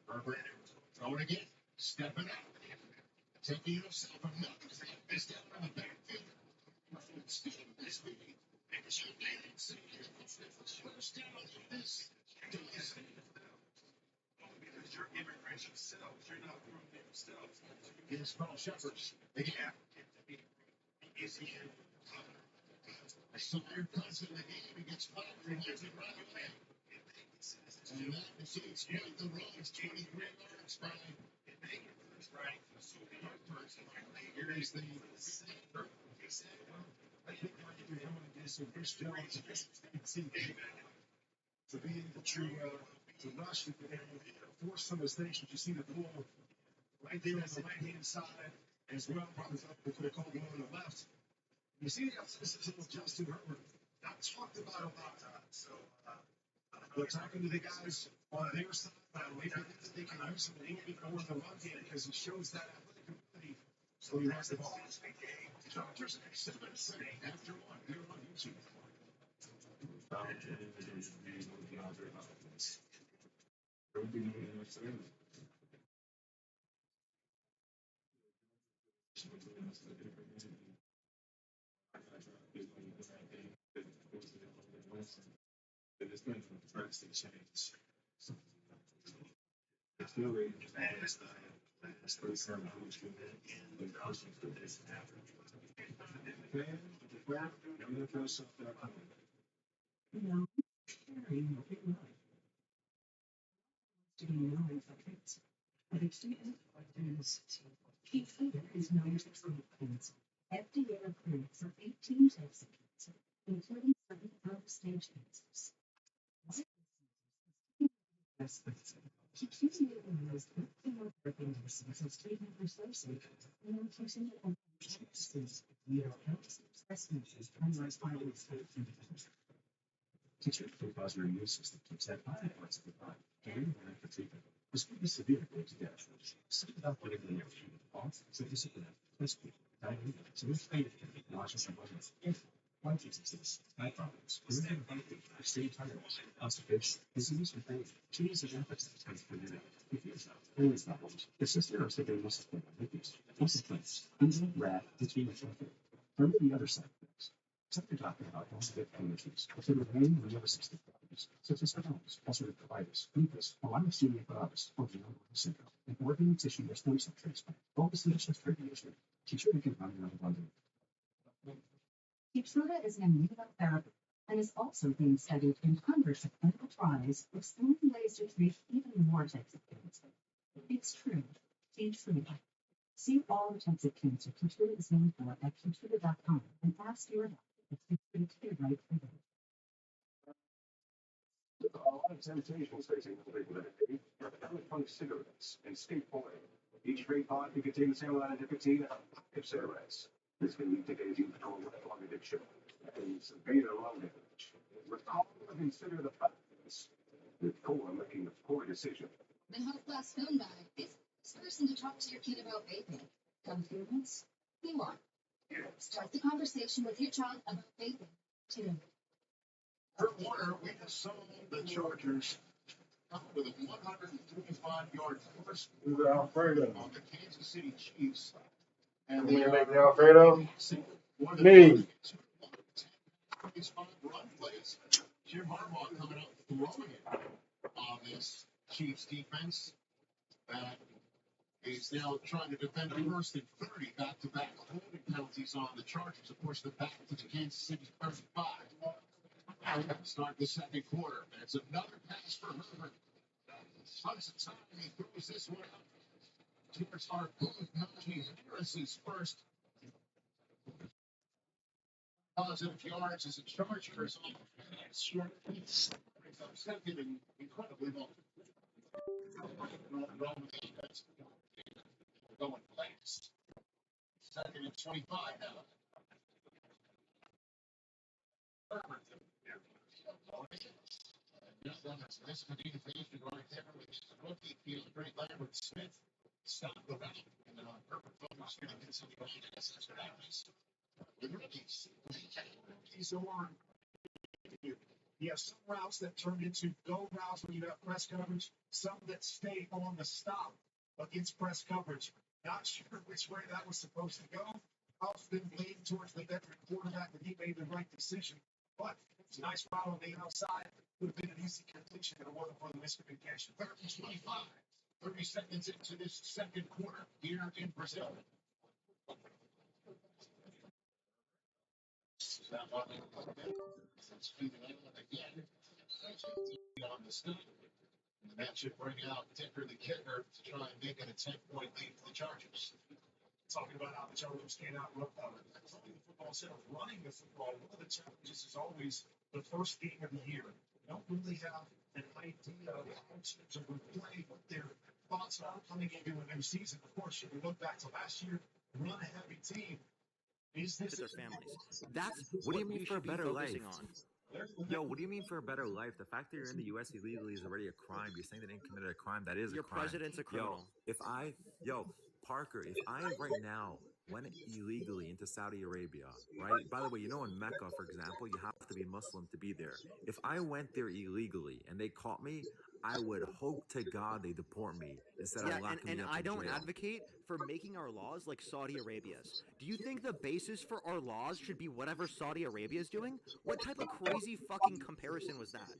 Herbert throwing again, stepping out, taking himself another step. This down in the backfield. Still this week. First down on this. Your immigration self. You're not proving yourself. Here's Paul Shepard. Again. Is he in? Sawyer comes in the game. He gets fired. He gets it right away. Who's Alfredo? And we make the Alfredo? Me. stuff. And that should bring out Tinker the Kicker to try and make it a 10-point lead for the Chargers. Talking about how the Chargers can't outrun playing the football instead of running the football. One of the challenges is always the first game of the year. You don't really have an idea of how teams are going to play, what their thoughts are coming into a new season. Of course, if you look back to last year, run a heavy team. Is this their families? That's what do you what mean we for a should be better life? focusing on. Yo, what do you mean for a better life? The fact that you're in the U.S. illegally is already a crime. You're saying they didn't commit a crime. That is Your a crime. president's a criminal. Parker, if I right now went illegally into Saudi Arabia, right? By the way, you know in Mecca, for example, you have to be Muslim to be there. If I went there illegally and they caught me, I would hope to God they deport me instead of locking me and up I in don't jail. advocate for making our laws like Saudi Arabia's. Do you think the basis for our laws should be whatever Saudi Arabia is doing? What type of crazy fucking comparison was that?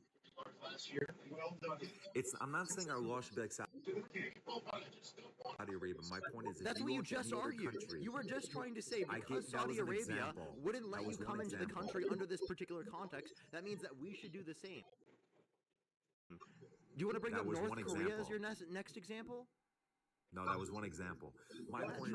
I'm not saying our law should be like Saudi Arabia. My point is, that's what you just argued. You were just trying to say because Saudi Arabia wouldn't let you come into the country under this particular context, that means that we should do the same. Do you want to bring up North Korea as your next example? No, that was one example. My point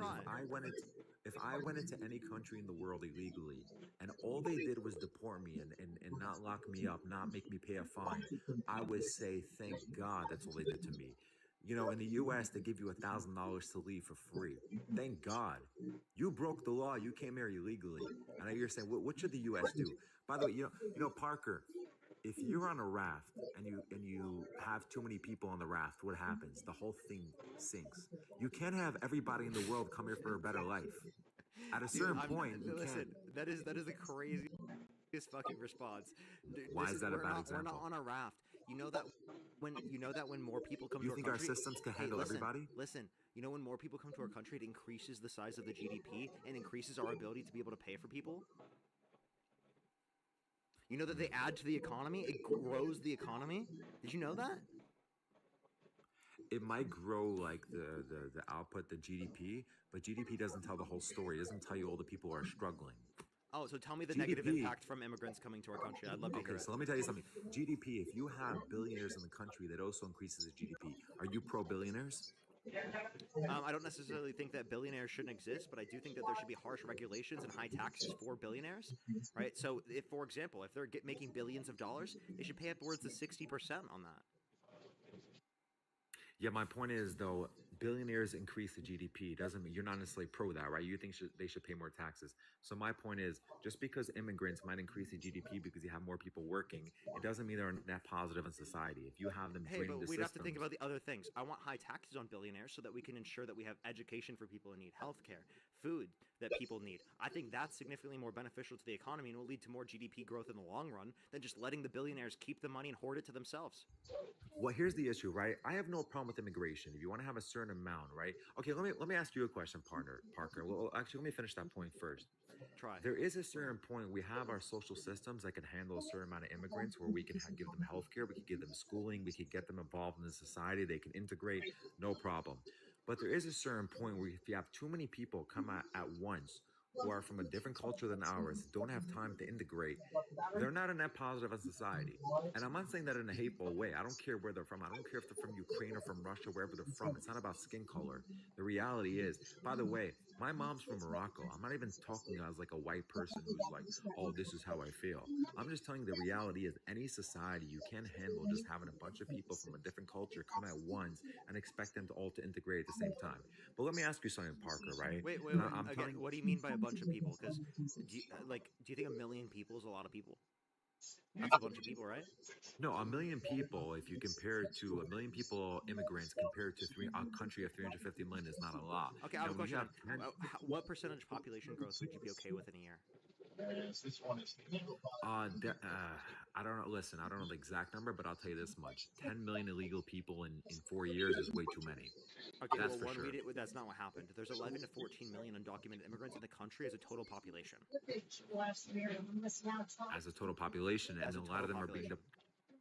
is, if I went into any country in the world illegally, and all they did was deport me and not lock me up, not make me pay a fine, I would say, thank God that's all they did to me. You know, in the U.S., they give you $1,000 to leave for free. Thank God. You broke the law. You came here illegally. And you're saying, what should the U.S. do? By the way, you know, Parker, if you're on a raft and you have too many people on the raft, what happens? The whole thing sinks. You can't have everybody in the world come here for a better life. At a certain point, you listen, can't. that is the craziest fucking response. Why is that a bad example? We're not on a raft. You know that when more people come to our country, you think our systems can handle everybody? Listen, you know when more people come to our country, it increases the size of the GDP and increases our ability to be able to pay for people. You know that they add to the economy? It grows the economy? Did you know that? It might grow like the output, the GDP, but GDP doesn't tell the whole story. It doesn't tell you all the people who are struggling. Oh, so tell me the negative impact from immigrants coming to our country. I'd love to hear it. Okay, so let me tell you something. GDP, if you have billionaires in the country, that also increases the GDP. Are you pro-billionaires? I don't necessarily think that billionaires shouldn't exist, but I do think that there should be harsh regulations and high taxes for billionaires, right? So, if, for example, if they're making billions of dollars, they should pay upwards of 60% on that. Yeah, my point is, though, billionaires increase the GDP. Doesn't mean you're not necessarily pro that, right? You think they should pay more taxes. So my point is, just because immigrants might increase the GDP because you have more people working, it doesn't mean they're net positive in society. If you have them drain the we'd have to think about the other things. I want high taxes on billionaires so that we can ensure that we have education for people in need, healthcare, food that people need. I think that's significantly more beneficial to the economy and will lead to more GDP growth in the long run than just letting the billionaires keep the money and hoard it to themselves. Well, here's the issue, right? I have no problem with immigration. If you want to have a certain amount, right? Okay, let me ask you a question, partner, Parker. Well, actually, let me finish that point first. Try. There is a certain point we have our social systems that can handle a certain amount of immigrants where we can give them healthcare, we can give them schooling, we can get them involved in the society, they can integrate, no problem. But there is a certain point where if you have too many people come at once who are from a different culture than ours, don't have time to integrate, they're not a net positive in society. And I'm not saying that in a hateful way. I don't care where they're from. I don't care if they're from Ukraine or from Russia, wherever they're from. It's not about skin color. The reality is, by the way, my mom's from Morocco. I'm not even talking as like a white person who's like, oh, this is how I feel. I'm just telling you the reality is any society, you can't handle just having a bunch of people from a different culture come at once and expect them to all to integrate at the same time. But let me ask you something, Parker, right? Wait. Again, what do you mean by a bunch of people? Because do you think 1 million people is a lot of people? That's a bunch of people, right? No, 1 million people, if you compare it to 1 million people, immigrants, compared to a country of 350 million is not a lot. Okay, I have a question. What percentage population growth would you be okay with in a year? I don't know. Listen, I don't know the exact number, but I'll tell you this much: 10 million illegal people in 4 years is way too many. Okay, that's for sure. That's not what happened. There's 11 to 14 million undocumented immigrants in the country as a total population. As a total population, and a lot of them are being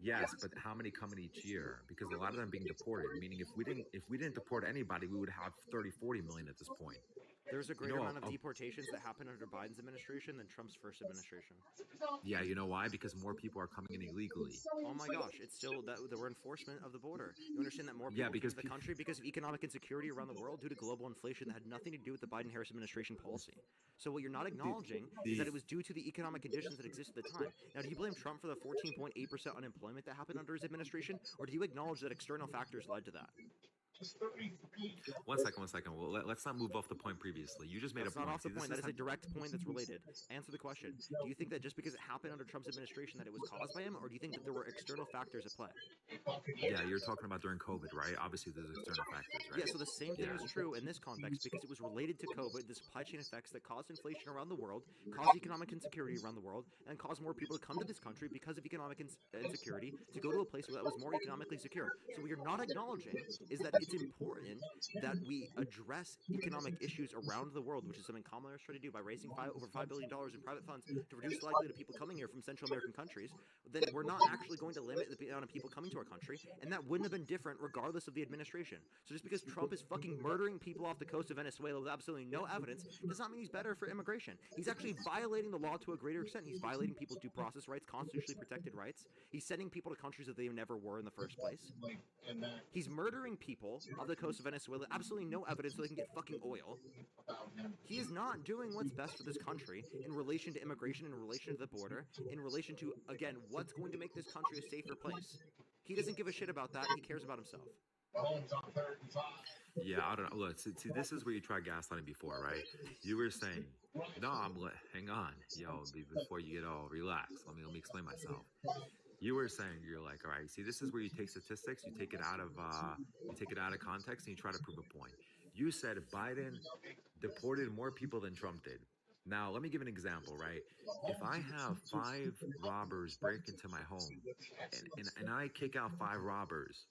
yes, but how many come in each year? Because a lot of them are being deported. Meaning, if we didn't deport anybody, we would have 30, 40 million at this point. There's a greater amount of deportations that happened under Biden's administration than Trump's first administration. Yeah, you know why? Because more people are coming in illegally. Oh my gosh, it's still that there were enforcement of the border. You understand that more people came to the country because of economic insecurity around the world due to global inflation that had nothing to do with the Biden-Harris administration policy. So what you're not acknowledging is that it was due to the economic conditions that existed at the time. Now, do you blame Trump for the 14.8% unemployment that happened under his administration, or do you acknowledge that external factors led to that? One second. Well, let's not move off the point previously. You just made a point. That's not off the point. That is a direct point that's related. Answer the question. Do you think that just because it happened under Trump's administration that it was caused by him, or do you think that there were external factors at play? Yeah, you're talking about during COVID, right? Obviously, there's external factors, right? Yeah, so the same thing is true in this context because it was related to COVID, the supply chain effects that caused inflation around the world, caused economic insecurity around the world, and caused more people to come to this country because of economic insecurity to go to a place that was more economically secure. So what you're not acknowledging is that it's important that we address economic issues around the world, which is something Kamala is trying to do by raising over $5 billion in private funds to reduce the likelihood of people coming here from Central American countries. Then we're not actually going to limit the amount of people coming to our country, and that wouldn't have been different regardless of the administration. So just because Trump is fucking murdering people off the coast of Venezuela with absolutely no evidence does not mean he's better for immigration. He's actually violating the law to a greater extent. He's violating people's due process rights, constitutionally protected rights. He's sending people to countries that they never were in the first place. He's murdering people off the coast of Venezuela, absolutely no evidence so they can get fucking oil. He is not doing what's best for this country in relation to immigration, in relation to the border, in relation to, again, what's going to make this country a safer place. He doesn't give a shit about that. He cares about himself. Yeah, I don't know. Look, see, this is where you tried gaslighting before, right? You were saying, no, hang on, yo, before you get all relaxed. Let me explain myself. You were saying, you're like, all right, see, this is where you take statistics, you take it out of context, and you try to prove a point. You said Biden deported more people than Trump did. Now, let me give an example, right? If I have 5 robbers break into my home and I kick out 5 robbers,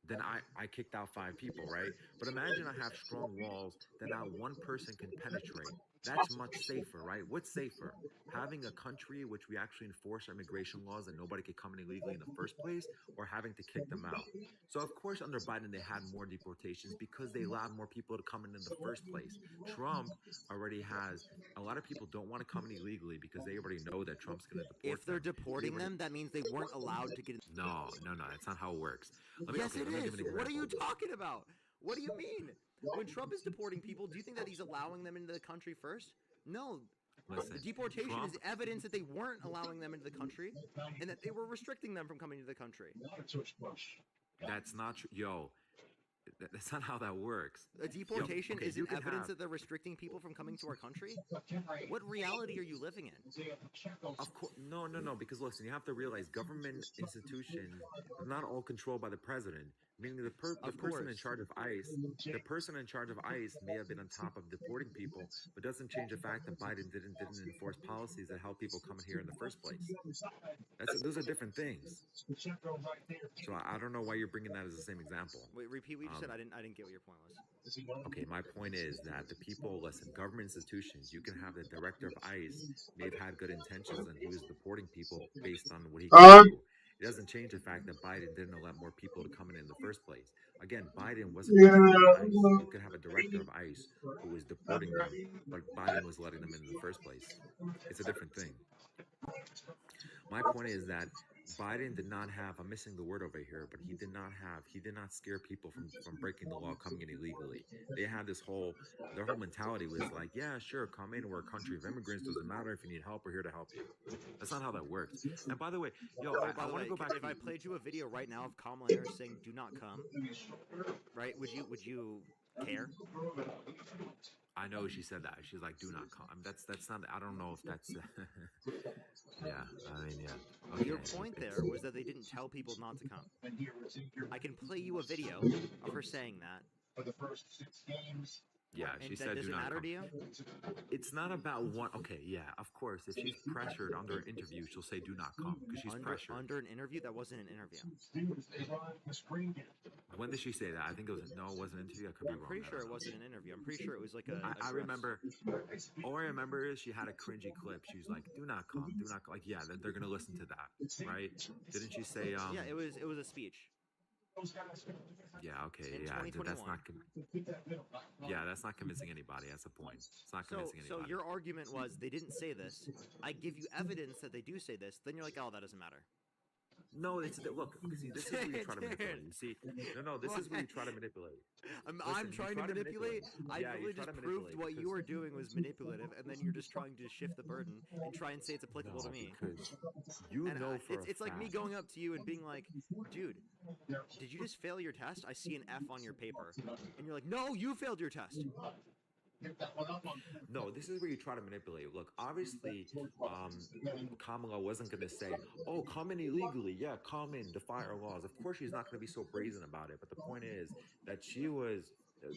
then I kicked out 5 people, right? But imagine I have strong walls that not one person can penetrate. That's much safer, right? What's safer? Having a country which we actually enforce our immigration laws and nobody could come in illegally in the first place, or having to kick them out? So, of course, under Biden, they had more deportations because they allowed more people to come in the first place. Trump already has a lot of people don't want to come in illegally because they already know that Trump's going to deport them. If they're deporting them, that means they weren't allowed to get in. No, that's not how it works. Yes, it is. What are you talking about? What do you mean? When Trump is deporting people, do you think that he's allowing them into the country first? No. Listen, the deportation Trump is evidence that they weren't allowing them into the country and that they were restricting them from coming to the country. That's not true. Yo, that's not how that works. A deportation isn't evidence that they're restricting people from coming to our country? What reality are you living in? Of course, no. Because listen, you have to realize government institutions are not all controlled by the president. Meaning the person in charge of ICE, may have been on top of deporting people, but doesn't change the fact that Biden didn't enforce policies that help people come in here in the first place. Those are different things. So I don't know why you're bringing that as the same example. Wait, repeat what you said. I didn't get what your point was. Okay, my point is that the people, listen, government institutions, you can have the director of ICE may have had good intentions and he was deporting people based on what he could do. It doesn't change the fact that Biden didn't let more people to come in the first place. Again, Biden wasn't ICE. You could have a director of ICE who was deporting them, but Biden was letting them in the first place. It's a different thing. My point is that Biden did not have, I'm missing the word over here, but he did not scare people from breaking the law coming in illegally. They had their whole mentality was like, yeah, sure, come in, we're a country of immigrants, doesn't matter if you need help, we're here to help you. That's not how that works. And by the way, yo, I want to go back. If I played you a video right now of Kamala Harris saying, do not come, right, would you care? I know she said that. She's like, do not come. That's not, I don't know if that's, yeah, I mean, yeah. Okay. Your point there was that they didn't tell people not to come. I can play you a video of her saying that. For the first 6 games. Yeah, she said do not come. Does it matter to you? It's not about one. Okay, yeah, of course. If she's pressured under an interview, she'll say do not come because she's pressured. Under an interview? That wasn't an interview. When did she say that? I think it wasn't an interview. I could be wrong. I'm pretty sure it wasn't an interview. I'm pretty sure it was like a. I remember. All I remember is she had a cringy clip. She was like, "Do not come, do not come." Like, yeah, they're gonna listen to that, right? Didn't she say? Yeah, it was a speech. Yeah, okay, in yeah, 2021. that's not. Yeah, that's not convincing anybody. That's the point. It's not convincing So anybody. your argument was they didn't say this. I give you evidence that they do say this. Then you're like, oh, that doesn't matter. No, it's look. See, this is where you try to manipulate. You see, no, this is where you try to manipulate. I'm trying to manipulate. I Yeah, really just proved what you were doing was manipulative, and then you're just trying to shift the burden and try and say it's applicable to me. Because you And know for it's like me going up to you and being like, dude, did you just fail your test? I see an F on your paper. And you're like, no, you failed your test. No, this is where you try to manipulate. Look, obviously, Kamala wasn't going to say, "Oh, come in illegally. Yeah, come in, defy our laws." Of course, she's not going to be so brazen about it. But the point is that she was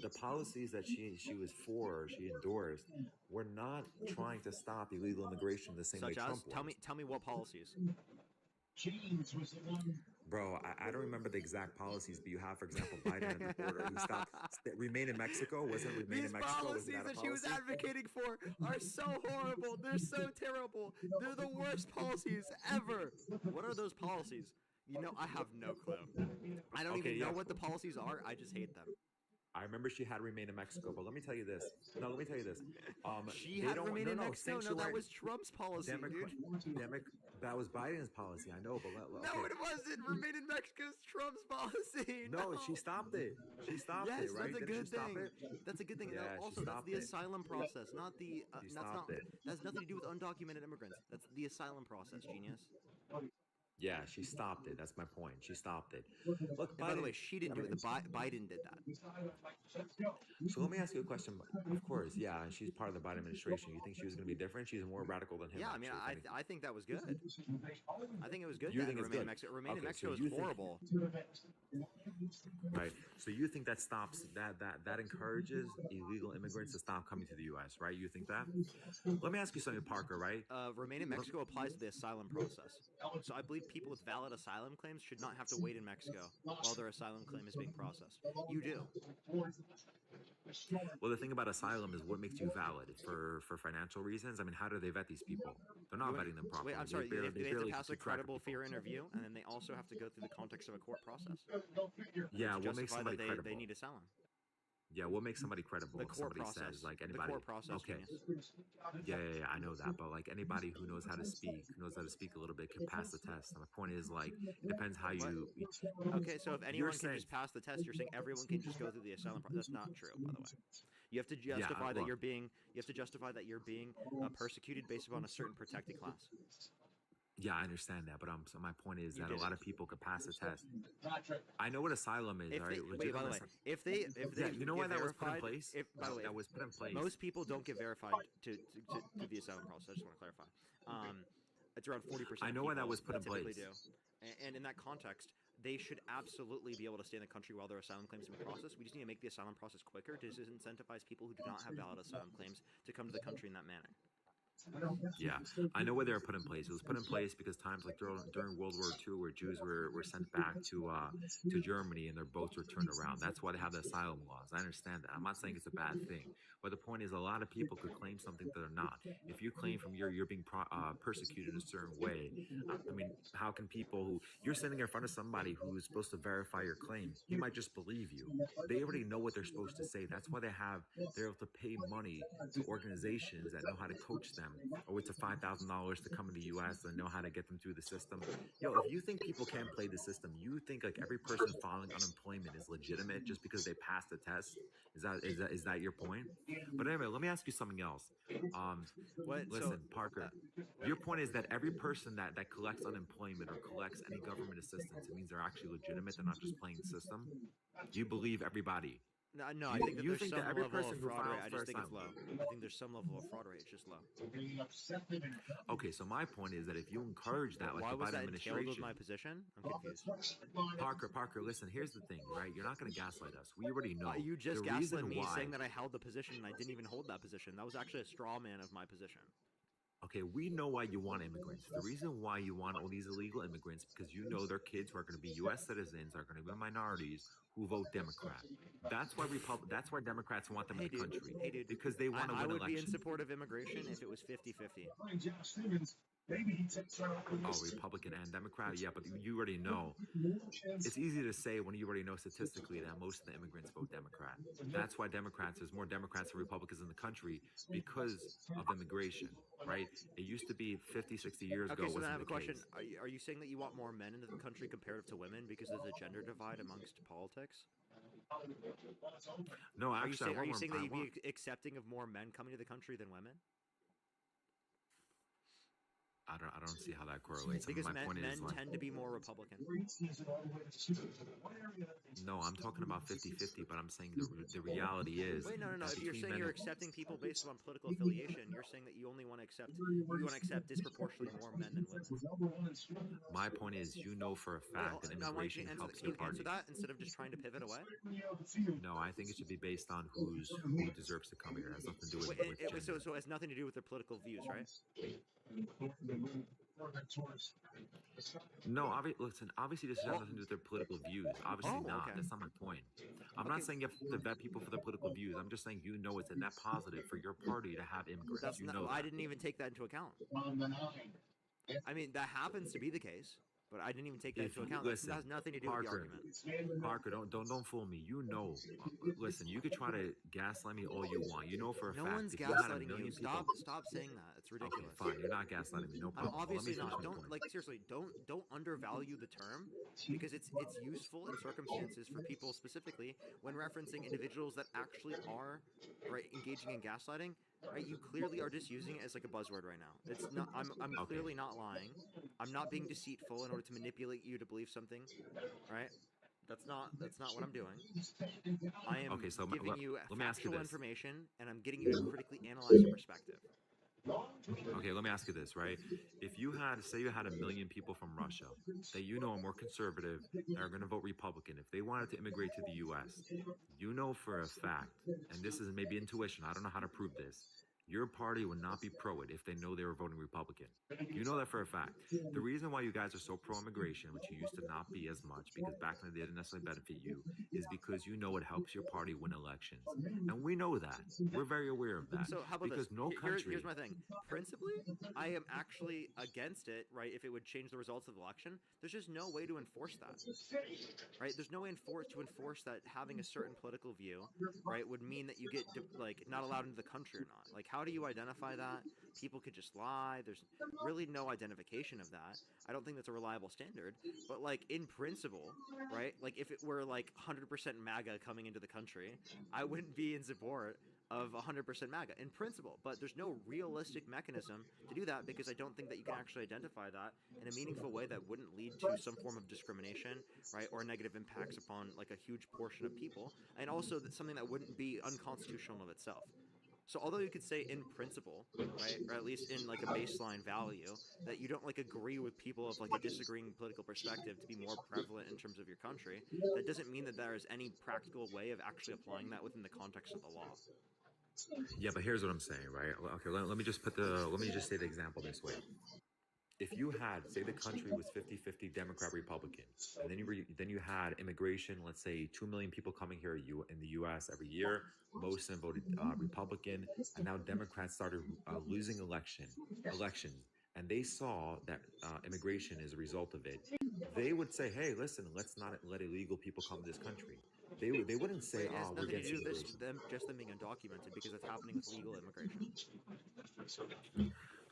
the policies that she was for, she endorsed, were not trying to stop illegal immigration the same way Trump was. Tell me what policies. Bro, I don't remember the exact policies, but you have, for example, Biden at the border who stopped remain in Mexico. Wasn't remain These in Mexico? policies that she was advocating for are so horrible. They're so terrible. They're the worst policies ever. What are those policies? You know, I have no clue. I don't even know what the policies are. I just hate them. I remember she had remained in Mexico, but let me tell you this. No, let me tell you this. She had remained in Mexico. No, that was Trump's policy, dude. That was Biden's policy. I know, but okay. No, it wasn't. Remain in Mexico is Trump's policy. No, she stopped it. She stopped it, right? That's a good thing. That's a good thing. Yeah, also, that's the asylum process, not the. That's nothing to do with undocumented immigrants. That's the asylum process, genius. Yeah, she stopped it. That's my point. She stopped it. Look, by the way, she didn't do it. Biden did that. So let me ask you a question. Of course, yeah, she's part of the Biden administration. You think she was going to be different? She's more radical than him. Yeah, I mean, I think that was good. I think it was good. You think it's good? Remain in Mexico is horrible. Right. So you think that stops that encourages illegal immigrants to stop coming to the U.S. Right? You think that? Let me ask you something, Parker. Right? Remain in Mexico applies to the asylum process. So I believe people with valid asylum claims should not have to wait in Mexico while their asylum claim is being processed. You do. Well, the thing about asylum is what makes you valid for financial reasons. I mean, how do they vet these people? They're not vetting them properly. Wait, I'm sorry. They have to pass a credible fear interview, and then they also have to go through the context of a court process. Yeah, what makes somebody credible? They need asylum. Yeah, what makes somebody credible? The If court somebody process. says, like anybody. The court process. Okay. Genius. Yeah, I know that, but like anybody who knows how to speak, a little bit, can pass the test. And the point is, like, it depends how you. Okay, so if anyone can just pass the test, you're saying everyone can just go through the asylum process. That's not true, by the way. You have to justify that you're being. You have to justify that you're being persecuted based upon a certain protected class. Yeah, I understand that, but so my point is that a lot of people could pass the test. I know what asylum is. All right. Wait, by the way, if they you know why that was put in place? By the way, that was put in place. Most people don't get verified to the asylum process. I just want to clarify. It's around 40%. I know why that was put in place. Do. And in that context, they should absolutely be able to stay in the country while their asylum claims are being processed. We just need to make the asylum process quicker to incentivize people who do not have valid asylum claims to come to the country in that manner. Yeah, I know where they were put in place. It was put in place because times like during World War II, where Jews were sent back to Germany and their boats were turned around. That's why they have the asylum laws. I understand that. I'm not saying it's a bad thing, but the point is, a lot of people could claim something that they're not. If you claim from you're being persecuted in a certain way, I mean, how can people who you're sitting in front of somebody who's supposed to verify your claim? He might just believe you. They already know what they're supposed to say. That's why they're able to pay money to organizations that know how to coach them. Or it's $5,000 to come in the U.S. and know how to get them through the system. Yo, if you think people can't play the system, you think like every person filing unemployment is legitimate just because they passed the test? Is that your point? But anyway, let me ask you something else. Listen, Parker, your point is that every person that collects unemployment or collects any government assistance, it means they're actually legitimate. They're not just playing the system. Do you believe everybody? No, I think that there's some level of fraud rate. I just think it's low. I think there's some level of fraud rate. It's just low. Okay, so my point is that if you encourage that, like why the was Biden that administration, entailed with my position? I'm confused. Parker, listen. Here's the thing, right? You're not going to gaslight us. We already know. You just gaslit me saying that I held the position and I didn't even hold that position. That was actually a straw man of my position. Okay, we know why you want immigrants. The reason why you want all these illegal immigrants because you know their kids who are going to be U.S. citizens, are going to be minorities who vote Democrat. That's why Democrats want them in the country. Hey, dude. Because they want to win elections. I would be in support of immigration if it was 50-50. Maybe he takes out Oh, Republican and Democrat, yeah, but you already know. It's easy to say when you already know statistically that most of the immigrants vote Democrat. That's why there's more Democrats than Republicans in the country because of immigration, right? It used to be 50, 60 years ago, Okay, so then I wasn't have the a question. case. Are you saying that you want more men into the country comparative to women because there's a gender divide amongst politics? No, actually, Are you saying that I you'd be want. accepting of more men coming to the country than women? I don't see how that correlates. Because My point is men like, tend to be more Republican. no, I'm talking about 50-50, but I'm saying the reality is Wait, no. that If you're between saying men you're and accepting people based upon political affiliation, you're saying that you only want to accept disproportionately more men than women. my point is, you know for a Wait, fact that I want you immigration to answer. helps Can your you answer party. that instead of just trying to pivot away? No, I think it should be based on who deserves to come here. It has nothing to do with gender. So it has nothing to do with their political views, right? No, listen, obviously this has nothing to do with their political views. Obviously not. Okay. That's not my point. I'm not saying you have to vet people for their political views. I'm just saying you know it's a net positive for your party to have immigrants. That's You not. know I that. didn't even take that into account. I mean, that happens to be the case, but I didn't even take that If into you account. listen, That has nothing to do with the argument. Parker, don't fool me. You know, listen. You could try to gaslight me all you want. You know for a No fact one's if you had a gaslighting million you. people. Stop saying that. It's ridiculous. Okay, fine. You're not gaslighting me. No I'm problem. obviously Let me not. finish my point. Seriously. Don't undervalue the term because it's useful in circumstances for people specifically when referencing individuals that actually are engaging in gaslighting. Right, you clearly are just using it as like a buzzword right now. It's not. I'm clearly not lying. I'm not being deceitful in order to manipulate you to believe something. Right. That's not what I'm doing. I am giving you let me ask you factual this. information, and I'm getting you to critically analyze your perspective. Okay, let me ask you this, right? If you had, say, you had a million people from Russia that you know are more conservative that are going to vote Republican, if they wanted to immigrate to the U.S., you know for a fact, and this is maybe intuition, I don't know how to prove this, your party would not be pro it if they know they were voting Republican. You know that for a fact. The reason why you guys are so pro-immigration, which you used to not be as much, because back then they didn't necessarily benefit you, is because you know it helps your party win elections. And we know that. We're very aware of that. So how about because this? no country... Here's my thing. Principally, I am actually against it, right? If it would change the results of the election, there's just no way to enforce that, right? There's no way to enforce that having a certain political view, right, would mean that you get not allowed into the country or not. Like, how do you identify that? People could just lie. There's really no identification of that. I don't think that's a reliable standard. But like in principle, right? Like if it were like 100% MAGA coming into the country, I wouldn't be in support of 100% MAGA in principle, but there's no realistic mechanism to do that because I don't think that you can actually identify that in a meaningful way that wouldn't lead to some form of discrimination, right, or negative impacts upon like a huge portion of people, and also that something that wouldn't be unconstitutional of itself. So although you could say in principle, right, or at least in like a baseline value, that you don't like agree with people of like a disagreeing political perspective to be more prevalent in terms of your country, that doesn't mean that there is any practical way of actually applying that within the context of the law. Yeah, but here's what I'm saying, right? Okay, let me just say the example this way. If you had, say, the country was 50-50 Democrat Republican, and then you had immigration, let's say 2 million people coming here in the U.S. every year, most of them voted Republican, and now Democrats started losing elections, and they saw that immigration is a result of it. They would say, hey, listen, let's not let illegal people come to this country. They wouldn't say, It has we're nothing to against do with this, immigration. just them being undocumented, because it's happening with legal immigration.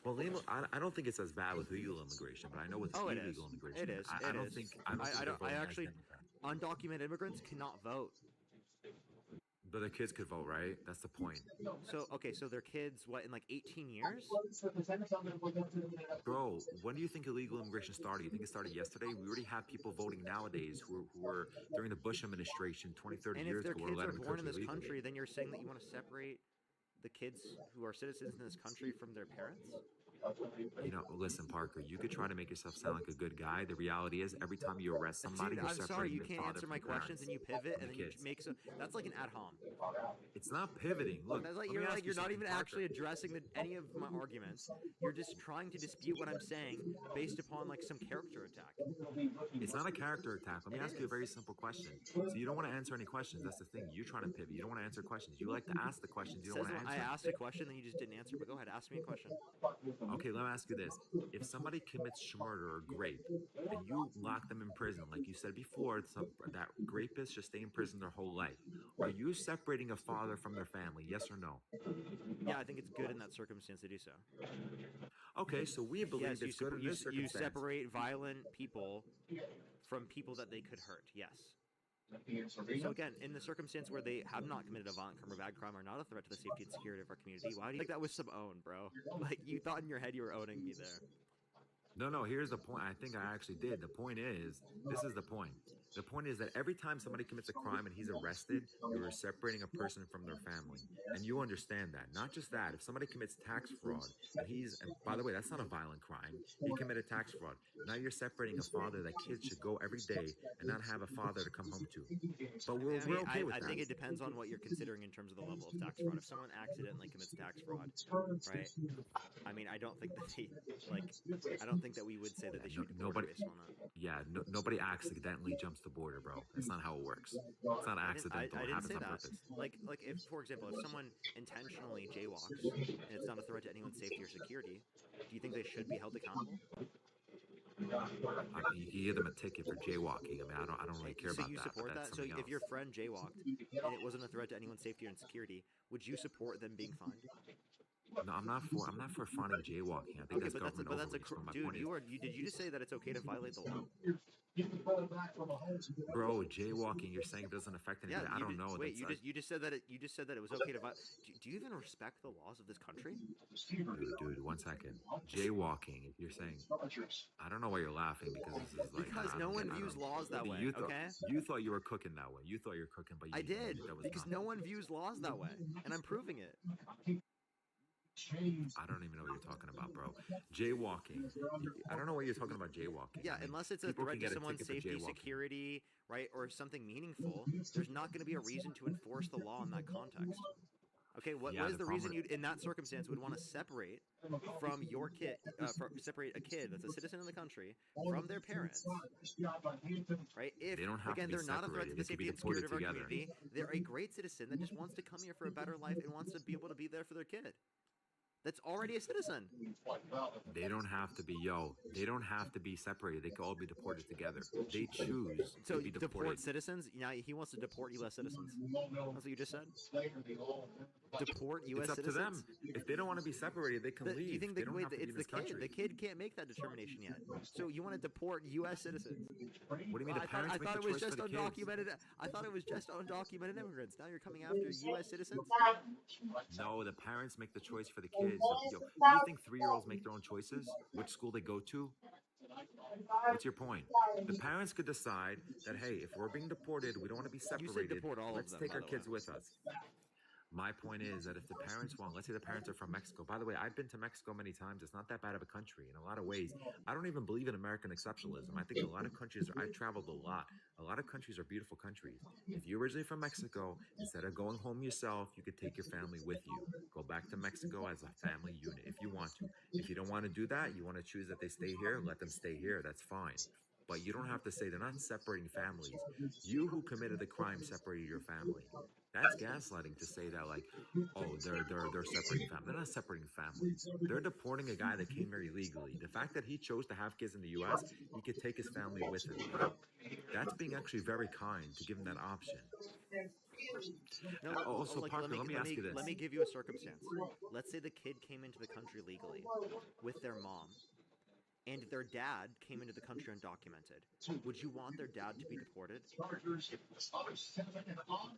Well, I don't think it's as bad with legal immigration, but I know with illegal immigration, It is. I don't think they're voting as Democrat. Undocumented immigrants cannot vote. But their kids could vote, right? That's the point. So their kids, what, in like 18 years? Bro, when do you think illegal immigration started? You think it started yesterday? We already have people voting nowadays who were during the Bush administration 20, 30 years ago. And if their kids are born in this country, then you're saying that you want to separate the kids who are citizens in this country from their parents? You know, listen, Parker, you could try to make yourself sound like a good guy. The reality is, every time you arrest somebody, Dude, you're I'm sorry, separating you the can't father answer from my the questions parents and you pivot and then you kids. make so that's like an ad hom. It's not pivoting. Look, that's like you're not even actually addressing any of my arguments. You're just trying to dispute what I'm saying based upon like some character attack. It's not a character attack. Let me ask you a very simple question. So you don't want to answer any questions. That's the thing. You're trying to pivot. You don't want to answer questions. You like to ask the questions. You don't want to answer. I asked a question, then you just didn't answer. But go ahead, ask me a question. Okay, let me ask you this: if somebody commits murder or rape, and you lock them in prison, like you said before, that rapists should stay in prison their whole life. Are you separating a father from their family? Yes or no? Yeah, I think it's good in that circumstance to do so. Okay, so we believe Yes, it's good in this you circumstance. separate violent people from people that they could hurt. Yes. So again, in the circumstance where they have not committed a violent crime or bad crime, are not a threat to the safety and security of our community, why do you think that was some own, bro? Like you thought in your head you were owning me there. No, here's the point. I think I actually did. The point is, this is the point. The point is that every time somebody commits a crime and he's arrested, you're separating a person from their family. And you understand that. Not just that, if somebody commits tax fraud and by the way, that's not a violent crime. He committed tax fraud. Now you're separating a father that kids should go every day and not have a father to come home to. But we're okay with that. I think it depends on what you're considering in terms of the level of tax fraud. If someone accidentally commits tax fraud, right? I mean, I don't think that I don't think that we would say that they should be deported based on that. Yeah, nobody accidentally jumps the border, bro. That's not how it works. It's not accidental. I It didn't happens say on that. purpose. Like if, for example, if someone intentionally jaywalks and it's not a threat to anyone's safety or security, do you think they should be held accountable? I mean, you give them a ticket for jaywalking. I mean, I don't really care about that. So you support that? So if your friend jaywalked and it wasn't a threat to anyone's safety or security, would you support them being fined? No, I'm not for finding jaywalking. I think that's government overreach. Dude, did you just say that it's okay to violate the law? Bro, jaywalking. You're saying it doesn't affect anybody. I don't know. Wait, you just said that it was okay to violate. Do you even respect the laws of this country? Dude, 1 second. Jaywalking. If you're saying, I don't know why you're laughing because this is like because no one views laws that way. Okay. You thought you were cooking that way. You thought you were cooking, but I did because no one views laws that way, and I'm proving it. I don't even know what you're talking about, bro. Jaywalking. I don't know what you're talking about jaywalking. Yeah, unless it's a threat to someone's safety, security, right, or something meaningful, there's not going to be a reason to enforce the law in that context. Okay, what is the reason you, in that circumstance, would want to separate from your kid, separate a kid that's a citizen of the country from their parents, right? If, they don't have again, to be they're not a threat to the safety and security of our together. community, they're a great citizen that just wants to come here for a better life and wants to be able to be there for their kid. That's already a citizen. They don't have to be, they don't have to be separated. They can all be deported together. They choose to be deported. Deport citizens? Now he wants to deport U.S. citizens. That's what you just said? Deport U.S. citizens? It's up to them. If they don't want to be separated, they can leave. Do you think it's the kid? The kid can't make that determination yet. So you want to deport U.S. citizens? What do you mean the parents make the choice for the kids? I thought it was just undocumented immigrants. Now you're coming after U.S. citizens? No, the parents make the choice for the kids. Do you think 3-year-olds make their own choices? Which school they go to? What's your point? The parents could decide that, hey, if we're being deported, we don't want to be separated. You said deport all Let's of them, take our kids with us. My point is that if the parents want, let's say the parents are from Mexico. By the way, I've been to Mexico many times. It's not that bad of a country in a lot of ways. I don't even believe in American exceptionalism. I think a lot of countries, I've traveled a lot. A lot of countries are beautiful countries. If you're originally from Mexico, instead of going home yourself, you could take your family with you. Go back to Mexico as a family unit if you want to. If you don't want to do that, you want to choose that they stay here, let them stay here. That's fine. But you don't have to say they're not separating families. You who committed the crime separated your family. That's gaslighting to say that, like, oh, they're separating families. They're not separating families. They're deporting a guy that came here illegally. The fact that he chose to have kids in the U.S., he could take his family with him. That's being actually very kind to give him that option. No, also, Parker, let me ask you this. Let me give you a circumstance. Let's say the kid came into the country legally with their mom, and their dad came into the country undocumented. Would you want their dad to be deported?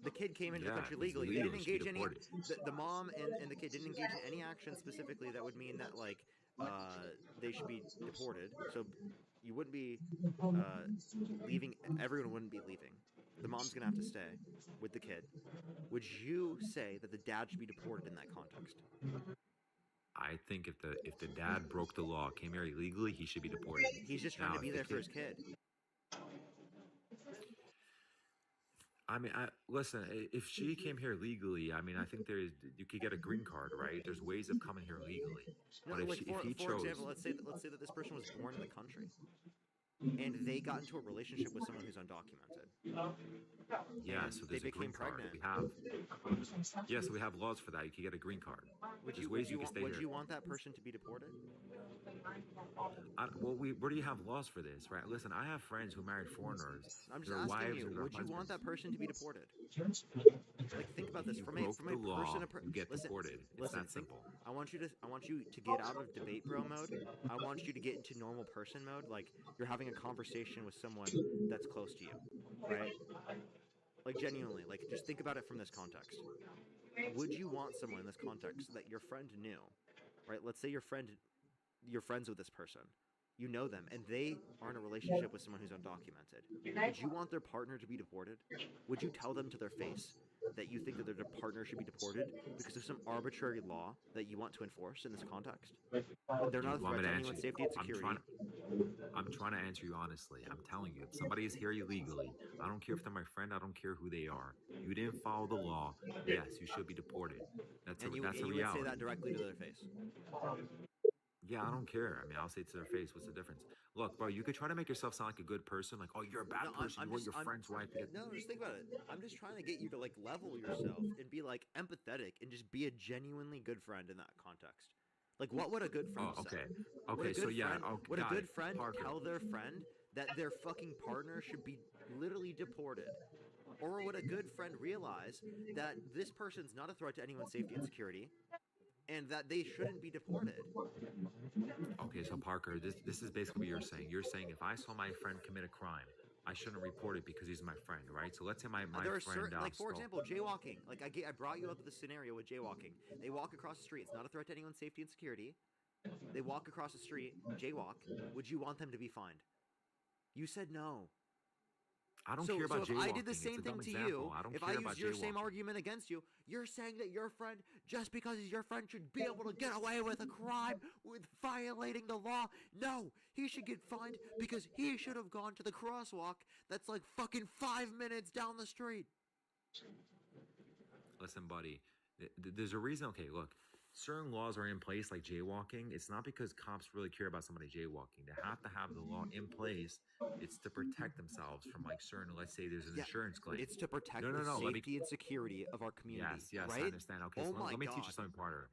The kid came into the country legally. They didn't engage any. The mom and the kid didn't engage in any action specifically that would mean that they should be deported. So you wouldn't be leaving. Everyone wouldn't be leaving. The mom's gonna have to stay with the kid. Would you say that the dad should be deported in that context? I think if the dad broke the law, came here illegally, he should be deported. He's just trying to be there for his kid. I mean, listen, if she came here legally, I mean, I think you could get a green card, right? There's ways of coming here legally. No, but like for example, let's say that this person was born in the country, and they got into a relationship with someone who's undocumented. Yeah, so there's they a green became card. pregnant. So we have laws for that. You can get a green card. Would you you stay here. Would you want that person to be deported? Where do you have laws for this, right? Listen, I have friends who married foreigners. I'm just Their asking wives you, or their would you want that husbands. person to be deported? Like, think about this You from broke a the person. law, you get Listen, deported. It's listen. that simple. I want you to get out of debate bro mode. I want you to get into normal person mode. Like you're having a conversation with someone that's close to you, right? Like genuinely, like just think about it from this context. Would you want someone in this context that your friend knew, right? Let's say you're friends with this person. You know them, and they are in a relationship with someone who's undocumented. Would you want their partner to be deported? Would you tell them to their face that you think that their partner should be deported because of some arbitrary law that you want to enforce in this context? When they're not a You want threat me to to answer anyone's you? safety and I'm trying. security. I'm trying to answer you honestly. I'm telling you, if somebody is here illegally, I don't care if they're my friend. I don't care who they are. You didn't follow the law. Yes, you should be deported. That's a You would say that reality. directly to their face. Yeah, I don't care. I mean, I'll say it to their face. What's the difference? Look, bro, you could try to make yourself sound like a good person, like, oh, you're a bad No, person. You want your friend's wife to get. no, just think about it. I'm just trying to get you to like level yourself and be like empathetic and just be a genuinely good friend in that context. Like, what would a good friend Oh, say? okay. Would Okay, a so good yeah, friend, oh, would a got good it. friend Parker. tell their friend that their fucking partner should be literally deported? Or would a good friend realize that this person's not a threat to anyone's safety and security and that they shouldn't be deported? Okay, so Parker, this is basically what you're saying. You're saying if I saw my friend commit a crime, I shouldn't report it because he's my friend, right? So let's say my There are friend certain, like for stole. example, jaywalking. Like I brought you up with the scenario with jaywalking. They walk across the street. It's not a threat to anyone's safety and security. They walk across the street, jaywalk. Would you want them to be fined? You said no. I don't care about if jaywalking. I did the It's same a dumb thing to example. you, I don't if care I about used your same jaywalking. argument against you, you're saying that your friend, just because he's your friend, should be able to get away with a crime with violating the law. No, he should get fined because he should have gone to the crosswalk that's like fucking 5 minutes down the street. Listen, buddy, there's a reason. Okay, look, certain laws are in place like jaywalking. It's not because cops really care about somebody jaywalking. They have to have the law in place. It's to protect themselves from like certain, let's say there's an insurance claim. It's to protect No, the let me. safety and security of our community. Yes, right? I understand. Okay, Oh so my let me God. teach you something, Parker.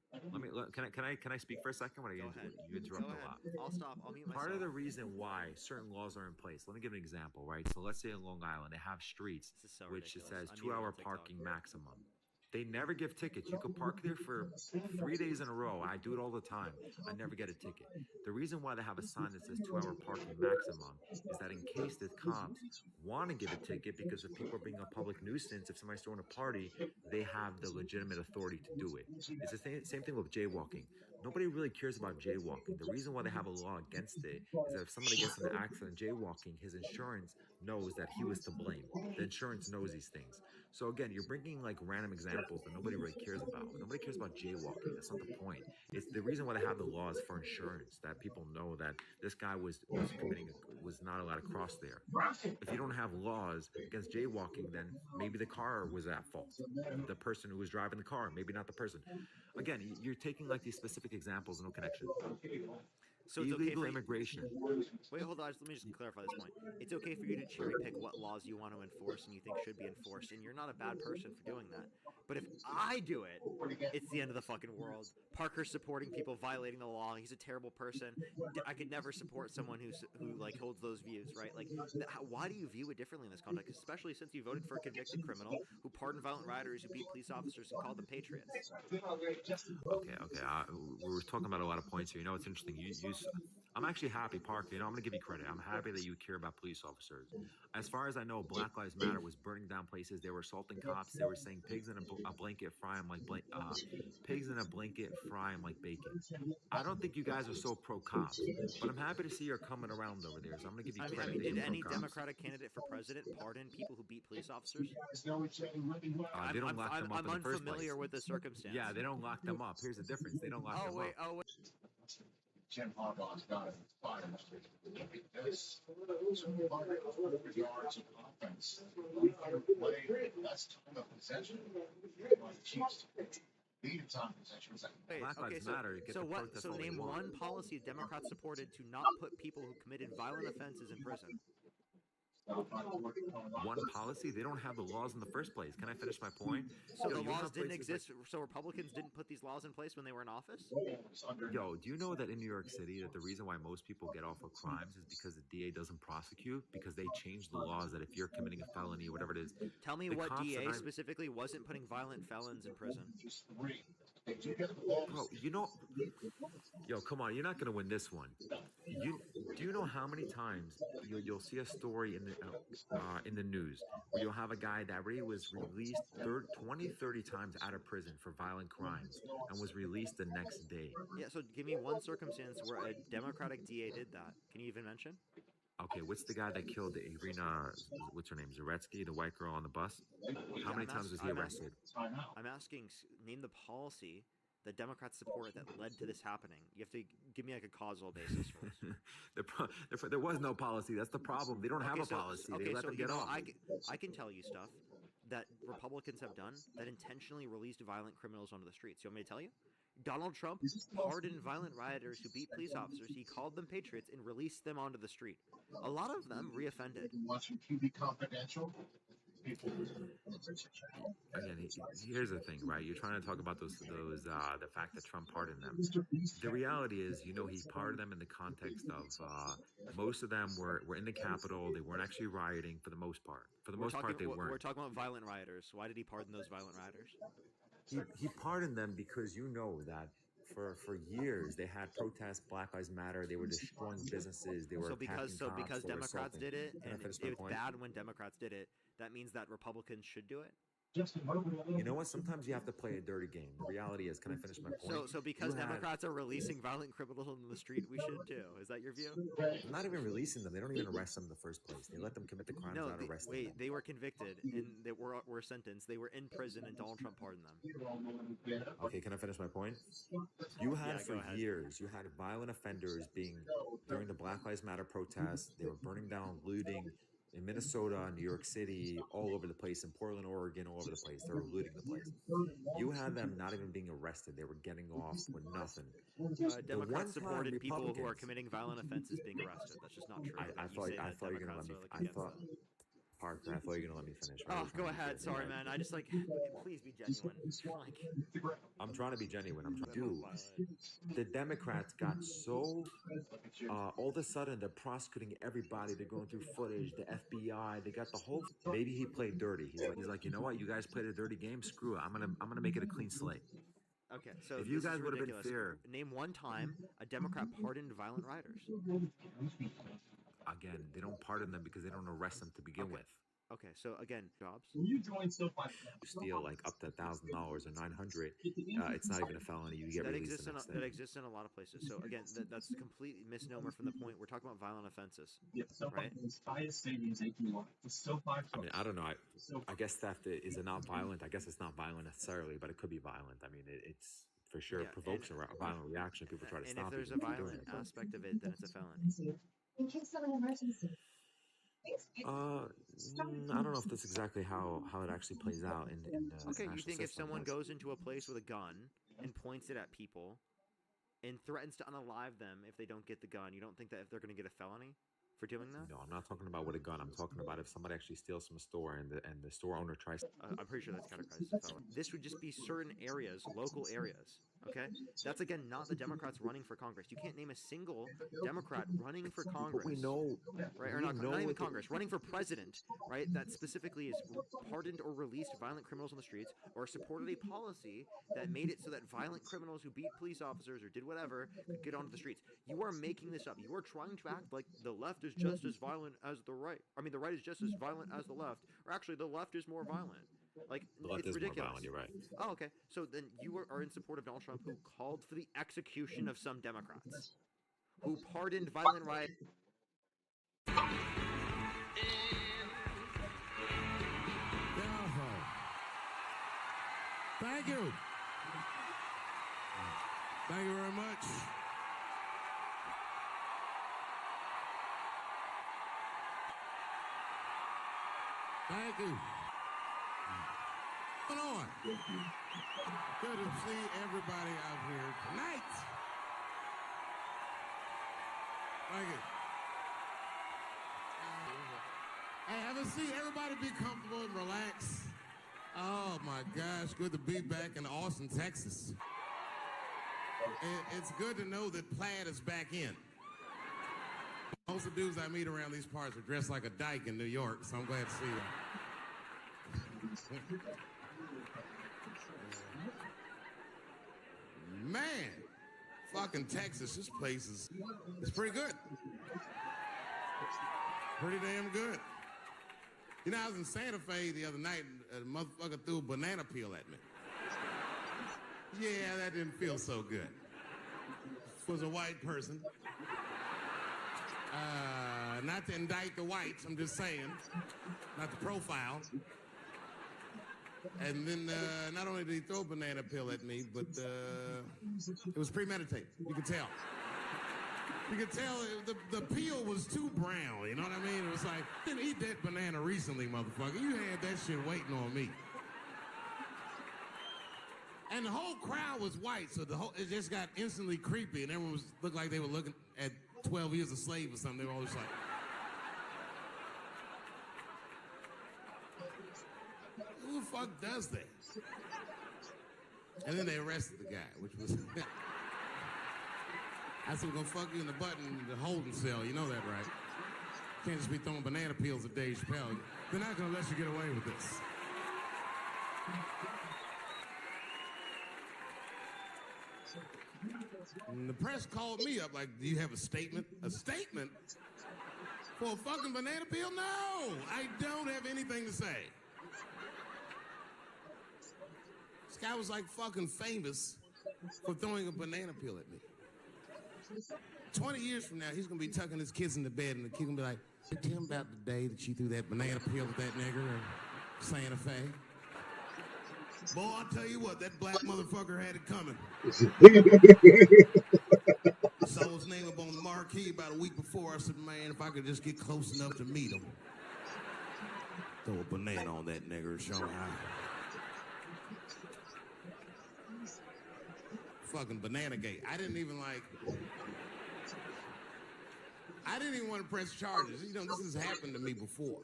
Can I speak for a second? When Go ahead. You interrupt Go a ahead. lot. I'll stop. I'll mute myself. Part of the reason why certain laws are in place. Let me give an example, right? So let's say in Long Island they have streets So which it ridiculous. says I'm muted 2-hour on TikTok. parking maximum. They never give tickets. You could park there for 3 days in a row. I do it all the time. I never get a ticket. The reason why they have a sign that says 2-hour parking maximum is that in case the cops want to give a ticket because if people are being a public nuisance, if somebody's throwing a party, they have the legitimate authority to do it. It's the same thing with jaywalking. Nobody really cares about jaywalking. The reason why they have a law against it is that if somebody gets in an accident jaywalking, his insurance knows that he was to blame. The insurance knows these things. So again, you're bringing like random examples that nobody really cares about. Nobody cares about jaywalking. That's not the point. It's the reason why they have the laws for insurance, that people know that this guy was not allowed to cross there. If you don't have laws against jaywalking, then maybe the car was at fault. The person who was driving the car, maybe not the person. Again, you're taking like these specific examples, no connection. So it's illegal okay immigration. Wait, hold on. Let me just clarify this point. It's okay for you to cherry pick what laws you want to enforce and you think should be enforced, and you're not a bad person for doing that. But if I do it, it's the end of the fucking world. Parker's supporting people violating the law. He's a terrible person. I could never support someone who like holds those views, right? Like, why do you view it differently in this context? Especially since you voted for a convicted criminal who pardoned violent rioters who beat police officers and called them patriots. Okay. We were talking about a lot of points here. You know, it's interesting. I'm actually happy, Parker. You know, I'm going to give you credit. I'm happy that you care about police officers. As far as I know, Black Lives Matter was burning down places. They were assaulting cops. They were saying pigs in a blanket fry them like pigs in a blanket fry them like bacon. I don't think you guys are so pro cops, but I'm happy to see you're coming around over there. So I'm going to give you credit. Did any Democratic candidate for president pardon people who beat police officers? They don't lock them up in the first place. I'm unfamiliar with the circumstance. Yeah, they don't lock them up. Here's the difference. They don't lock them up. Oh, wait. Jim Harbaugh's got it fired. This 200 yards of offense. Play, that's time of possession. Chiefs lead time possession. Black Lives Matter. So name one policy Democrats supported to not put people who committed violent offenses in prison. One policy? They don't have the laws in the first place. Can I finish my point? So Yo, the you laws have didn't places exist. So Republicans didn't put these laws in place when they were in office. Yo, do you know that in New York City that the reason why most people get off of crimes is because the DA doesn't prosecute, because they changed the laws that if you're committing a felony or whatever it is, Tell me the what cops are DA not. specifically wasn't putting violent felons in prison. Bro, you know, yo, come on, you're not gonna win this one. You do you know how many times you'll see a story in the news where you'll have a guy that already was released 20, 30 times out of prison for violent crimes and was released the next day. Yeah, so give me one circumstance where a Democratic DA did that. Can you even mention? Okay, what's the guy that killed Irina? What's her name? Zaretsky, the white girl on the bus. How many times was he arrested? I'm asking. Name the policy that Democrats support that led to this happening. You have to give me like a causal basis for this. There was no policy. That's the problem. They don't have a policy. They let them get off. I can tell you stuff that Republicans have done that intentionally released violent criminals onto the streets. You want me to tell you? Donald Trump pardoned violent rioters who beat police officers. He called them patriots and released them onto the street. A lot of them reoffended. Watching TV Confidential. Again, here's the thing, right? You're trying to talk about the fact that Trump pardoned them. The reality is, he pardoned them in the context of most of them were in the Capitol. They weren't actually rioting for the most part. For the most part, they weren't. We're talking about violent rioters. Why did he pardon those violent rioters? He pardoned them because that for years they had protests, Black Lives Matter. They were destroying businesses. They were because Democrats did it, and it's bad when Democrats did it. That means that Republicans should do it. You know what? Sometimes you have to play a dirty game. The reality is, can I finish my point? So because Democrats are releasing violent criminals on the street, we should too. Is that your view? Not even releasing them. They don't even arrest them in the first place. They let them commit the crimes without arresting them. They were convicted and they were sentenced. They were in prison and Donald Trump pardoned them. Okay, can I finish my point? You had for years, you had violent offenders during the Black Lives Matter protests. They were burning down, looting. In Minnesota, New York City, all over the place, in Portland, Oregon, all over the place. They were looting the place. You had them not even being arrested. They were getting off with nothing. Democrats supported people who are committing violent offenses being arrested. That's just not true. I thought you were going to let me. Parker, I thought you were going to let me finish. Oh, go ahead. Sorry, man. I just please be genuine. I'm trying to be genuine. The Democrats got so, all of a sudden they're prosecuting everybody. They're going through footage, the FBI, they got the whole, maybe he played dirty. He's like, you know what? You guys played a dirty game. Screw it. I'm going to make it a clean slate. Okay, so if you guys would have been fair. Name one time a Democrat pardoned violent rioters. Again, they don't pardon them because they don't arrest them to begin with. Okay, so again, jobs. When you join stuff like that, you steal like up to $1,000 or $900. It's not even a felony. You get released the next day. That exists in a lot of places. So again, that's a complete misnomer from the point. We're talking about violent offenses, right? I mean, I don't know. I guess theft is not violent. I guess it's not violent necessarily, but it could be violent. I mean, it's for sure provokes a violent reaction. People try to stop it. And if there's a violent aspect of it, then it's a felony. In case of an emergency. I don't know if that's exactly how it actually plays out in the Okay, you think system. if someone goes into a place with a gun and points it at people and threatens to unalive them if they don't get the gun, you don't think that if they're going to get a felony for doing that? No, I'm not talking about with a gun. I'm talking about if somebody actually steals from a store and the store owner tries. I'm pretty sure that's categorized as a felony. This would just be certain areas, local areas. Okay, that's again not the Democrats running for Congress. You can't name a single Democrat running for Congress. But we know, right? Or not even Congress, running for president, right? That specifically is pardoned or released violent criminals on the streets, or supported a policy that made it so that violent criminals who beat police officers or did whatever could get onto the streets. You are making this up. You are trying to act like the left is just as violent as the right. I mean, the right is just as violent as the left, or actually, the left is more violent. Like, it's ridiculous. More violent, you're right. Oh, okay. So then you are in support of Donald Trump, who called for the execution of some Democrats, who pardoned violent riots. Thank you. Thank you very much. Thank you. Hold on. Good to see everybody out here tonight. Thank you. Hey, have a seat. Everybody be comfortable and relax. Oh, my gosh. Good to be back in Austin, Texas. It's good to know that plaid is back in. Most of the dudes I meet around these parts are dressed like a dyke in New York, so I'm glad to see you. Man, fucking Texas, this place is pretty good. Pretty damn good. You know, I was in Santa Fe the other night, and a motherfucker threw a banana peel at me. Yeah, that didn't feel so good. It was a white person. Not to indict the whites, I'm just saying. Not to profile. And then not only did he throw a banana peel at me, but it was premeditated. You could tell. You could tell the peel was too brown, you know what I mean? It was like, I didn't eat that banana recently, motherfucker. You had that shit waiting on me. And the whole crowd was white, so it just got instantly creepy, and everyone looked like they were looking at 12 Years a Slave or something. They were always like, who the fuck does that? And then they arrested the guy, which was... I said, we're gonna fuck you in the butt in the holding cell. You know that, right? Can't just be throwing banana peels at Dave Chappelle. They're not gonna let you get away with this. And the press called me up like, do you have a statement? A statement? For a fucking banana peel? No! I don't have anything to say. This guy was like fucking famous for throwing a banana peel at me. 20 years from now, he's going to be tucking his kids in the bed, and the kid going to be like, tell him about the day that you threw that banana peel at that nigger in Santa Fe. Boy, I'll tell you what, that black motherfucker had it coming. Saw his name up on the marquee about a week before. I said, man, if I could just get close enough to meet him. Throw a banana on that nigger and show him how. Fucking banana gate. I didn't even want to press charges. You know, this has happened to me before.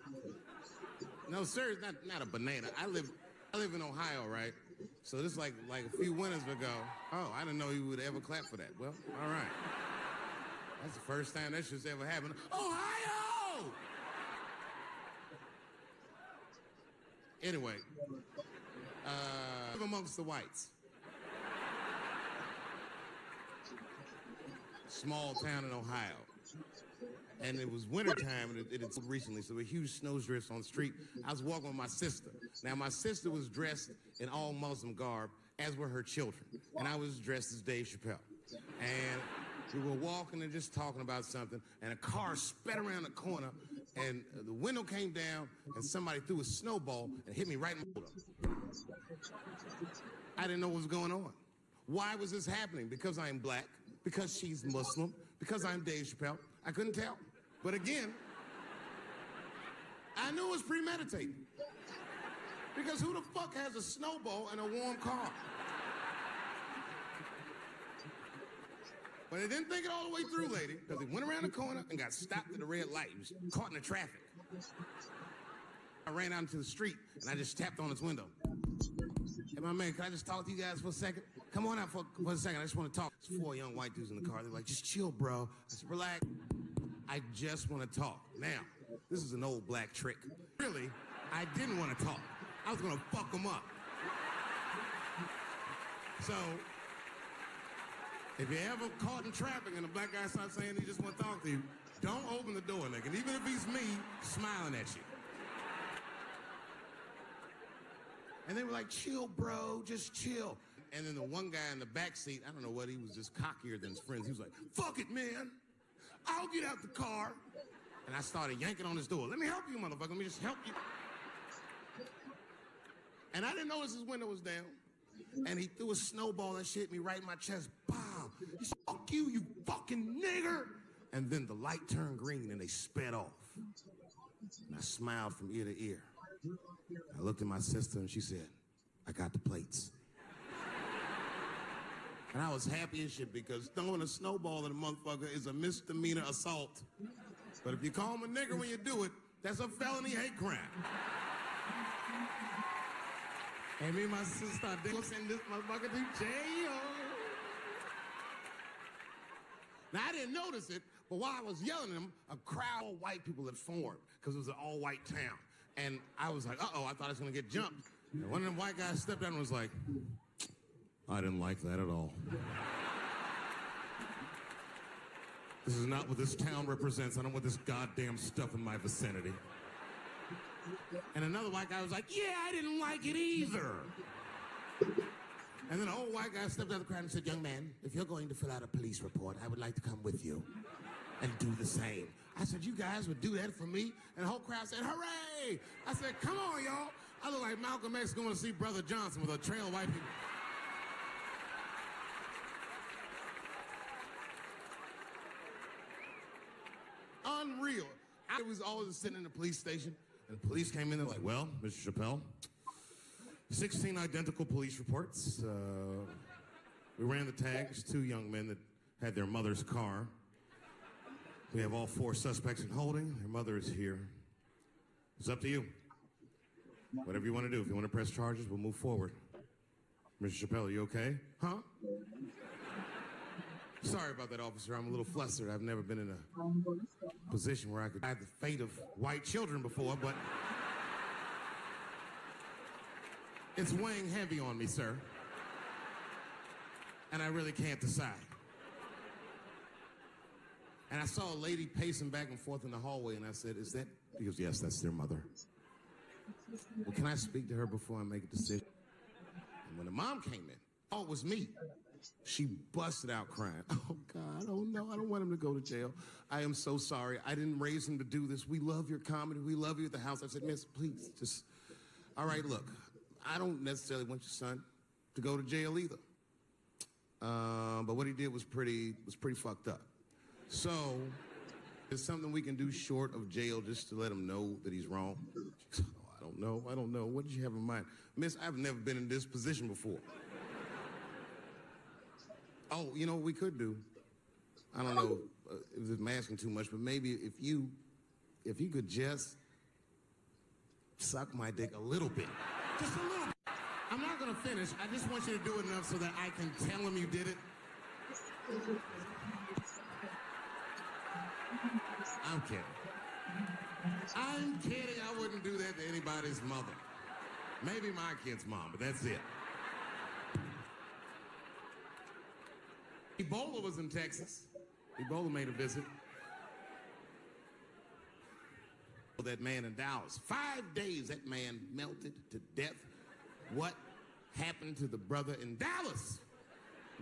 No, sir, it's not a banana. I live in Ohio, right? So this like a few winters ago. Oh, I didn't know you would ever clap for that. Well, all right. That's the first time that shit's ever happened. Ohio! Anyway, live amongst the whites. Small town in Ohio. And it was wintertime, and it had snowed recently, so there were huge snowdrifts on the street. I was walking with my sister. Now, my sister was dressed in all Muslim garb, as were her children. And I was dressed as Dave Chappelle. And we were walking and just talking about something, and a car sped around the corner, and the window came down, and somebody threw a snowball and hit me right in the shoulder. I didn't know what was going on. Why was this happening? Because I'm black, because she's Muslim, because I'm Dave Chappelle. I couldn't tell. But again, I knew it was premeditated. Because who the fuck has a snowball in a warm car? But they didn't think it all the way through, lady, because he went around the corner and got stopped at a red light. He was caught in the traffic. I ran out into the street, and I just tapped on his window. Hey, my man, can I just talk to you guys for a second? Come on out for a second. I just want to talk. There's 4 young white dudes in the car. They're like, just chill, bro. I said, relax. I just want to talk. Now, this is an old black trick. Really, I didn't want to talk. I was going to fuck them up. So, if you're ever caught in traffic and a black guy starts saying he just want to talk to you, don't open the door, nigga. And even if he's me, smiling at you. And they were like, chill, bro, just chill. And then the one guy in the back seat, I don't know what, he was just cockier than his friends. He was like, fuck it, man. I'll get out the car. And I started yanking on his door. Let me help you, motherfucker. Let me just help you. And I didn't notice his window was down. And he threw a snowball that shit hit me right in my chest. Bow. He said, fuck you, you fucking nigger. And then the light turned green and they sped off. And I smiled from ear to ear. I looked at my sister and she said, I got the plates. And I was happy as shit because throwing a snowball at a motherfucker is a misdemeanor assault. But if you call him a nigger when you do it, That's a felony hate crime. And me and my sister, they gonna send this motherfucker to jail. Now, I didn't notice it, but while I was yelling at them, a crowd of white people had formed because it was an all-white town. And I was like, uh-oh, I thought I was going to get jumped. And one of them white guys stepped down and was like, I didn't like that at all. This is not what this town represents. I don't want this goddamn stuff in my vicinity. And another white guy was like, yeah, I didn't like it either. And then an old white guy stepped out of the crowd and said, young man, if you're going to fill out a police report, I would like to come with you and do the same. I said, you guys would do that for me? And the whole crowd said, hooray! I said, come on, y'all. I look like Malcolm X going to see Brother Johnson with a trail of white people. Unreal. I was always sitting in the police station, and the police came in, they're like, well, Mr. Chappelle, 16 identical police reports. We ran the tags, 2 young men that had their mother's car. We have all 4 suspects in holding. Their mother is here. It's up to you. Whatever you want to do. If you want to press charges, we'll move forward. Mr. Chappelle, are you okay? Huh? Sorry about that, officer. I'm a little flustered. I've never been in a position where I could hide the fate of white children before, but it's weighing heavy on me, sir. And I really can't decide. And I saw a lady pacing back and forth in the hallway, and I said, is that? He goes, yes, that's their mother. Well, can I speak to her before I make a decision? And when the mom came in, oh, it was me. She busted out crying. Oh, God, oh, no, I don't want him to go to jail. I am so sorry. I didn't raise him to do this. We love your comedy. We love you at the house. I said, miss, please, just, all right, look, I don't necessarily want your son to go to jail either. But what he did was pretty fucked up. So, is something we can do short of jail just to let him know that he's wrong? She goes, oh, I don't know. What did you have in mind? Miss, I've never been in this position before. Oh, you know what we could do? I don't know if it's masking too much, but maybe if you could just suck my dick a little bit. Just a little bit. I'm not going to finish. I just want you to do it enough so that I can tell him you did it. I'm kidding. I'm kidding. I wouldn't do that to anybody's mother. Maybe my kid's mom, but that's it. Ebola was in Texas. Ebola made a visit. That man in Dallas. 5 days, that man melted to death. What happened to the brother in Dallas?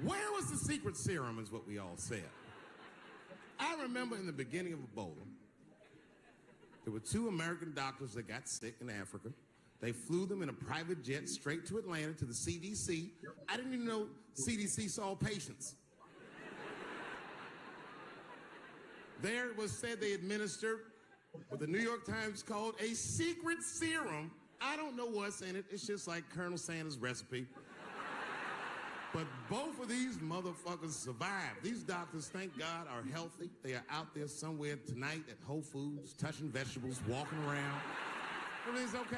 Where was the secret serum, is what we all said. I remember in the beginning of Ebola, there were 2 American doctors that got sick in Africa. They flew them in a private jet straight to Atlanta to the CDC. I didn't even know CDC saw patients. There it was said they administered what the New York Times called a secret serum. I don't know what's in it. It's just like Colonel Sanders' recipe. But both of these motherfuckers survived. These doctors, thank God, are healthy. They are out there somewhere tonight at Whole Foods, touching vegetables, walking around. Everything's okay.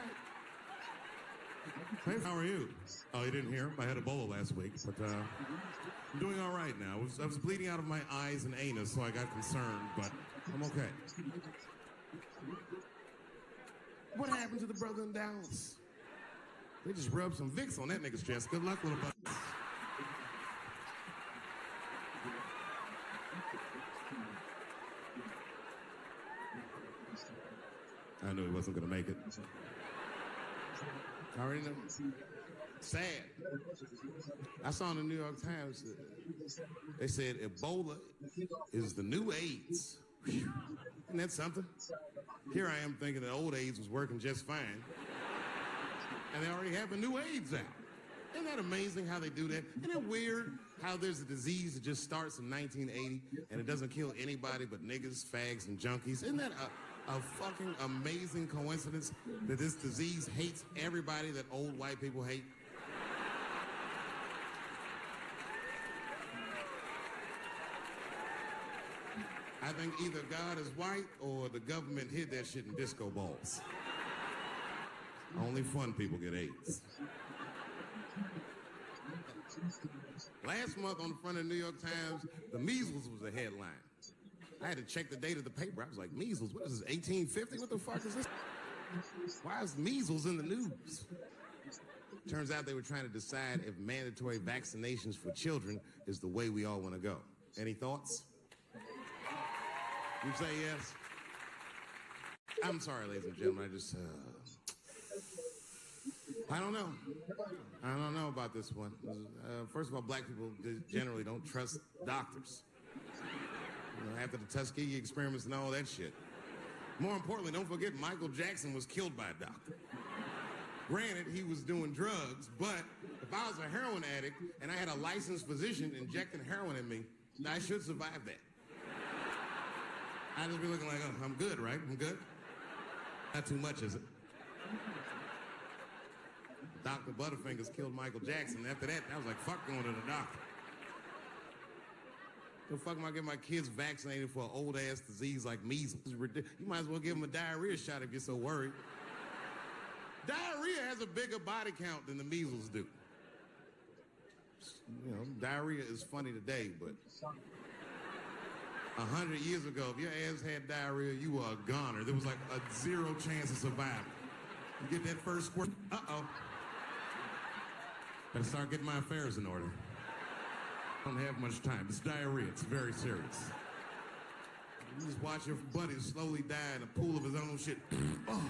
Hey, how are you? Oh, you didn't hear? I had Ebola last week, but I'm doing all right now. I was bleeding out of my eyes and anus, so I got concerned, but I'm okay. What happened to the brother in Dallas? They just rubbed some Vicks on that nigga's chest. Good luck, little buddy. I knew he wasn't going to make it. I already know. Sad. I saw in the New York Times, they said Ebola is the new AIDS. Whew. Isn't that something? Here I am thinking that old AIDS was working just fine. And they already have a new AIDS out. Isn't that amazing how they do that? Isn't it weird how there's a disease that just starts in 1980 and it doesn't kill anybody but niggas, fags, and junkies? Isn't that a fucking amazing coincidence that this disease hates everybody that old white people hate? I I think either God is white or the government hid that shit in disco balls. Only fun people get AIDS. Last month on the front of the New York Times, the measles was a headline. I had to check the date of the paper. I was like, measles? What is this, 1850? What the fuck is this? Why is measles in the news? Turns out they were trying to decide if mandatory vaccinations for children is the way we all want to go. Any thoughts? You say yes? I'm sorry, ladies and gentlemen. I don't know. I don't know about this one. First of all, black people generally don't trust doctors. You know, after the Tuskegee experiments and all that shit. More importantly, don't forget Michael Jackson was killed by a doctor. Granted, he was doing drugs, but if I was a heroin addict and I had a licensed physician injecting heroin in me, I should survive that. I'd just be looking like, oh, I'm good, right? I'm good? Not too much, is it? Dr. Butterfingers killed Michael Jackson. After that, I was like, fuck going to the doctor. The fuck am I getting my kids vaccinated for an old-ass disease like measles? You might as well give them a diarrhea shot if you're so worried. Diarrhea has a bigger body count than the measles do. You know, diarrhea is funny today, but 100 years ago, if your ass had diarrhea, you were a goner. There was like a 0 chance of survival. You get that first squirt, uh-oh. Better start getting my affairs in order. I don't have much time. It's diarrhea. It's very serious. You just watch your buddy slowly die in a pool of his own shit. Oh,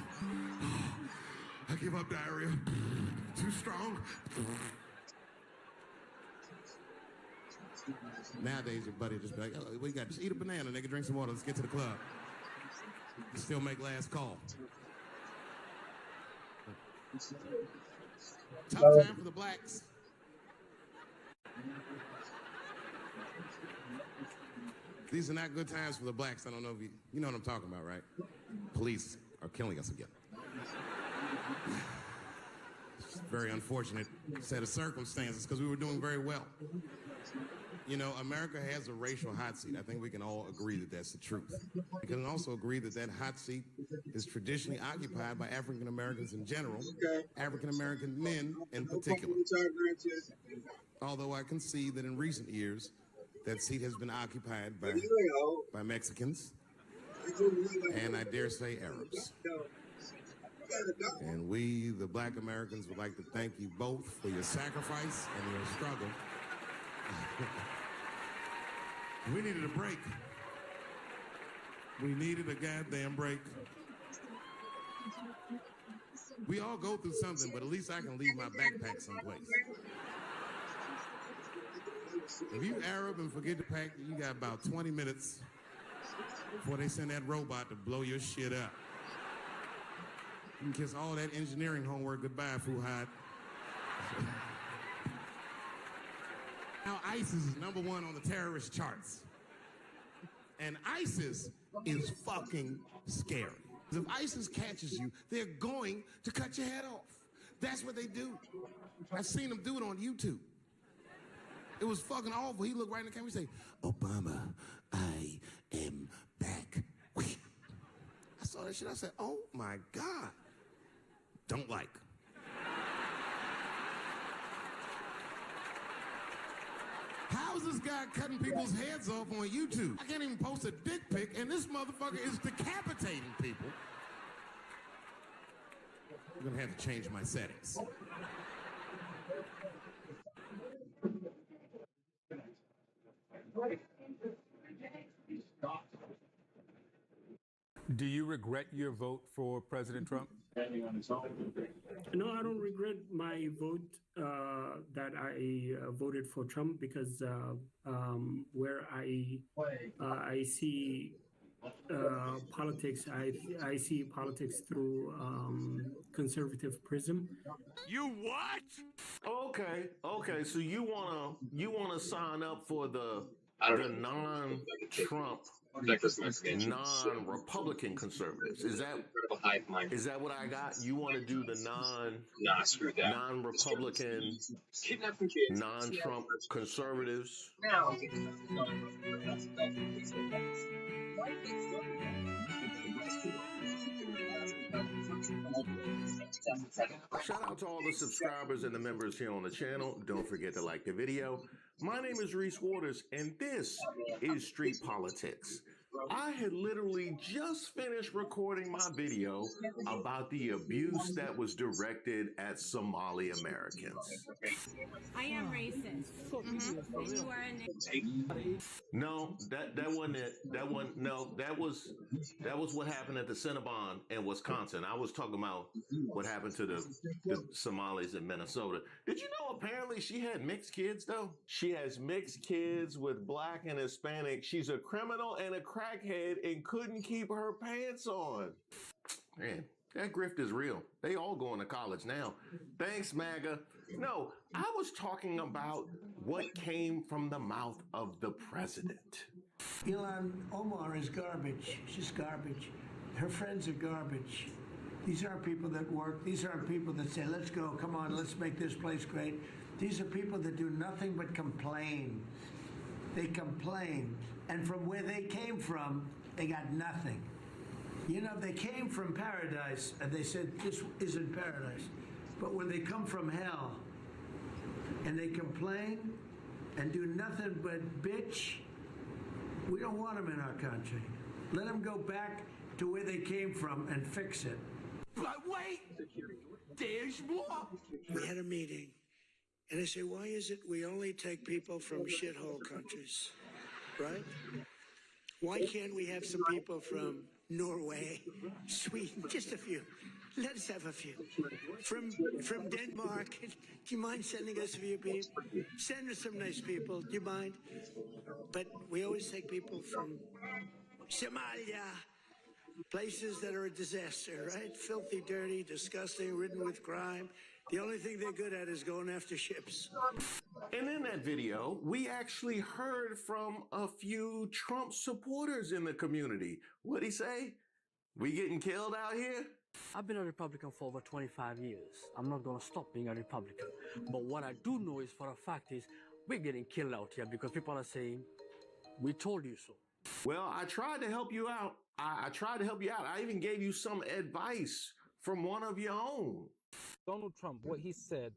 I give up diarrhea. Too strong. Nowadays, your buddy just be like, oh, we got just eat a banana, nigga, drink some water, let's get to the club. Still make last call. Tough time for the blacks. These are not good times for the blacks. I don't know if you know what I'm talking about, right? Police are killing us again. It's a very unfortunate set of circumstances because we were doing very well. You know, America has a racial hot seat. I think we can all agree that that's the truth. We can also agree that that hot seat is traditionally occupied by African Americans in general, African American men in particular. Although I can see that in recent years, that seat has been occupied by Mexicans, and I dare say Arabs. And we, the black Americans, would like to thank you both for your sacrifice and your struggle. We needed a break. We needed a goddamn break. We all go through something, but at least I can leave my backpack someplace. If you Arab and forget to pack, you got about 20 minutes before they send that robot to blow your shit up. You can kiss all that engineering homework goodbye, Fuhad. Now ISIS is #1 on the terrorist charts. And ISIS is fucking scary. If ISIS catches you, they're going to cut your head off. That's what they do. I've seen them do it on YouTube. It was fucking awful. He looked right in the camera and say, Obama, I am back. I saw that shit. I said, oh my God. Don't like. How is this guy cutting people's heads off on YouTube? I can't even post a dick pic, and this motherfucker is decapitating people. I'm gonna have to change my settings. Do you regret your vote for President Trump? No, I don't regret my vote that I voted for Trump because where I see politics, I see politics through conservative prism. You what? Okay. So you wanna sign up for the non-Trump, non-Republican conservatives? Is that what I got? You want to do the non-Republican, non-Trump conservatives? Shout out to all the subscribers and the members here on the channel. Don't forget to like the video. My name is Reese Waters, and this is Street Politics. I had literally just finished recording my video about the abuse that was directed at Somali Americans. I am racist. And you are a No, that wasn't it. That one, no, that was what happened at the Cinnabon in Wisconsin. I was talking about what happened to the Somalis in Minnesota. Did you know apparently she had mixed kids though? She has mixed kids with black and Hispanic. She's a criminal and a crackhead and couldn't keep her pants on. Man, that grift is real. They all going to college now. Thanks, MAGA. No, I was talking about what came from the mouth of the president. Ilhan Omar is garbage. She's garbage. Her friends are garbage. These aren't people that work. These aren't people that say, let's go, come on, let's make this place great. These are people that do nothing but complain. They complain. And from where they came from, they got nothing. You know, they came from paradise, and they said, this isn't paradise. But when they come from hell, and they complain, and do nothing but bitch, we don't want them in our country. Let them go back to where they came from and fix it. But wait, there's more. We had a meeting, and I say, why is it we only take people from shithole countries, right? Why can't we have some people from Norway, Sweden, just a few? Let us have a few. From Denmark, do you mind sending us a few people? Send us some nice people, do you mind? But we always take people from Somalia, places that are a disaster, right? Filthy, dirty, disgusting, ridden with crime. The only thing they're good at is going after ships. And in that video, we actually heard from a few Trump supporters in the community. What'd he say? We getting killed out here? I've been a Republican for over 25 years. I'm not going to stop being a Republican. But what I do know is for a fact is we're getting killed out here because people are saying, we told you so. Well, I tried to help you out. I tried to help you out. I even gave you some advice from one of your own. Donald Trump, what he said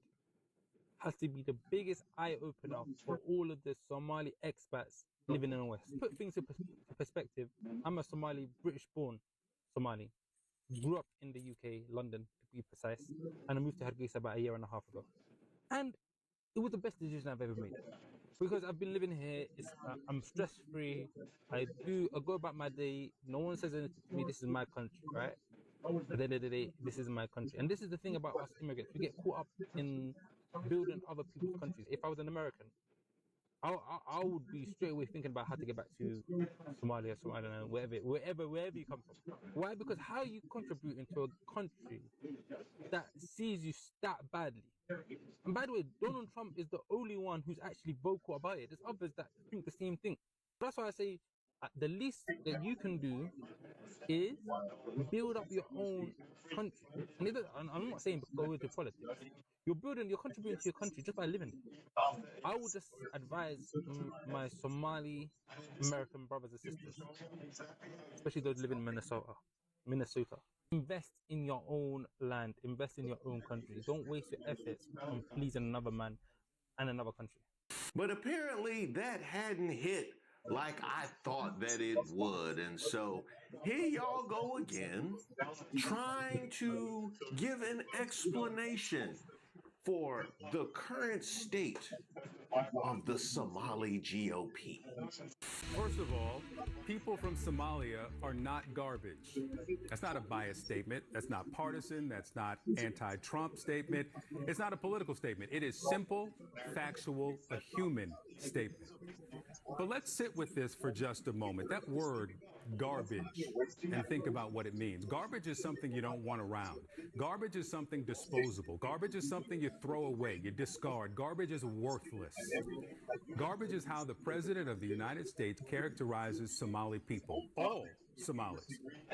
has to be the biggest eye-opener for all of the Somali expats living in the West. Put things in perspective. I'm a Somali, British-born Somali. Grew up in the UK, London to be precise, and I moved to Hargeisa about a year and a half ago. And it was the best decision I've ever made. Because I've been living here, I'm stress-free, I go about my day, no one says anything to me, this is my country, right? At the end of the day, this is my country. And this is the thing about us immigrants, we get caught up in building other people's countries. If I was an American, I would be straight away thinking about how to get back to Somalia, Somaliland, wherever you come from. Why? Because how you contribute into a country that sees you that badly. And by the way, Donald Trump is the only one who's actually vocal about it. There's others that think the same thing. That's why I say the least that you can do is build up your own country. And I'm not saying go into politics. You're contributing to your country just by living there. I would just advise my Somali American brothers and sisters, especially those living in Minnesota. Invest in your own land. Invest in your own country. Don't waste your efforts on pleasing another man and another country. But apparently that hadn't hit like I thought that it would. And so here y'all go again, trying to give an explanation for the current state of the Somali GOP. First of all, people from Somalia are not garbage. That's not a biased statement. That's not partisan. That's not anti-Trump statement. It's not a political statement. It is simple, factual, a human statement. But let's sit with this for just a moment. That word, garbage, and think about what it means. Garbage is something you don't want around. Garbage is something disposable. Garbage is something you throw away, you discard. Garbage is worthless. Garbage is how the President of the United States characterizes Somali people. All Somalis.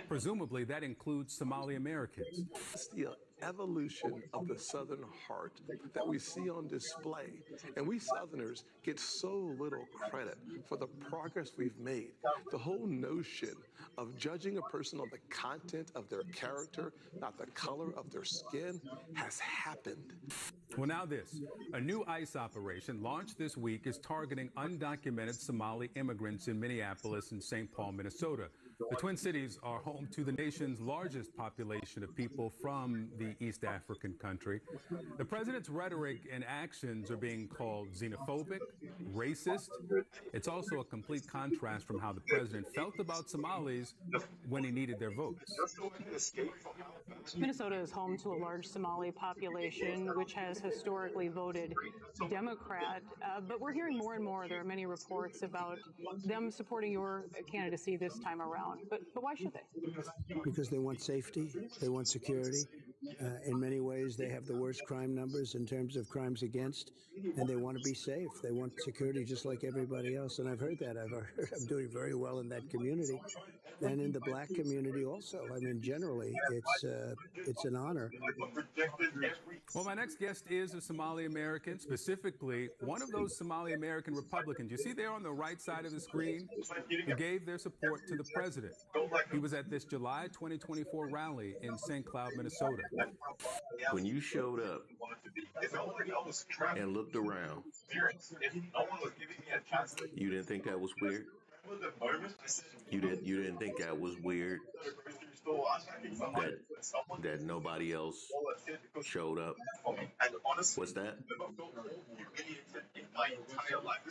Presumably, that includes Somali Americans. It's the evolution of the Southern heart that we see on display. And we Southerners get so little credit for the progress we've made. The whole notion of judging a person on the content of their character, not the color of their skin, has happened. Well, now this. A new ICE operation launched this week is targeting undocumented Somali immigrants in Minneapolis and St. Paul, Minnesota. The Twin Cities are home to the nation's largest population of people from the East African country. The president's rhetoric and actions are being called xenophobic, racist. It's also a complete contrast from how the president felt about Somalis when he needed their votes. Minnesota is home to a large Somali population, which has historically voted Democrat. But we're hearing more and more. There are many reports about them supporting your candidacy this time around. But why should they? Because they want safety, they want security. In many ways, they have the worst crime numbers in terms of crimes against, and they want to be safe. They want security just like everybody else. And I've heard that. I've heard I'm doing very well in that community, and in the black community also. I mean, generally, it's an honor. Well, my next guest is a Somali American, specifically one of those Somali American Republicans. You see there on the right side of the screen, who gave their support to the president. He was at this July 2024 rally in St. Cloud, Minnesota. When you showed up and looked around, you didn't think that was weird? You didn't think that was weird that nobody else showed up? What's that?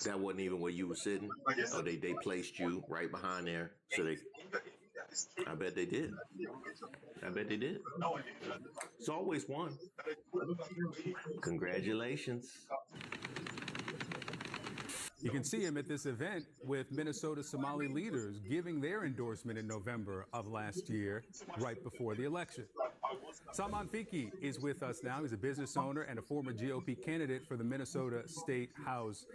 That wasn't even where you were sitting? Oh, they placed you right behind there. So I bet they did. I bet they did. It's always one. Congratulations. You can see him at this event with Minnesota Somali leaders giving their endorsement in November of last year, right before the election. Salman Fiki is with us now. He's a business owner and a former GOP candidate for the Minnesota State House.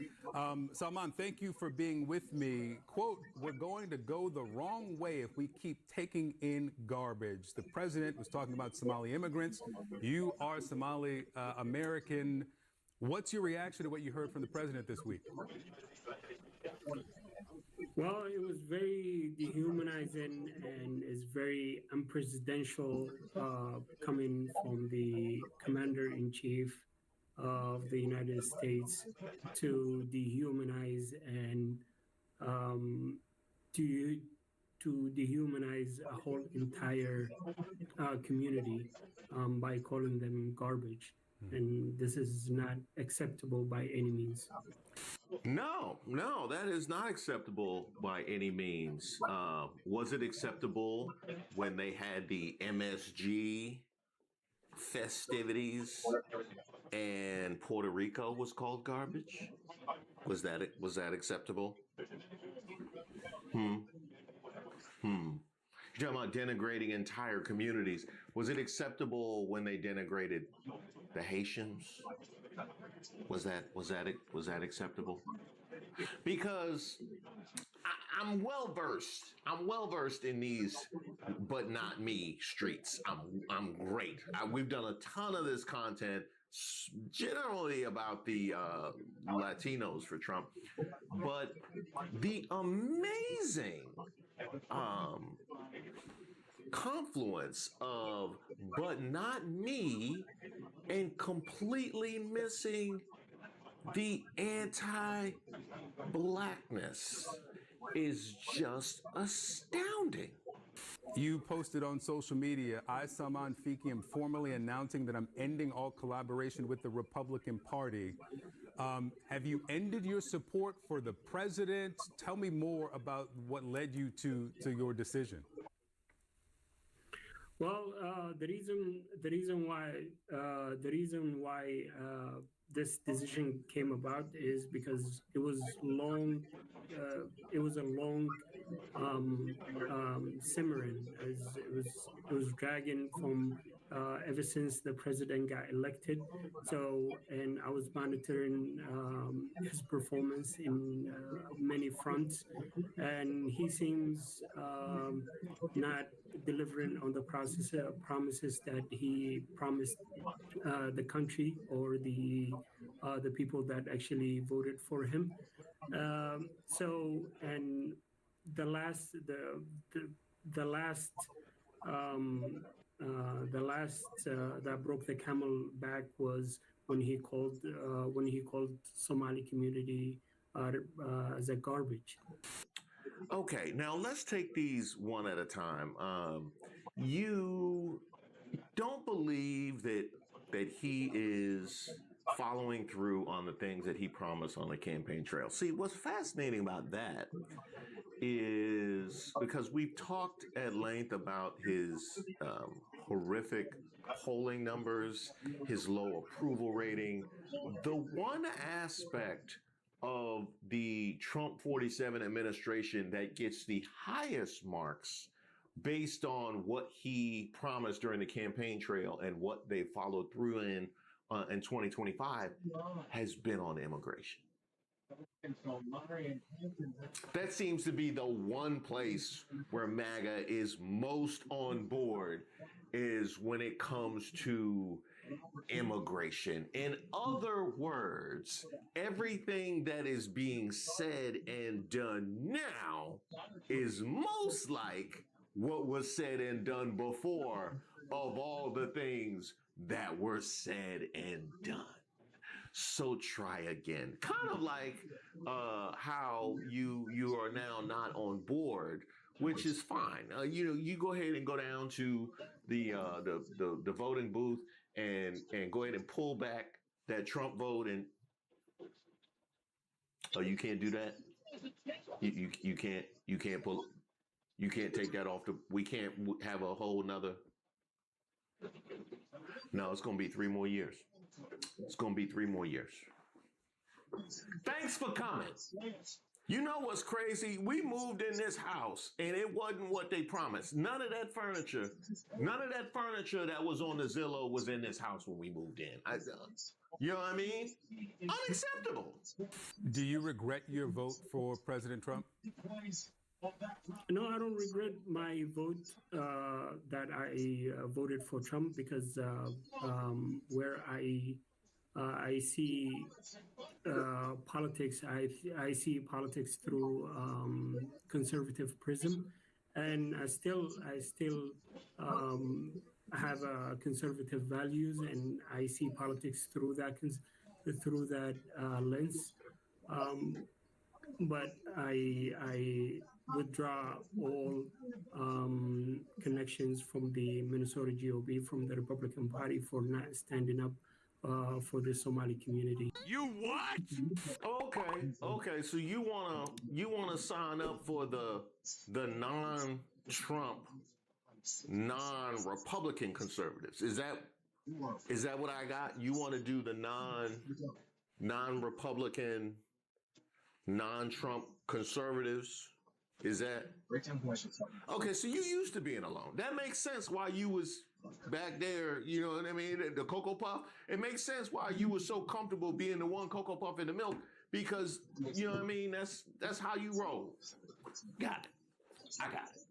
Salman, thank you for being with me. Quote, "We're going to go the wrong way if we keep taking in garbage." The president was talking about Somali immigrants. You are Somali American. What's your reaction to what you heard from the president this week? Well, it was very dehumanizing and is very unpresidential coming from the commander-in-chief of the United States to dehumanize and to dehumanize a whole entire community by calling them garbage. And this is not acceptable by any means. No, that is not acceptable by any means. Was it acceptable when they had the MSG festivities and Puerto Rico was called garbage? Was that acceptable? You're talking about denigrating entire communities. Was it acceptable when they denigrated the Haitians? Was that acceptable? Because I'm well versed in these "but not me" streets. I'm great. We've done a ton of this content, generally about the Latinos for Trump, but the amazing confluence of "but not me" and completely missing the anti-blackness is just astounding. You posted on social media, "I, Salman Fiki, am formally announcing that I'm ending all collaboration with the Republican Party." Have you ended your support for the president? Tell me more about what led you to your decision. Well, the reason why this decision came about is because it was long. It was a long simmering, as it was dragging from ever since the president got elected. So, and I was monitoring his performance in many fronts, and he seems not delivering on the promises that he promised the country or the people that actually voted for him. And the last the last the last that broke the camel back was when he called Somali community as a garbage. Okay, now let's take these one at a time. You don't believe that he is following through on the things that he promised on the campaign trail. See, what's fascinating about that is because we've talked at length about his horrific polling numbers, his low approval rating. The one aspect of the Trump 47 administration that gets the highest marks based on what he promised during the campaign trail and what they followed through in 2025 has been on immigration. That seems to be the one place where MAGA is most on board, is when it comes to immigration. In other words, everything that is being said and done now is most like what was said and done before of all the things that were said and done. So try again. Kind of like how you are now not on board, which is fine. You go ahead and go down to the voting booth and go ahead and pull back that Trump vote. And oh, you can't do that. You can't pull. You can't take that off. We can't have a whole nother. No, it's going to be 3 more years. It's going to be 3 more years. Thanks for coming. You know what's crazy? We moved in this house and it wasn't what they promised. None of that furniture that was on the Zillow was in this house when we moved in. You know what I mean? Unacceptable. Do you regret your vote for President Trump? No, I don't regret my vote that I voted for Trump, because where I see politics, I see politics through conservative prism, and I still have conservative values, and I see politics through that lens. But I withdraw all connections from the Minnesota GOP, from the Republican Party, for not standing up for the Somali community. You what? Okay. So you wanna sign up for the non-Trump, non-Republican conservatives? Is that what I got? You want to do the non-Republican, non-Trump conservatives? Is that okay? So you used to being alone. That makes sense why you was back there. You know what I mean? The Cocoa Puff. It makes sense why you were so comfortable being the one Cocoa Puff in the milk, because you know what I mean. That's how you roll. Got it. I got it.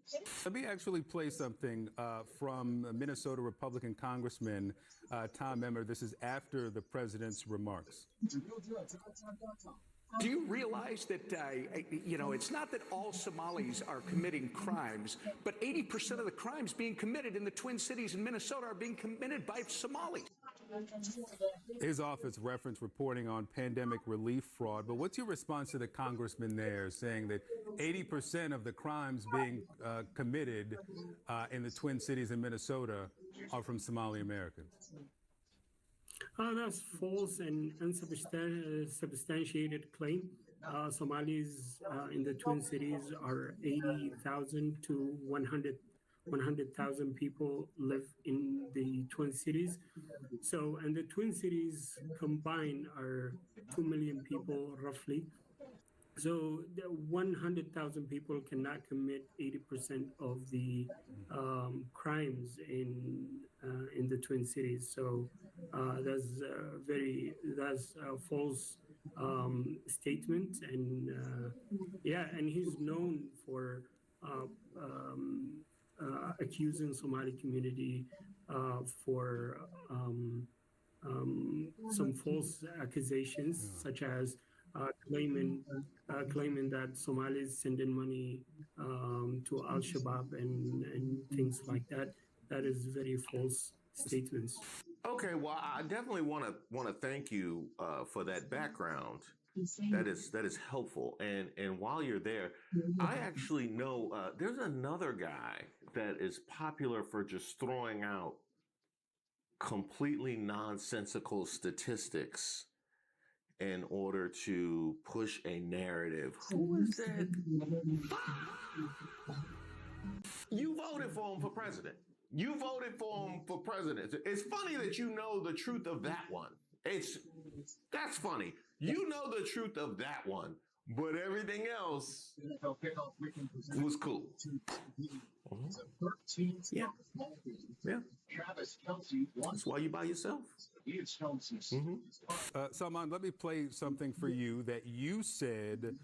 Let me actually play something from Minnesota Republican Congressman Tom Emmer. This is after the president's remarks. Do you realize that, it's not that all Somalis are committing crimes, but 80% of the crimes being committed in the Twin Cities in Minnesota are being committed by Somalis? His office referenced reporting on pandemic relief fraud. But what's your response to the congressman there saying that 80% of the crimes being committed in the Twin Cities in Minnesota are from Somali Americans? That's false and unsubstantiated claim. Somalis in the Twin Cities are 80,000 to 100,000 people live in the Twin Cities. So, and the Twin Cities combined are 2 million people roughly. So, the 100,000 people cannot commit 80% of the crimes in the Twin Cities. So, that's a false statement, and yeah, and he's known for uh, um, accusing Somali community for some false accusations, such as claiming that Somalis send in money to Al Shabaab and things like that. That is very false statements. Okay, well, I definitely want to thank you for that background. That is helpful. And while you're there, I actually know there's another guy that is popular for just throwing out completely nonsensical statistics in order to push a narrative. Who is that? You voted for him for president. You voted for him for president. It's funny that you know the truth of that one. That's funny. You know the truth of that one, but everything else was cool. Yeah. Yeah. That's why you by yourself. Salman, let me play something for you that you said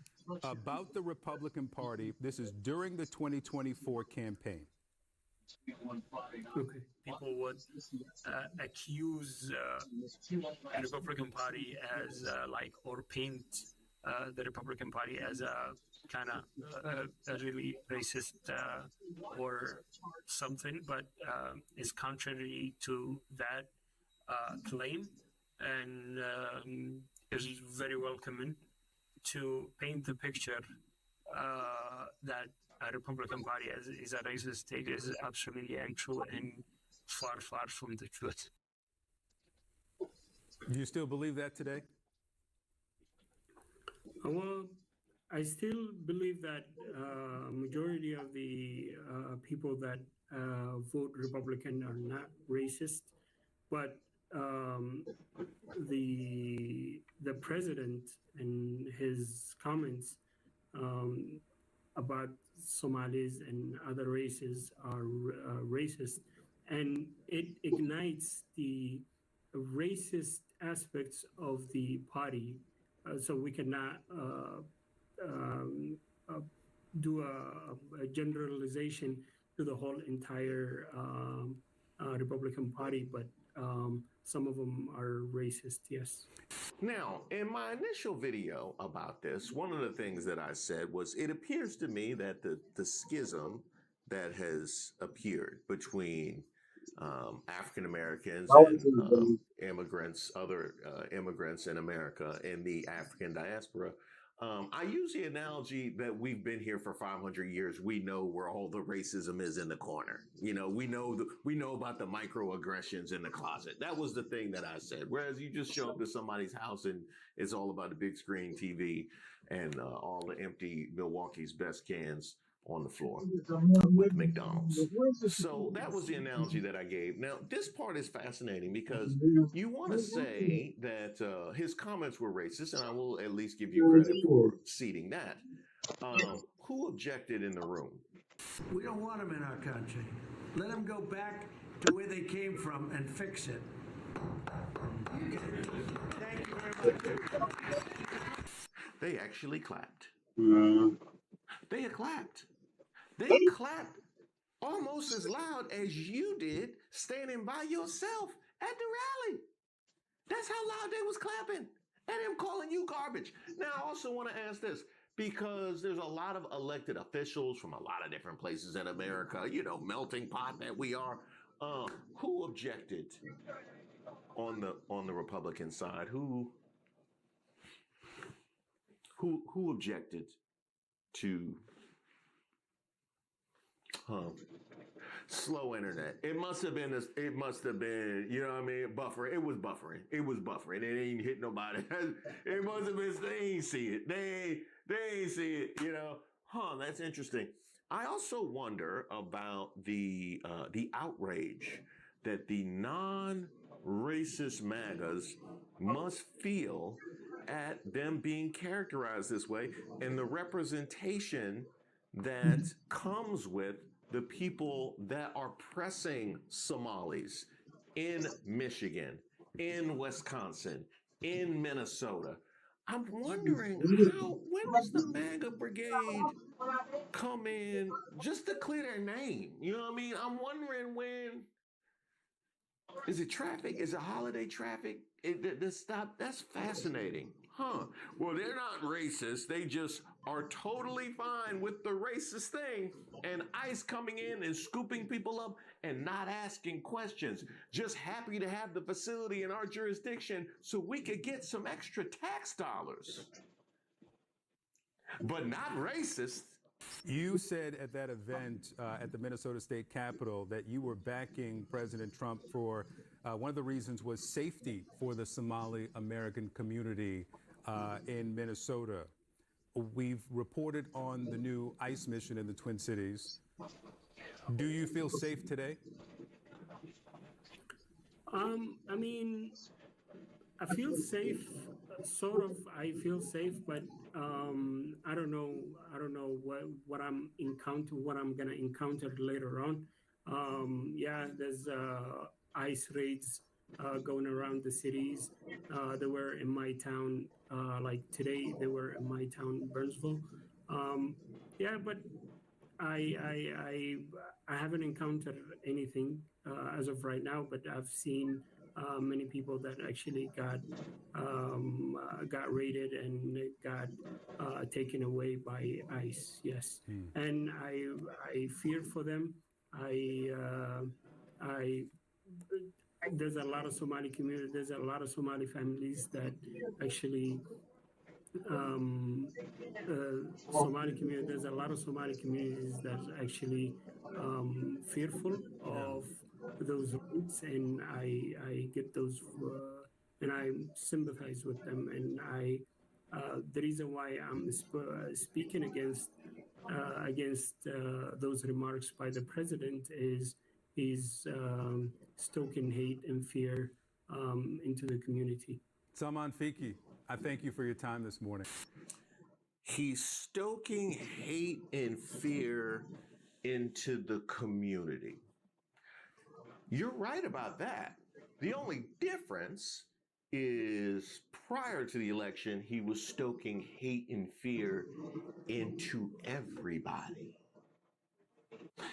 about the Republican Party. This is during the 2024 campaign. Okay. People would accuse the Republican Party as or paint the Republican Party as a kind of a really racist or something, but is contrary to that claim, and is very welcoming to paint the picture that a Republican Party is a racist state is absolutely untrue and far, far from the truth. Do you still believe that today? Well, I still believe that majority of the people that vote Republican are not racist, but the president and his comments about Somalis and other races are racist, and it ignites the racist aspects of the party. So we cannot do a generalization to the whole entire Republican Party, but some of them are racist, yes. Now, in my initial video about this, one of the things that I said was it appears to me that the schism that has appeared between African Americans and immigrants, other immigrants in America and the African diaspora. I use the analogy that we've been here for 500 years. We know where all the racism is in the corner. You know, we know about the microaggressions in the closet. That was the thing that I said. Whereas you just show up to somebody's house and it's all about the big screen TV and all the empty Milwaukee's best cans on the floor with McDonald's. So that was the analogy that I gave. Now, this part is fascinating because you want to say that his comments were racist, and I will at least give you credit for seeding that. Who objected in the room? We don't want them in our country. Let them go back to where they came from and fix it. Thank you very much. They actually clapped. They had clapped. They clapped almost as loud as you did standing by yourself at the rally. That's how loud they was clapping and them calling you garbage. Now, I also want to ask this because there's a lot of elected officials from a lot of different places in America, you know, melting pot that we are. Who objected on the Republican side? Who objected to slow internet? It must have been, you know what I mean? Buffering. It was buffering. It ain't hit nobody. It must have been, they ain't see it. They ain't see it, you know? That's interesting. I also wonder about the outrage that the racist MAGAs must feel at them being characterized this way and the representation that comes with the people that are pressing Somalis in Michigan, in Wisconsin, in Minnesota. I'm wondering when does the MAGA brigade come in just to clear their name? You know what I mean? I'm wondering when. Is it traffic? Is it holiday traffic? This stop, that's fascinating. Huh. Well, they're not racist. They just are totally fine with the racist thing and ICE coming in and scooping people up and not asking questions. Just happy to have the facility in our jurisdiction so we could get some extra tax dollars. But not racist. You said at that event at the Minnesota State Capitol that you were backing President Trump for one of the reasons was safety for the Somali American community in Minnesota. We've reported on the new ICE mission in the Twin Cities. Do you feel safe today? I mean, I feel safe, sort of. I feel safe, but I don't know. I don't know what I'm gonna encounter later on. Yeah, there's ICE raids going around the cities. They were in my town, like today. They were in my town, Burnsville. Yeah, but I I I I haven't encountered anything as of right now, but I've seen many people that actually got raided and got taken away by ICE. Yes, and I fear for them. I there's a lot of Somali community. There's a lot of Somali families that actually Somali community. There's a lot of Somali communities that are actually fearful of those roots, and I get those, and I sympathize with them, and the reason why I'm speaking against those remarks by the president is he's stoking hate and fear into the community. Salman Fiki, I thank you for your time this morning. He's stoking hate and fear into the community. You're right about that. The only difference is prior to the election, he was stoking hate and fear into everybody.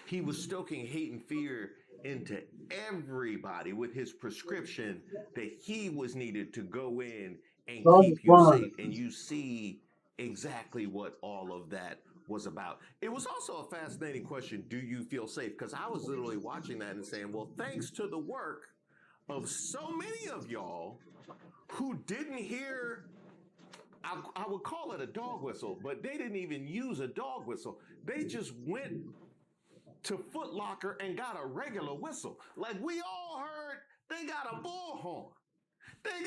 He was stoking hate and fear into everybody with his prescription that he was needed to go in and keep you safe. And you see exactly what all of that was about. It was also a fascinating question. Do you feel safe? Because I was literally watching that and saying, well, thanks to the work of so many of y'all who didn't hear, I would call it a dog whistle, but they didn't even use a dog whistle. They just went to Foot Locker and got a regular whistle. Like we all heard, they got a bullhorn. They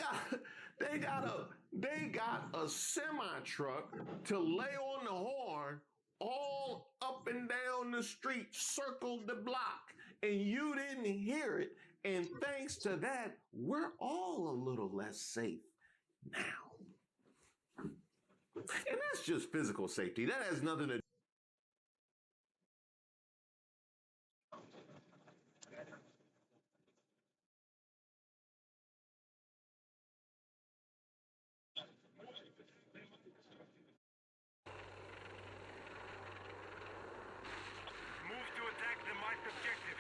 got a semi truck to lay on the horn all up and down the street, circled the block, and you didn't hear it. And thanks to that, we're all a little less safe now. And that's just physical safety. That has nothing to Move to attack the marked objective.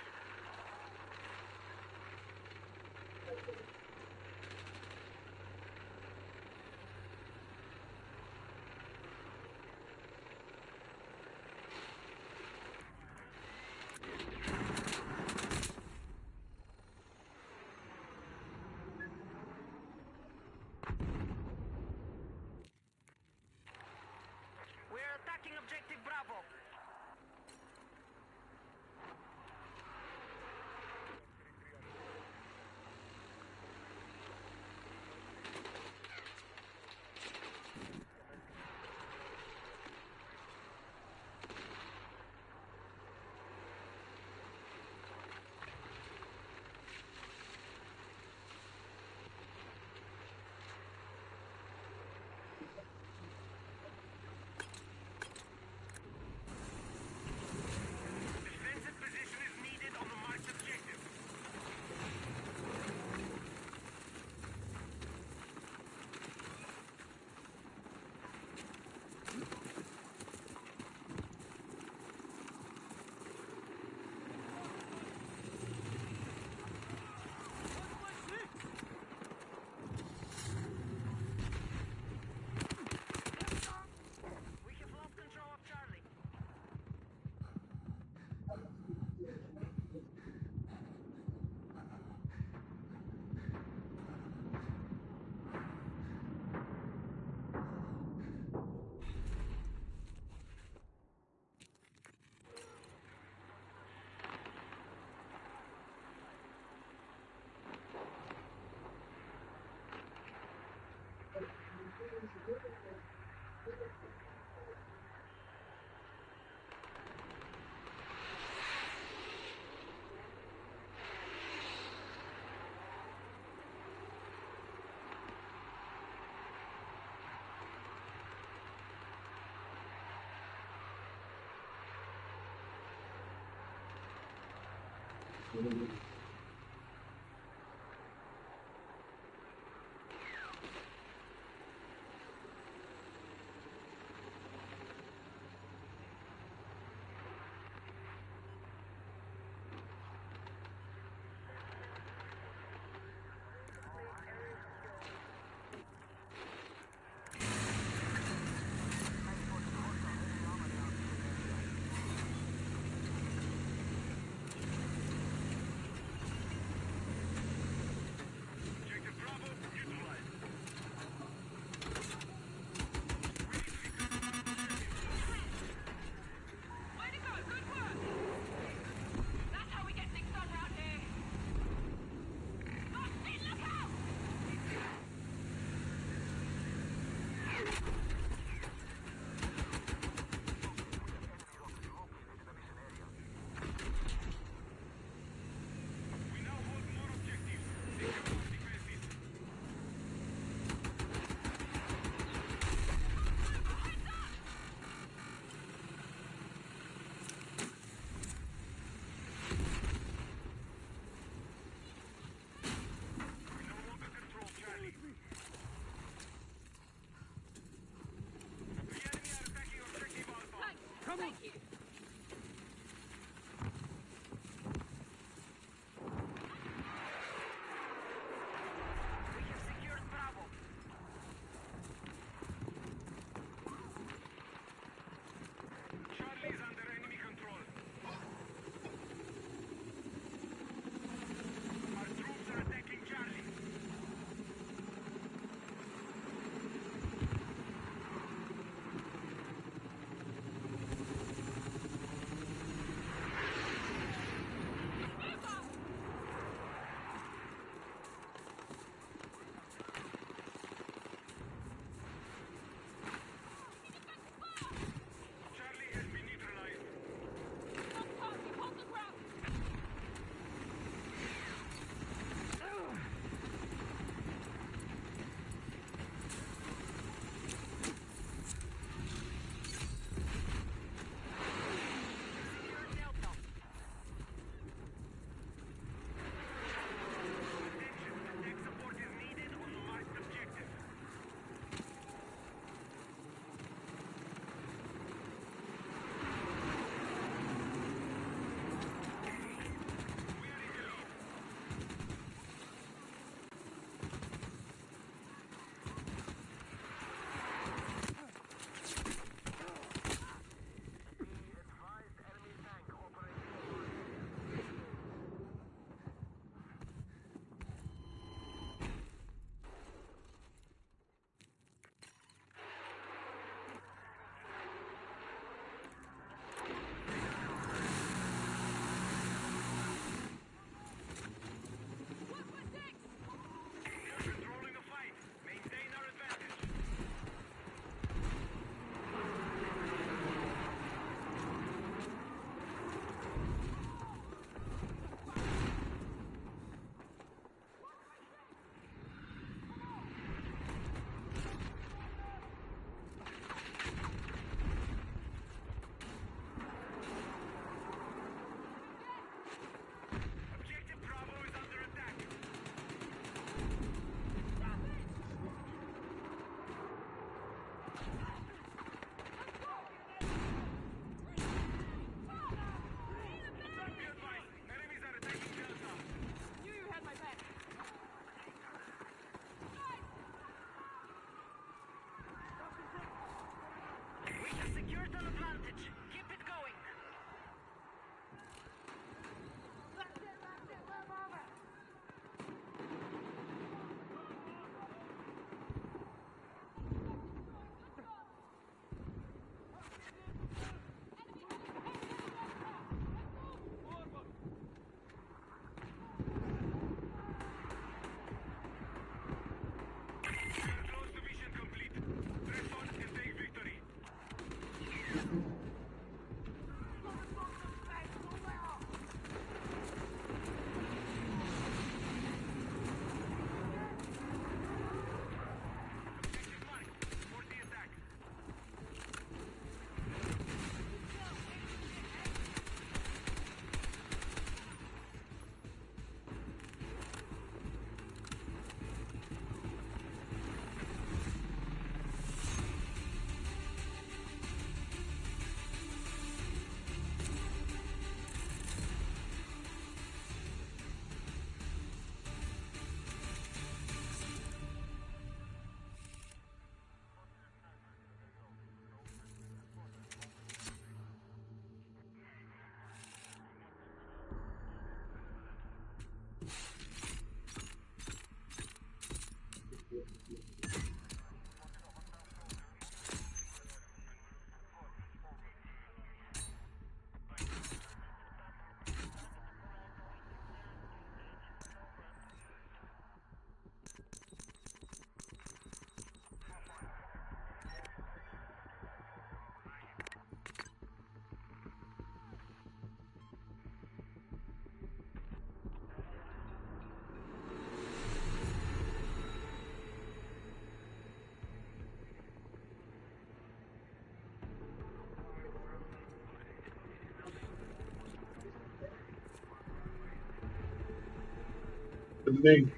The thing.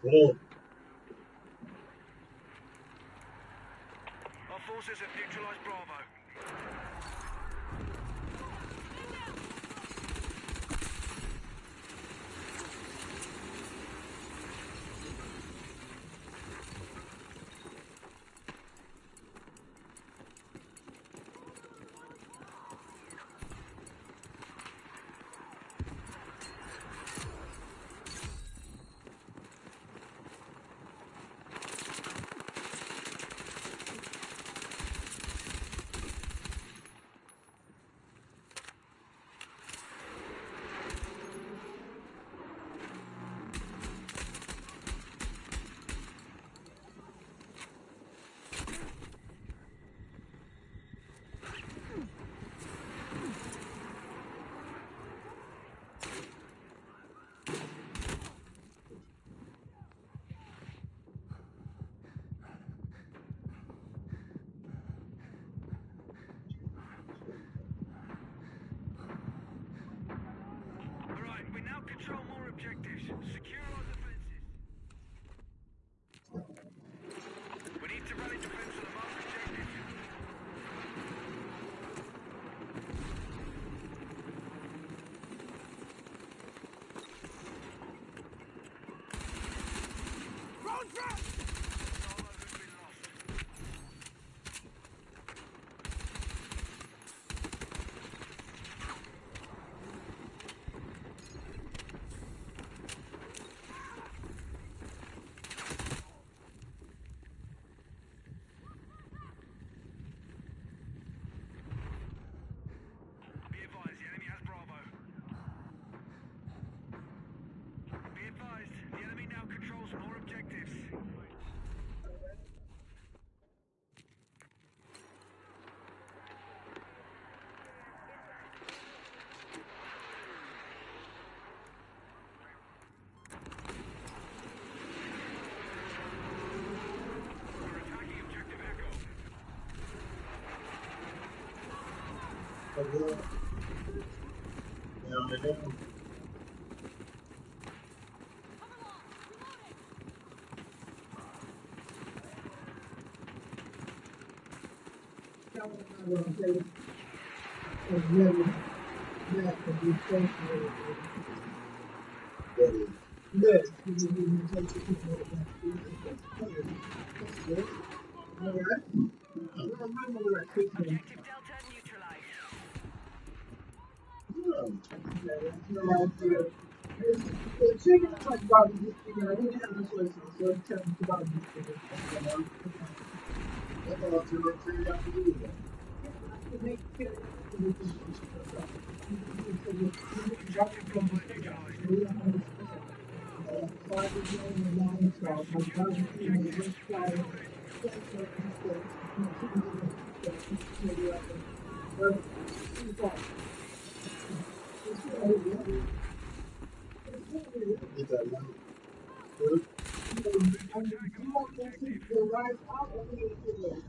Cool. Our forces have neutralized Bravo.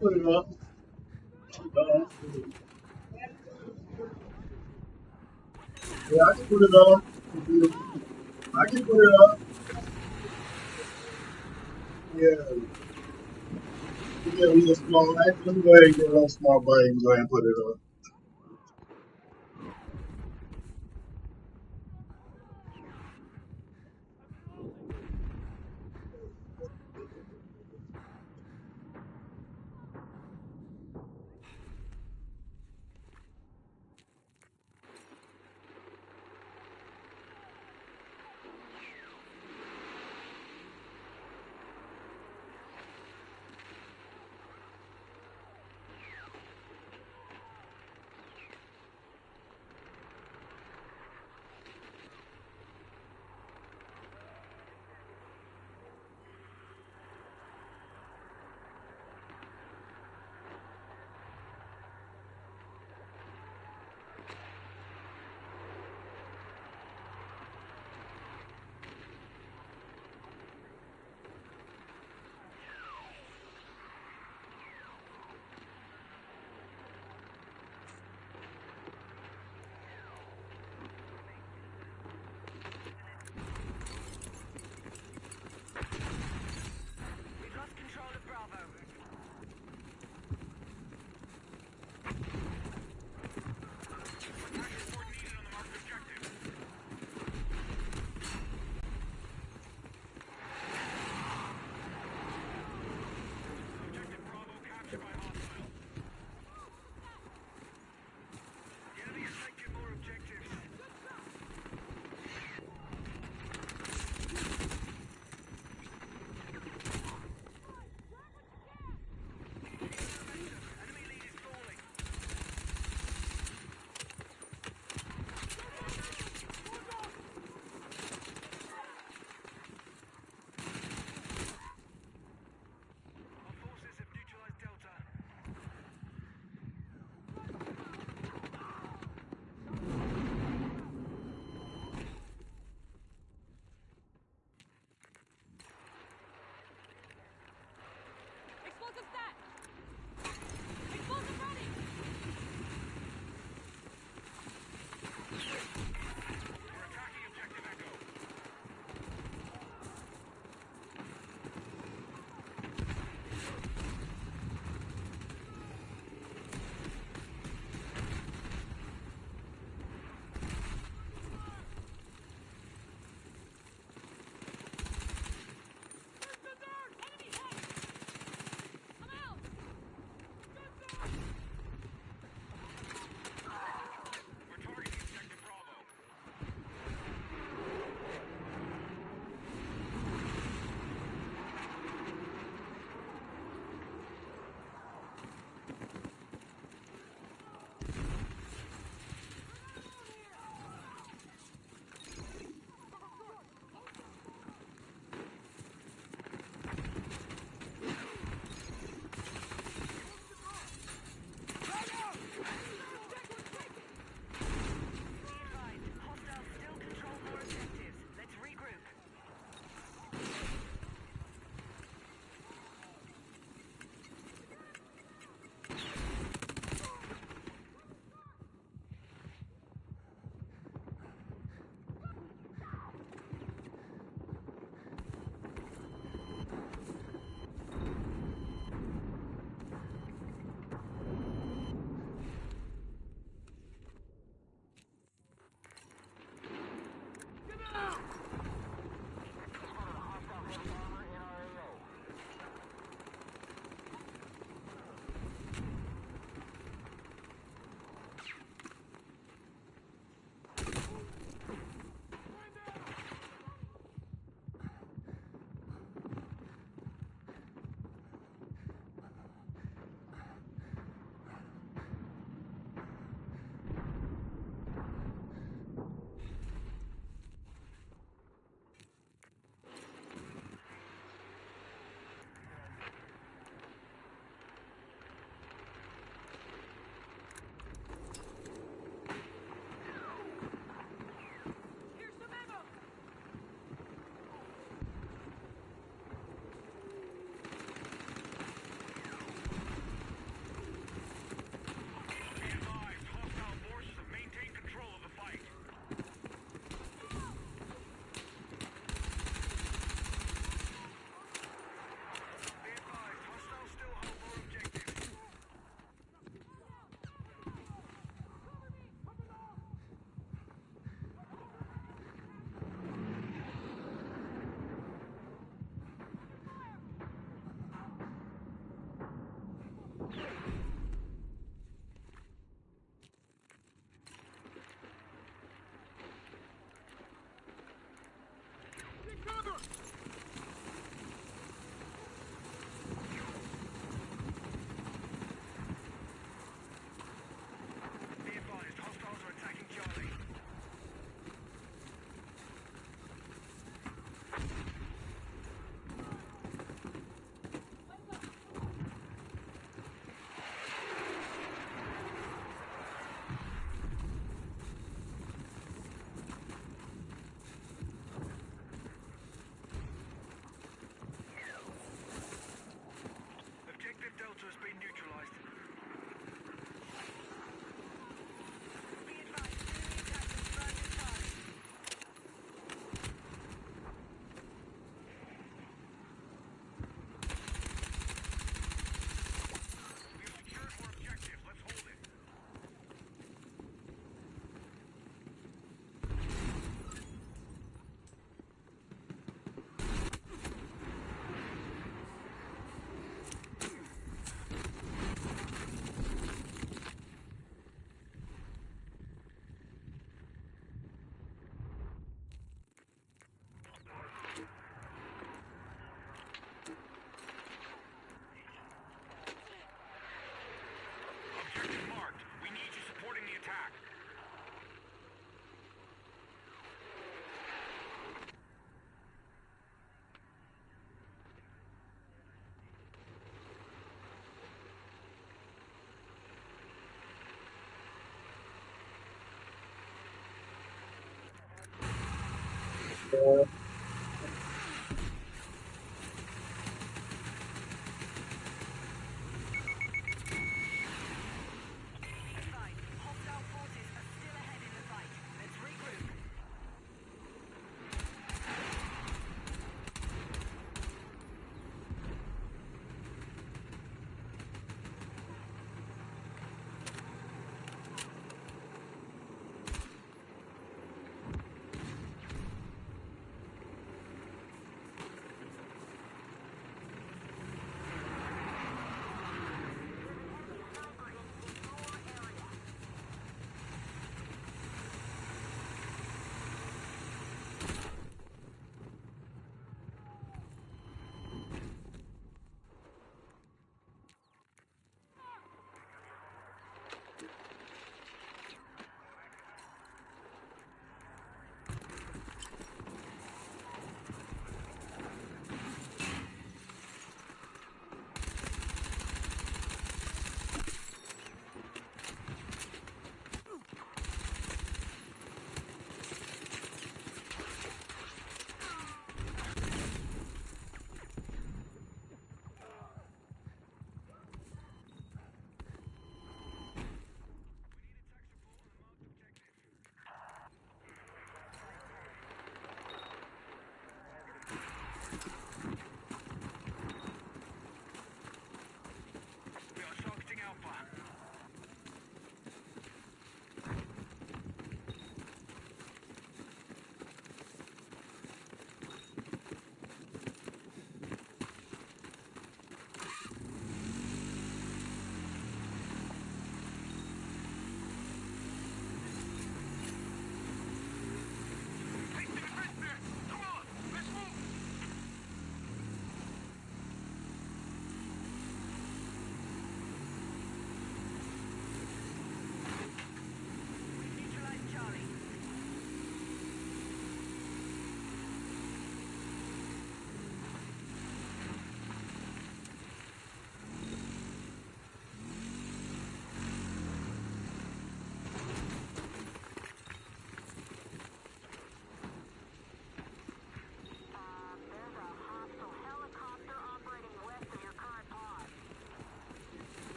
Put it up. Yeah, I can put it on. I can put it up. Yeah. Yeah, we just small. Let me go ahead and get a little small bite and go ahead and put it on.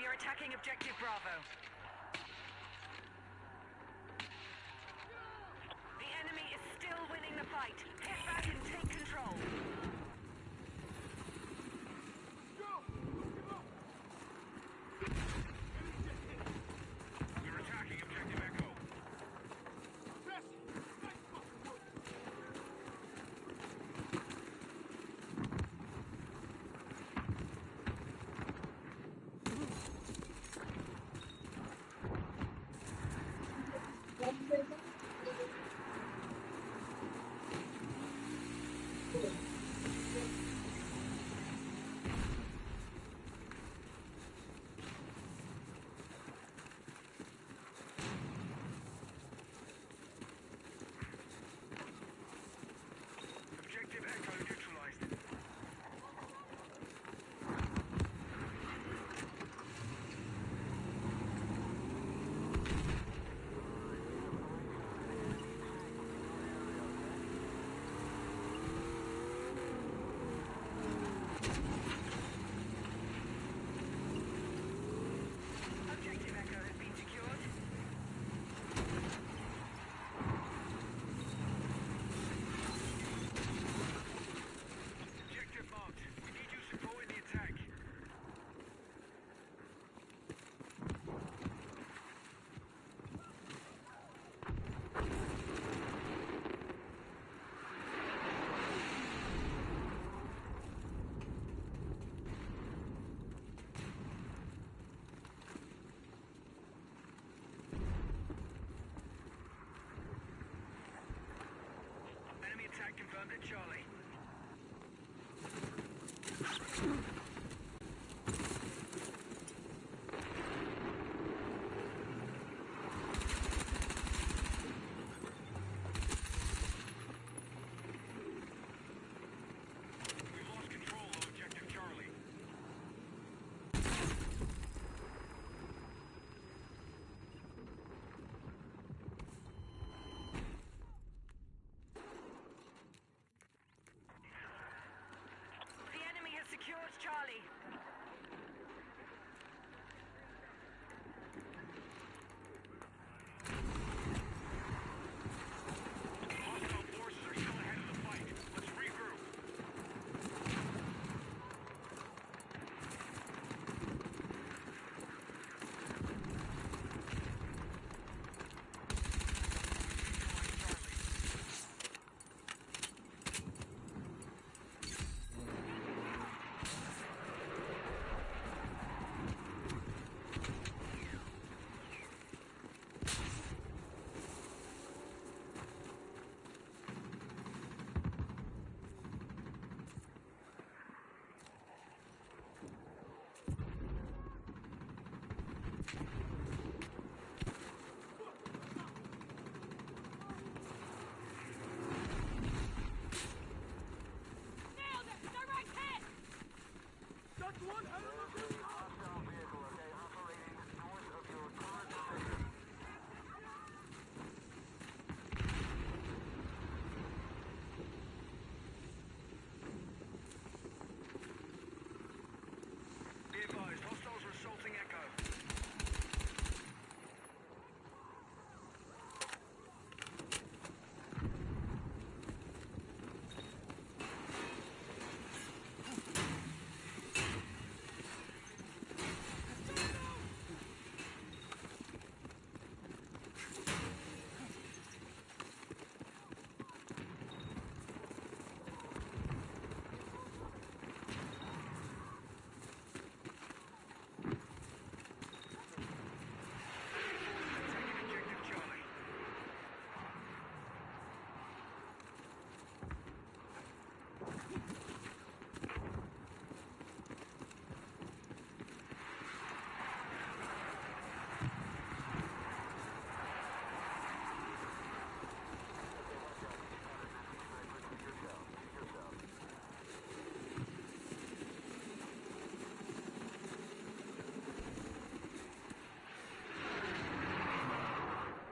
We are attacking objective Bravo. The enemy is still winning the fight. Hit back and take control. We're attacking objective Echo. Objective Echo neutralized.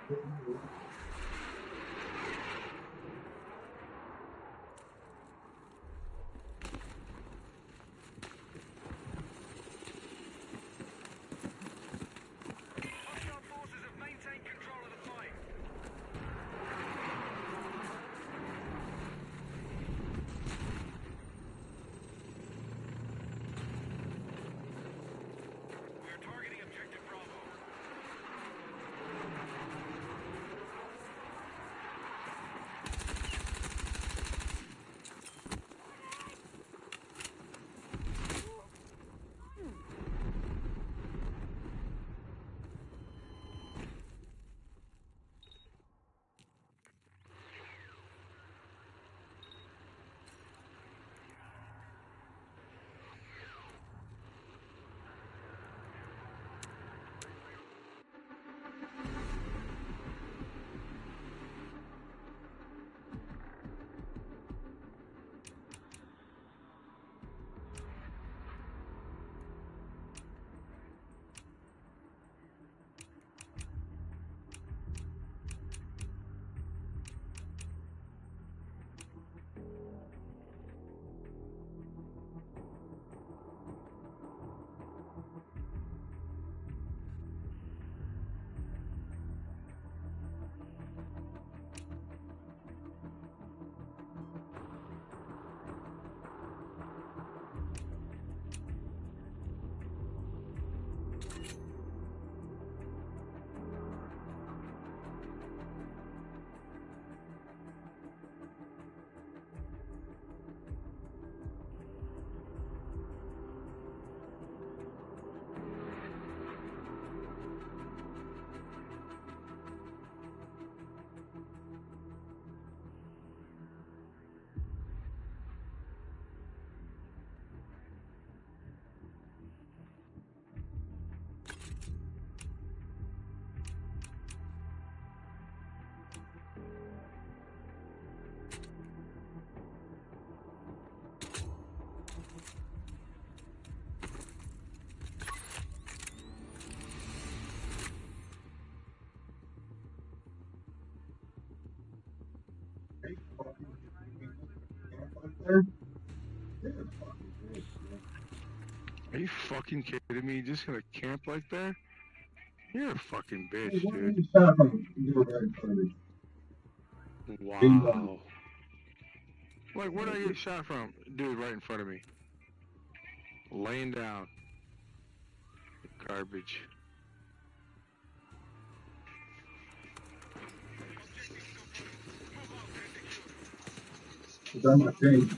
Hostile forces have maintained control of the fight. We are targeting objective Bravo. Are you fucking kidding me? You just gonna camp like that? You're a fucking bitch, dude. Wow. Like, where'd I get shot from? Dude, right in front of me. Laying down. Garbage. It's on my thing.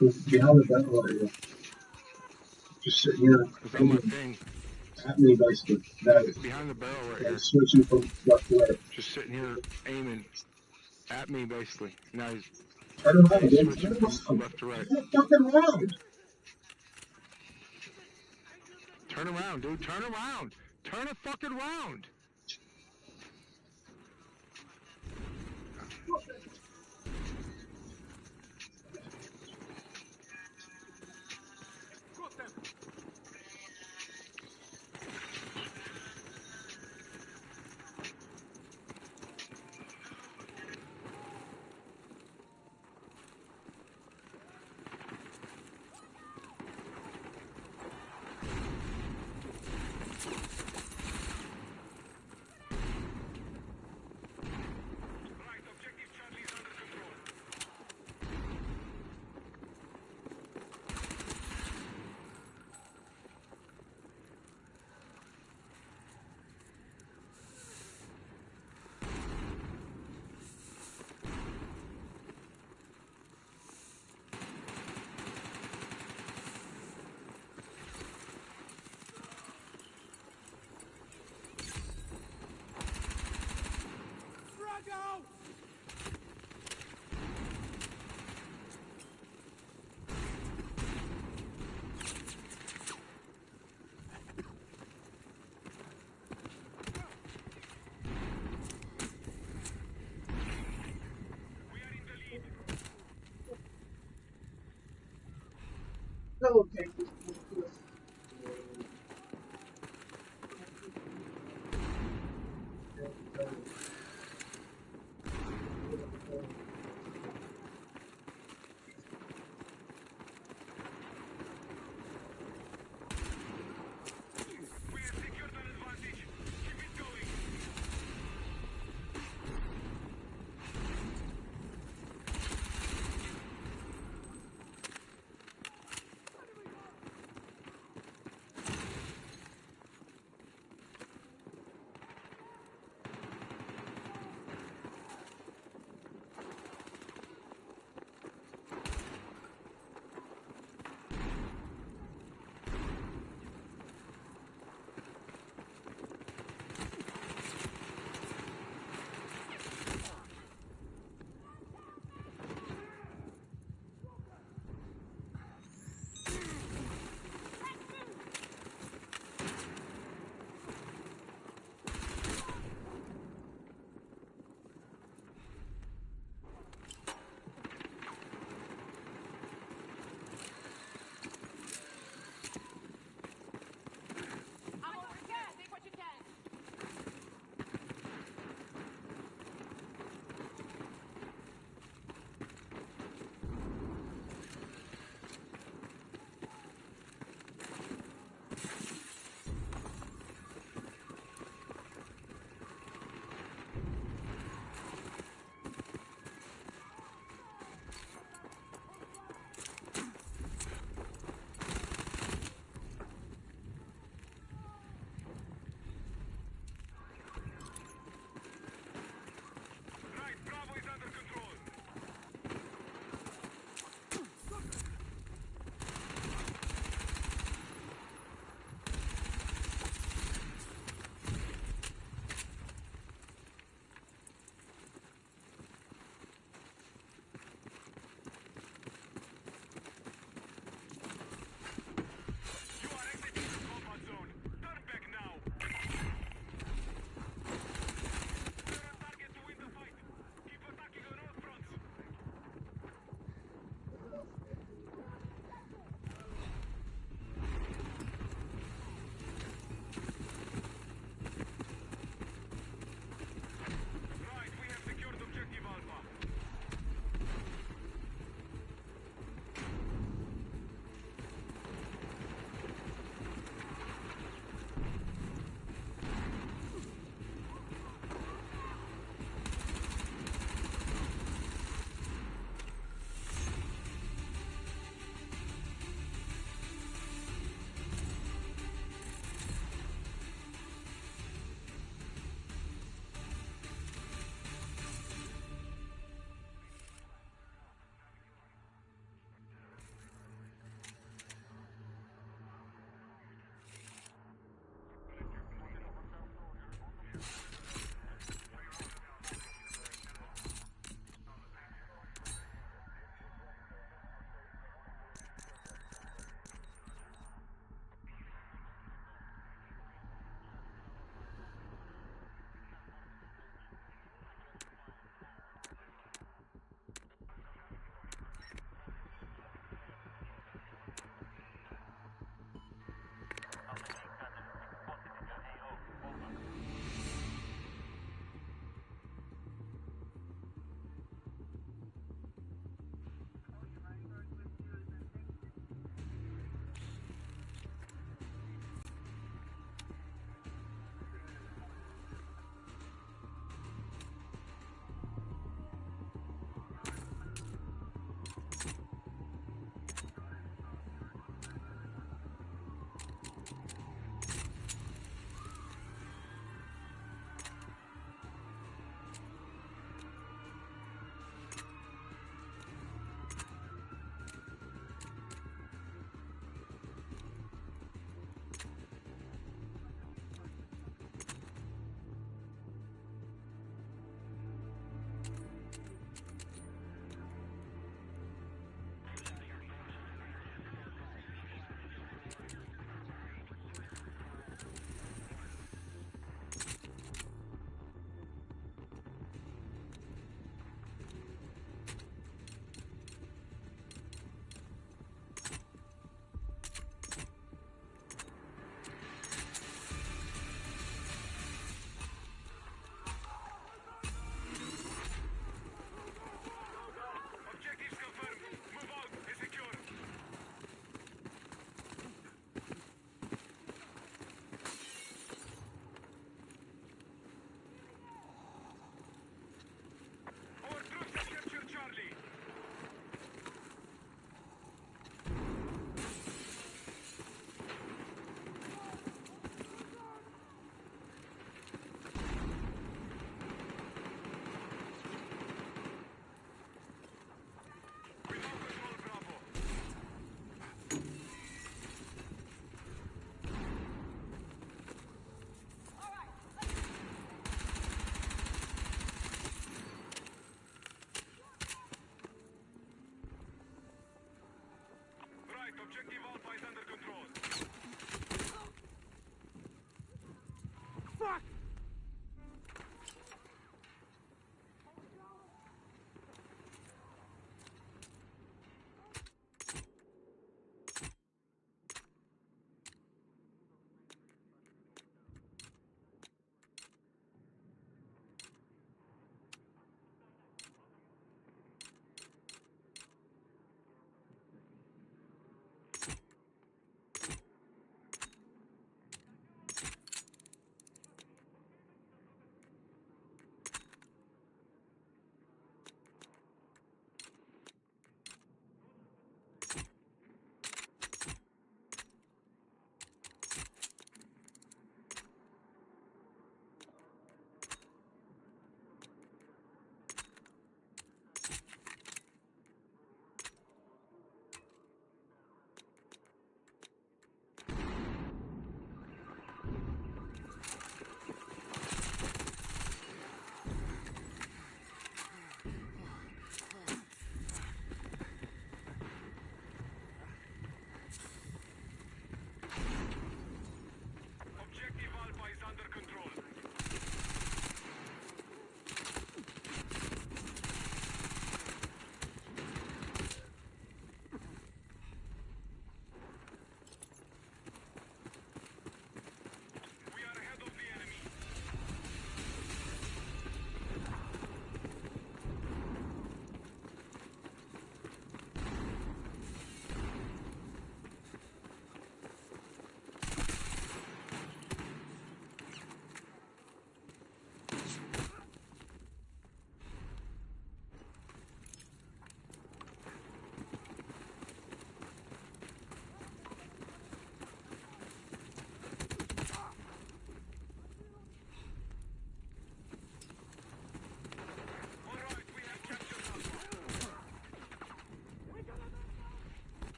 It's behind the ventilator. Just sitting here. It's on my thing. At me, basically. Behind the barrel right Like here. switching from left to right. Just sitting here aiming at me, basically. Now he's Turn around, dude. switching Turn from around. left to right. Turn fucking around. Turn around, dude. Turn around. Turn a fucking round.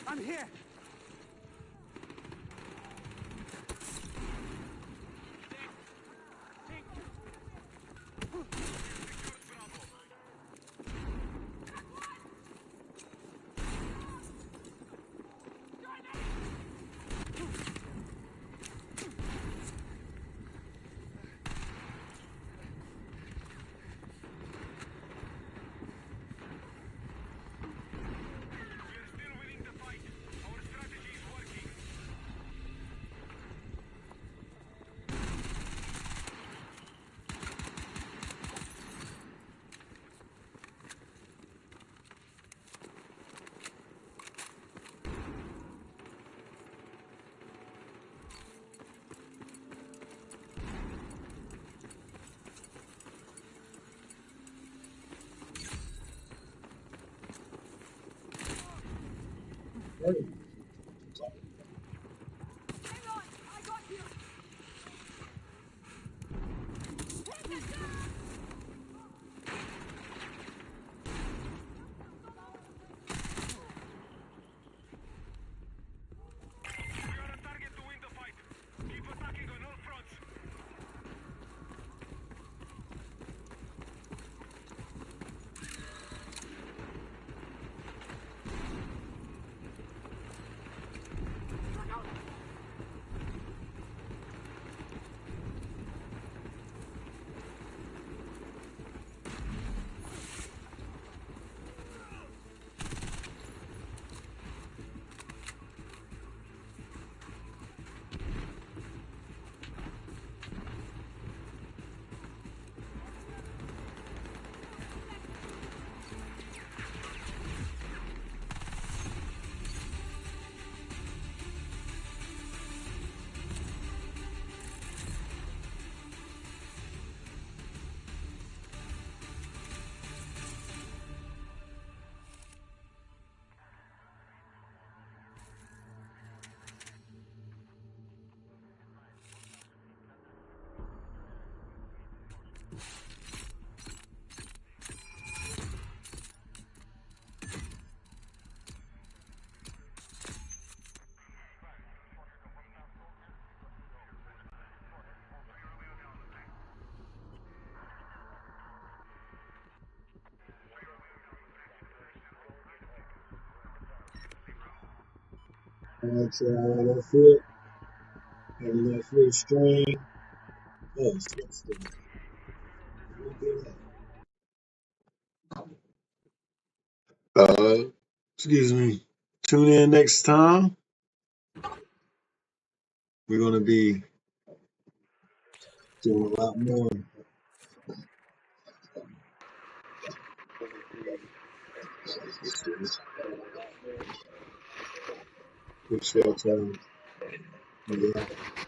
I'm here. Alright, y'all, that's it. Have a nice little stream. Oh, shit, still. Excuse me. Tune in next time. We're going to be doing a lot more. Good show, time. Yeah.